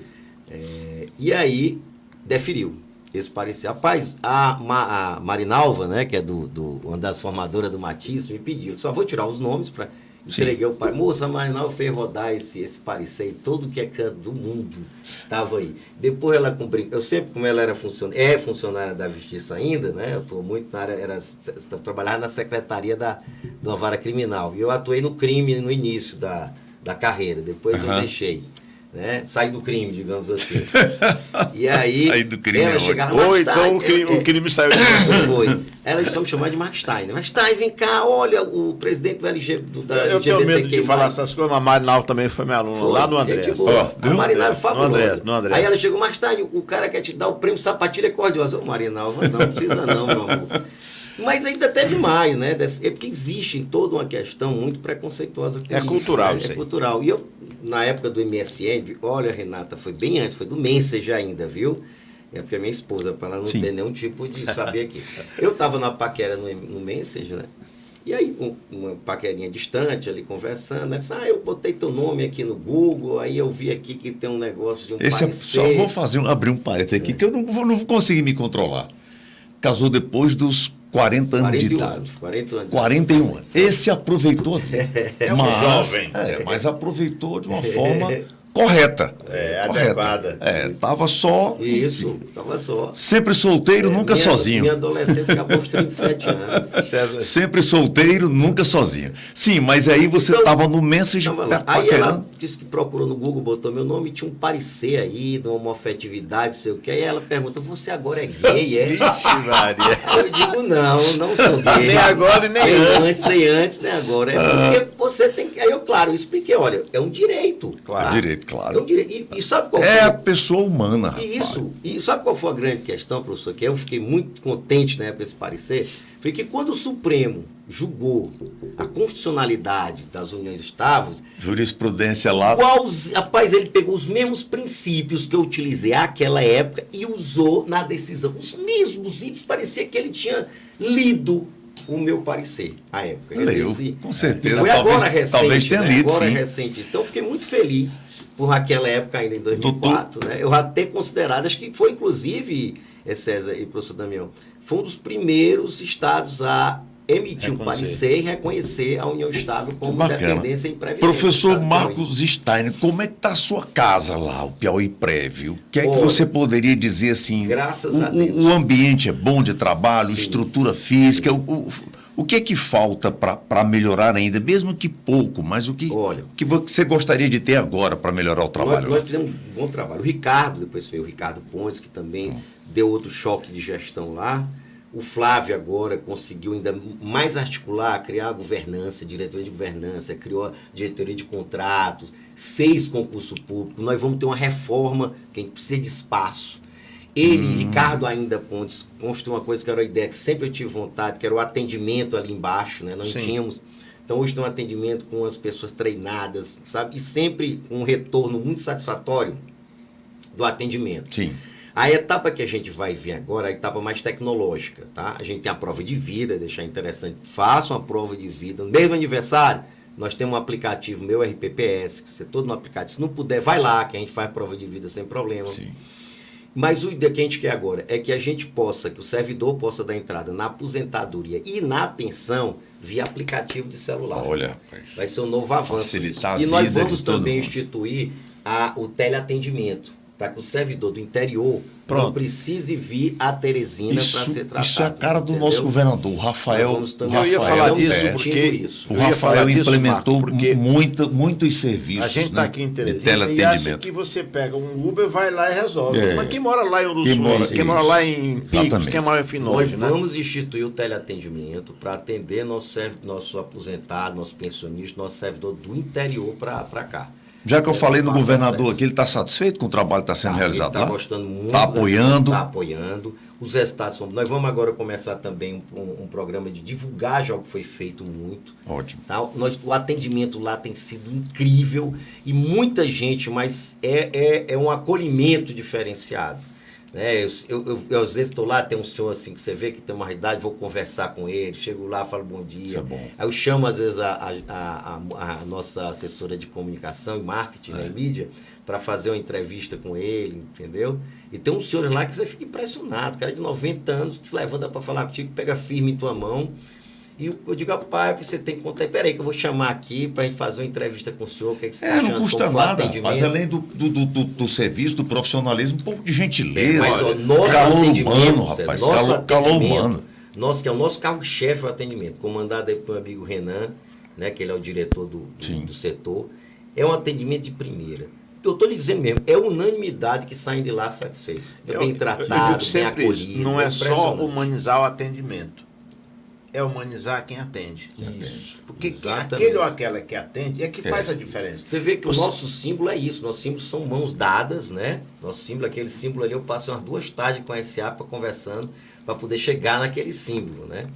[SPEAKER 3] E aí, deferiu esse parecer. Rapaz, a Marinalva, né, que é uma das formadoras do Matisse, me pediu, só vou tirar os nomes para... Entreguei o parecer. Moça, a Marinalva fez rodar esse parecer, todo que é canto do mundo estava aí. Depois ela cumpriu. Eu sempre, como ela era funcionária da Justiça ainda, né? Eu estou muito na área, trabalhava na secretaria de uma vara criminal. E eu atuei no crime no início da carreira, depois eu deixei. Né? Saí do crime, digamos assim. E aí,
[SPEAKER 2] do crime
[SPEAKER 3] ela chegava lá,
[SPEAKER 1] ou então o crime saiu de você.
[SPEAKER 3] Foi. Ela disse, vamos chamar de Mark Stein. Mark Stein, vem cá, olha, o presidente do LGBT.
[SPEAKER 1] Eu tenho medo de falar essas coisas, mas a Marinal também foi minha aluna, lá no Andrés.
[SPEAKER 3] A Marinal é fabulosa.
[SPEAKER 1] No Andrés.
[SPEAKER 3] Aí ela chegou, Mark Stein, o cara quer te dar o prêmio Sapatilha Cor-de-Rosa. Ô, Marinal, não precisa não, meu amor. Mas ainda teve mais, né? É porque existe toda uma questão muito preconceituosa.
[SPEAKER 1] É cultural, né?
[SPEAKER 3] É cultural. E eu, na época do MSN, olha, Renata, foi bem antes, foi do Message ainda, viu? É porque a minha esposa, para ela não ter nenhum tipo de saber aqui. Eu estava na paquera no Message, né? E aí, uma paquerinha distante ali conversando, ela disse, eu botei teu nome aqui no Google, aí eu vi aqui que tem um negócio de um parecer.
[SPEAKER 2] Só vou abrir um parênteses aqui, que eu não vou conseguir me controlar. Casou depois dos 40 anos de idade. 41 anos. Esse aproveitou a vida.
[SPEAKER 1] Jovem.
[SPEAKER 2] Mas aproveitou de uma forma correta.
[SPEAKER 1] Adequada.
[SPEAKER 2] Tava só.
[SPEAKER 3] Isso, tava só.
[SPEAKER 2] Sempre solteiro, nunca sozinho.
[SPEAKER 3] Minha adolescência acabou aos 37 anos.
[SPEAKER 2] Sempre solteiro, nunca sozinho. Sim, mas aí você estava no Messenger.
[SPEAKER 3] Aí ela disse que procurou no Google, botou meu nome, tinha um parecer aí de uma homofetividade, sei o que. Aí ela pergunta, você agora é gay, é?
[SPEAKER 1] Vixe, Maria.
[SPEAKER 3] Eu digo, não sou gay.
[SPEAKER 1] Nem agora e nem antes.
[SPEAKER 3] Nem antes, nem agora. É porque você tem que... Aí eu, claro, eu expliquei, olha, é um direito.
[SPEAKER 2] Claro. Direito, claro.
[SPEAKER 3] É um direito. E sabe qual foi?
[SPEAKER 2] É a pessoa humana.
[SPEAKER 3] Isso. E sabe qual foi a grande questão, professor? Que eu fiquei muito contente, né, com esse parecer. Foi que quando o Supremo julgou a constitucionalidade das uniões estáveis...
[SPEAKER 2] Jurisprudência lá...
[SPEAKER 3] Rapaz, ele pegou os mesmos princípios que eu utilizei àquela época e usou na decisão. Os mesmos princípios, parecia que ele tinha lido o meu parecer, à época.
[SPEAKER 2] Leu, com certeza.
[SPEAKER 3] Foi agora recente,
[SPEAKER 2] talvez tenha lido,
[SPEAKER 3] agora
[SPEAKER 2] sim.
[SPEAKER 3] recente. Então, eu fiquei muito feliz por aquela época, ainda em 2004, né? Eu até considerado, acho que foi, inclusive, César e professor Damião, foi um dos primeiros estados a emitir um parecer e reconhecer a união estável como dependência em previdência.
[SPEAKER 2] Professor Marcos Steiner, como é que está a sua casa lá, o Piauí Prévio? O que é que você poderia dizer assim?
[SPEAKER 3] Graças a Deus.
[SPEAKER 2] O ambiente é bom de trabalho, estrutura física, o que é que falta para melhorar ainda, mesmo que pouco, mas o que você gostaria de ter agora para melhorar o trabalho?
[SPEAKER 3] Nós fizemos um bom trabalho. O Ricardo, depois veio o Ricardo Pontes, que também deu outro choque de gestão lá. O Flávio agora conseguiu ainda mais articular, criar a governança, diretoria de governança, criou a diretoria de contratos, fez concurso público. Nós vamos ter uma reforma que a gente precisa de espaço. Ele, Ricardo ainda Pontes, construiu uma coisa que era uma ideia que sempre eu tive vontade, que era o atendimento ali embaixo, né? Nós tínhamos. Então hoje tem um atendimento com as pessoas treinadas, sabe? E sempre um retorno muito satisfatório do atendimento.
[SPEAKER 2] Sim.
[SPEAKER 3] A etapa que a gente vai ver agora é a etapa mais tecnológica, tá? A gente tem a prova de vida, deixar interessante. Faça uma prova de vida. No mesmo aniversário, nós temos um aplicativo, meu RPPS, que você todo no aplicativo. Se não puder, vai lá, que a gente faz a prova de vida sem problema.
[SPEAKER 2] Sim.
[SPEAKER 3] Mas o que a gente quer agora é que a gente possa, que o servidor possa dar entrada na aposentadoria e na pensão via aplicativo de celular.
[SPEAKER 2] Olha, rapaz.
[SPEAKER 3] Vai ser um novo avanço.
[SPEAKER 2] Facilitar
[SPEAKER 3] E
[SPEAKER 2] a
[SPEAKER 3] nós
[SPEAKER 2] vida
[SPEAKER 3] vamos
[SPEAKER 2] de todo
[SPEAKER 3] também
[SPEAKER 2] mundo.
[SPEAKER 3] instituir o teleatendimento, para que o servidor do interior não precise vir a Teresina para ser tratado.
[SPEAKER 2] Isso é a cara do nosso governador, o Rafael.
[SPEAKER 1] Eu ia falar disso porque
[SPEAKER 2] o Rafael implementou muitos serviços.
[SPEAKER 1] A gente está aqui em Teresina e acha que você pega um Uber, vai lá e resolve. Mas quem mora lá em Uruçu, quem mora lá em Picos, quem mora em Finório,
[SPEAKER 3] nós vamos instituir o teleatendimento para atender nosso aposentado, nosso pensionista, nosso servidor do interior para cá.
[SPEAKER 2] Já que eu falei do governador aqui, ele está satisfeito com o trabalho que está sendo realizado lá?
[SPEAKER 3] Está gostando muito.
[SPEAKER 2] Está apoiando?
[SPEAKER 3] Está apoiando. Os resultados são... Nós vamos agora começar também um programa de divulgar já o que foi feito muito.
[SPEAKER 2] Ótimo.
[SPEAKER 3] Tá? O atendimento lá tem sido incrível e muita gente, mas é um acolhimento diferenciado. Né? Eu às vezes estou lá, tem um senhor assim que você vê que tem uma idade, vou conversar com ele, chego lá, falo bom dia.
[SPEAKER 2] Isso é bom.
[SPEAKER 3] Aí eu chamo às vezes a nossa assessora de comunicação e marketing, né, e mídia, para fazer uma entrevista com ele, entendeu? E tem um senhor lá que você fica impressionado, cara de 90 anos, que se levanta para falar contigo, pega firme em tua mão. E eu digo, pai, você tem que contar. Peraí, que eu vou chamar aqui para a gente fazer uma entrevista com o senhor. O que é que você está achando?
[SPEAKER 2] Não custa nada, mas além do serviço, do profissionalismo, um pouco de gentileza.
[SPEAKER 3] Mas o nosso
[SPEAKER 2] calor
[SPEAKER 3] atendimento,
[SPEAKER 2] humano, rapaz.
[SPEAKER 3] Calor
[SPEAKER 2] humano.
[SPEAKER 3] Que é o nosso carro-chefe o atendimento, comandado aí pelo amigo Renan, né, que ele é o diretor do setor. É um atendimento de primeira. Eu estou lhe dizendo mesmo, é unanimidade que saem de lá satisfeitos. Bem tratado, bem acolhido.
[SPEAKER 1] Não é só humanizar o atendimento. É humanizar quem atende.
[SPEAKER 3] Isso.
[SPEAKER 1] Porque aquele ou aquela que atende é que faz a diferença.
[SPEAKER 3] Você vê que o nosso símbolo é isso. Nosso símbolo são mãos dadas, né? Nosso símbolo, aquele símbolo ali, eu passei umas 2 tardes com a SA conversando para poder chegar naquele símbolo, né?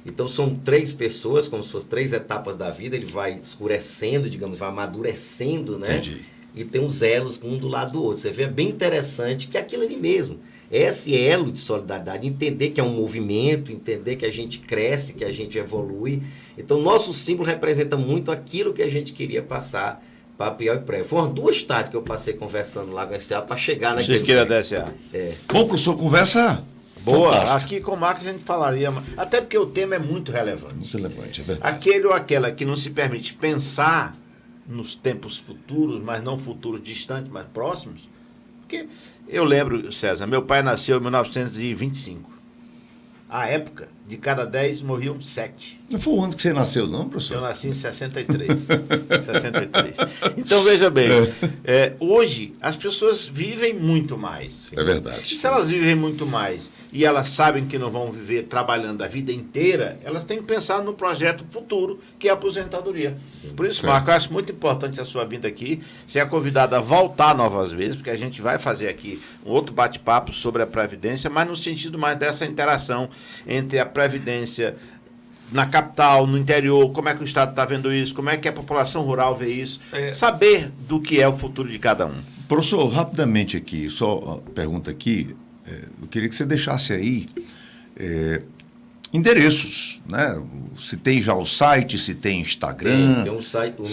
[SPEAKER 3] Então são 3 pessoas, como se fossem 3 etapas da vida. Ele vai escurecendo, digamos, vai amadurecendo, né?
[SPEAKER 2] Entendi.
[SPEAKER 3] E tem os elos um do lado do outro. Você vê, é bem interessante que é aquilo ali mesmo. Esse elo de solidariedade, entender que é um movimento, entender que a gente cresce, que a gente evolui. Então, nosso símbolo representa muito aquilo que a gente queria passar para Piauí Prévio. Foram 2 tardes que eu passei conversando lá com a SA para chegar naquele...
[SPEAKER 1] Você queira da SA.
[SPEAKER 2] Bom, professor, conversa
[SPEAKER 1] boa.
[SPEAKER 2] fantástica.
[SPEAKER 1] Aqui com o Marcos a gente falaria, até porque o tema é muito relevante.
[SPEAKER 2] Muito relevante, é verdade.
[SPEAKER 1] Aquele ou aquela que não se permite pensar nos tempos futuros, mas não futuros distantes, mas próximos. Porque eu lembro, César, meu pai nasceu em 1925. À época, de cada 10 morriam 7.
[SPEAKER 2] Não foi o ano que você nasceu, não, professor?
[SPEAKER 1] Eu nasci em 63. 63. Então, veja bem, hoje as pessoas vivem muito mais.
[SPEAKER 2] É verdade.
[SPEAKER 1] E se elas vivem muito mais e elas sabem que não vão viver trabalhando a vida inteira, elas têm que pensar no projeto futuro, que é a aposentadoria. Sim, por isso, Marco, eu acho muito importante a sua vinda aqui. Você é convidado a voltar novas vezes, porque a gente vai fazer aqui um outro bate-papo sobre a Previdência, mas no sentido mais dessa interação entre a Previdência na capital, no interior, como é que o Estado está vendo isso, como é que a população rural vê isso, saber do que é o futuro de cada um.
[SPEAKER 2] Professor, rapidamente aqui, só uma pergunta aqui, eu queria que você deixasse aí endereços, né? Se tem já o site, se tem Instagram.
[SPEAKER 3] Tem um site, o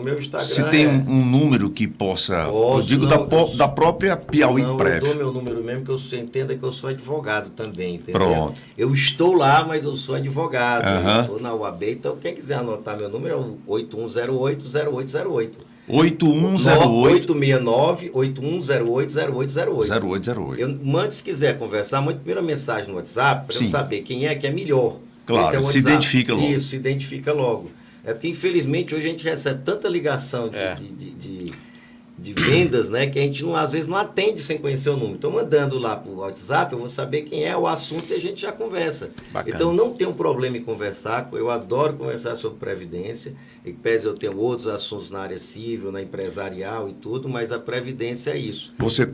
[SPEAKER 3] meu Instagram.
[SPEAKER 2] Se tem um número que possa. Eu digo da própria Piauí Prev.
[SPEAKER 3] Eu dou meu número mesmo, que eu entenda que eu sou advogado também, entendeu?
[SPEAKER 2] Pronto.
[SPEAKER 3] Eu estou lá, mas eu sou advogado. Eu estou na UAB, então quem quiser anotar meu número é o 8108-0808.
[SPEAKER 2] 8108
[SPEAKER 3] 869-8108-0808. Mande, se quiser conversar, mande primeira mensagem no WhatsApp para eu saber quem é que é melhor.
[SPEAKER 2] Claro, se identifica logo.
[SPEAKER 3] Isso, se identifica logo. É porque, infelizmente, hoje a gente recebe tanta ligação de vendas, né, que a gente às vezes não atende sem conhecer o número. Então, mandando lá para o WhatsApp, eu vou saber quem é o assunto e a gente já conversa. Bacana. Então, não tenho problema em conversar. Eu adoro conversar sobre previdência. E pese eu tenho outros assuntos na área civil, na empresarial e tudo, mas a previdência é isso.
[SPEAKER 2] Você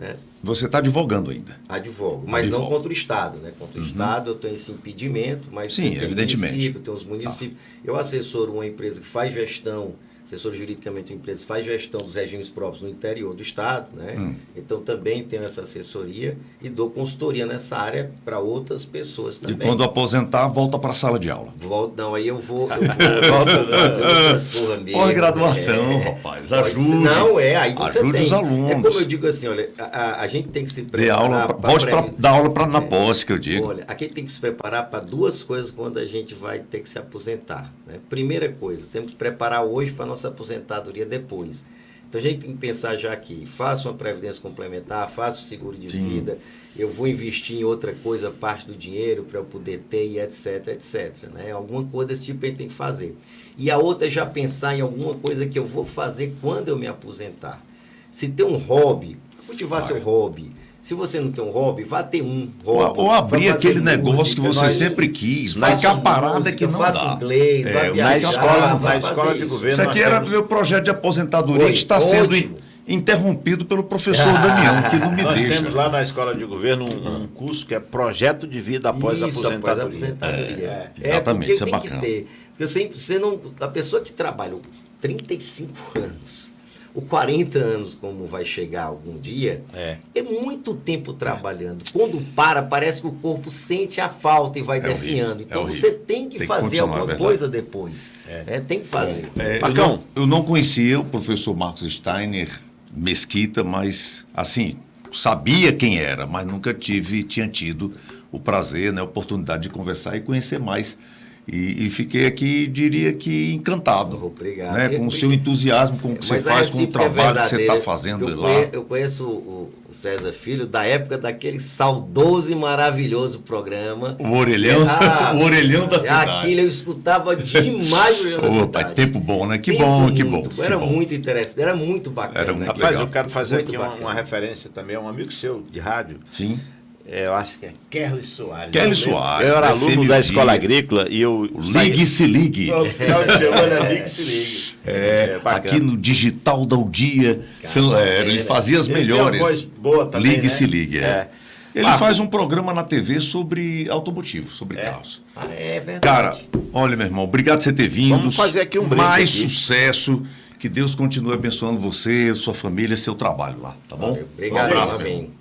[SPEAKER 2] está advogando ainda?
[SPEAKER 3] Advogo, mas não contra o Estado, né? Contra o Estado eu tenho esse impedimento, mas
[SPEAKER 2] sim, evidentemente.
[SPEAKER 3] Tem os municípios. Eu assessoro uma empresa que faz gestão, assessor juridicamente uma empresa que faz gestão dos regimes próprios no interior do Estado, né? Então também tenho essa assessoria e dou consultoria nessa área para outras pessoas também.
[SPEAKER 2] E quando aposentar, volta para a sala de aula.
[SPEAKER 3] Não, aí eu vou fazer outras coisas mesmo.
[SPEAKER 2] Pós-graduação, rapaz, ajude.
[SPEAKER 3] Não, aí você
[SPEAKER 2] ajude
[SPEAKER 3] tem.
[SPEAKER 2] Os alunos.
[SPEAKER 3] É como eu digo assim, olha, a gente tem que se preparar.
[SPEAKER 2] Volte para dar aula na pós, que eu digo.
[SPEAKER 3] Olha, aqui tem que se preparar para duas coisas quando a gente vai ter que se aposentar, né? Primeira coisa, temos que preparar hoje para nossa aposentadoria depois. Então a gente tem que pensar já aqui, faço uma previdência complementar, faço seguro de vida, eu vou investir em outra coisa, parte do dinheiro para eu poder ter e etc, etc. Né? Alguma coisa desse tipo a gente tem que fazer. E a outra é já pensar em alguma coisa que eu vou fazer quando eu me aposentar. Se tem um hobby, cultivar seu hobby. Se você não tem um hobby, vá ter um hobby.
[SPEAKER 2] Ou abrir aquele negócio que você sempre quis. Vai ficar parada que não
[SPEAKER 3] faça
[SPEAKER 2] dá.
[SPEAKER 3] Inglês, vai viajar,
[SPEAKER 1] na escola de governo.
[SPEAKER 2] Isso aqui era meu projeto de aposentadoria que está sendo interrompido pelo professor Damião, que não me deixa.
[SPEAKER 1] Nós temos lá na escola de governo um curso que é projeto de vida após a aposentadoria.
[SPEAKER 2] Exatamente, isso é bacana.
[SPEAKER 3] Porque a pessoa que trabalha 35 anos, ou 40 anos, como vai chegar algum dia, é muito tempo trabalhando. Quando parece que o corpo sente a falta e vai definhando. Então você tem que fazer alguma coisa depois. Tem que fazer.
[SPEAKER 2] Eu não conhecia o professor Marcos Steiner Mesquita, mas assim, sabia quem era, mas nunca tinha tido o prazer, né, a oportunidade de conversar e conhecer mais. E fiquei aqui, diria que encantado.
[SPEAKER 3] Obrigado.
[SPEAKER 2] Né, com o seu entusiasmo, com o que você faz, com o trabalho que você está fazendo lá.
[SPEAKER 3] Eu conheço o César Filho da época daquele saudoso e maravilhoso programa.
[SPEAKER 2] O Orelhão, o Orelhão da Cidade.
[SPEAKER 3] Aquilo eu escutava demais o Orelhão da Cidade.
[SPEAKER 2] Tempo bom, né? Que bom.
[SPEAKER 3] Era muito interessante, era muito bacana.
[SPEAKER 2] Era muito
[SPEAKER 1] Rapaz,
[SPEAKER 2] legal.
[SPEAKER 1] eu quero fazer aqui uma referência também a um amigo seu de rádio.
[SPEAKER 2] Sim.
[SPEAKER 1] Eu acho que é Kerly Soares.
[SPEAKER 2] Kerly Soares.
[SPEAKER 1] Eu era aluno da escola agrícola e eu...
[SPEAKER 2] Ligue-se ligue.
[SPEAKER 1] No final de semana, ligue-se ligue.
[SPEAKER 2] Aqui no Digital da Dia, ele fazia as melhores.
[SPEAKER 1] Tem uma voz boa também,
[SPEAKER 2] Ligue-se
[SPEAKER 1] né?
[SPEAKER 2] ligue. Ele faz um programa na TV sobre automotivo, sobre carros.
[SPEAKER 3] É verdade.
[SPEAKER 2] Cara, olha, meu irmão, obrigado por você ter vindo.
[SPEAKER 1] Vamos fazer aqui um brinde.
[SPEAKER 2] Mais sucesso. Que Deus continue abençoando você, sua família, seu trabalho lá, tá bom?
[SPEAKER 3] Obrigado,
[SPEAKER 2] um abraço,
[SPEAKER 3] amém.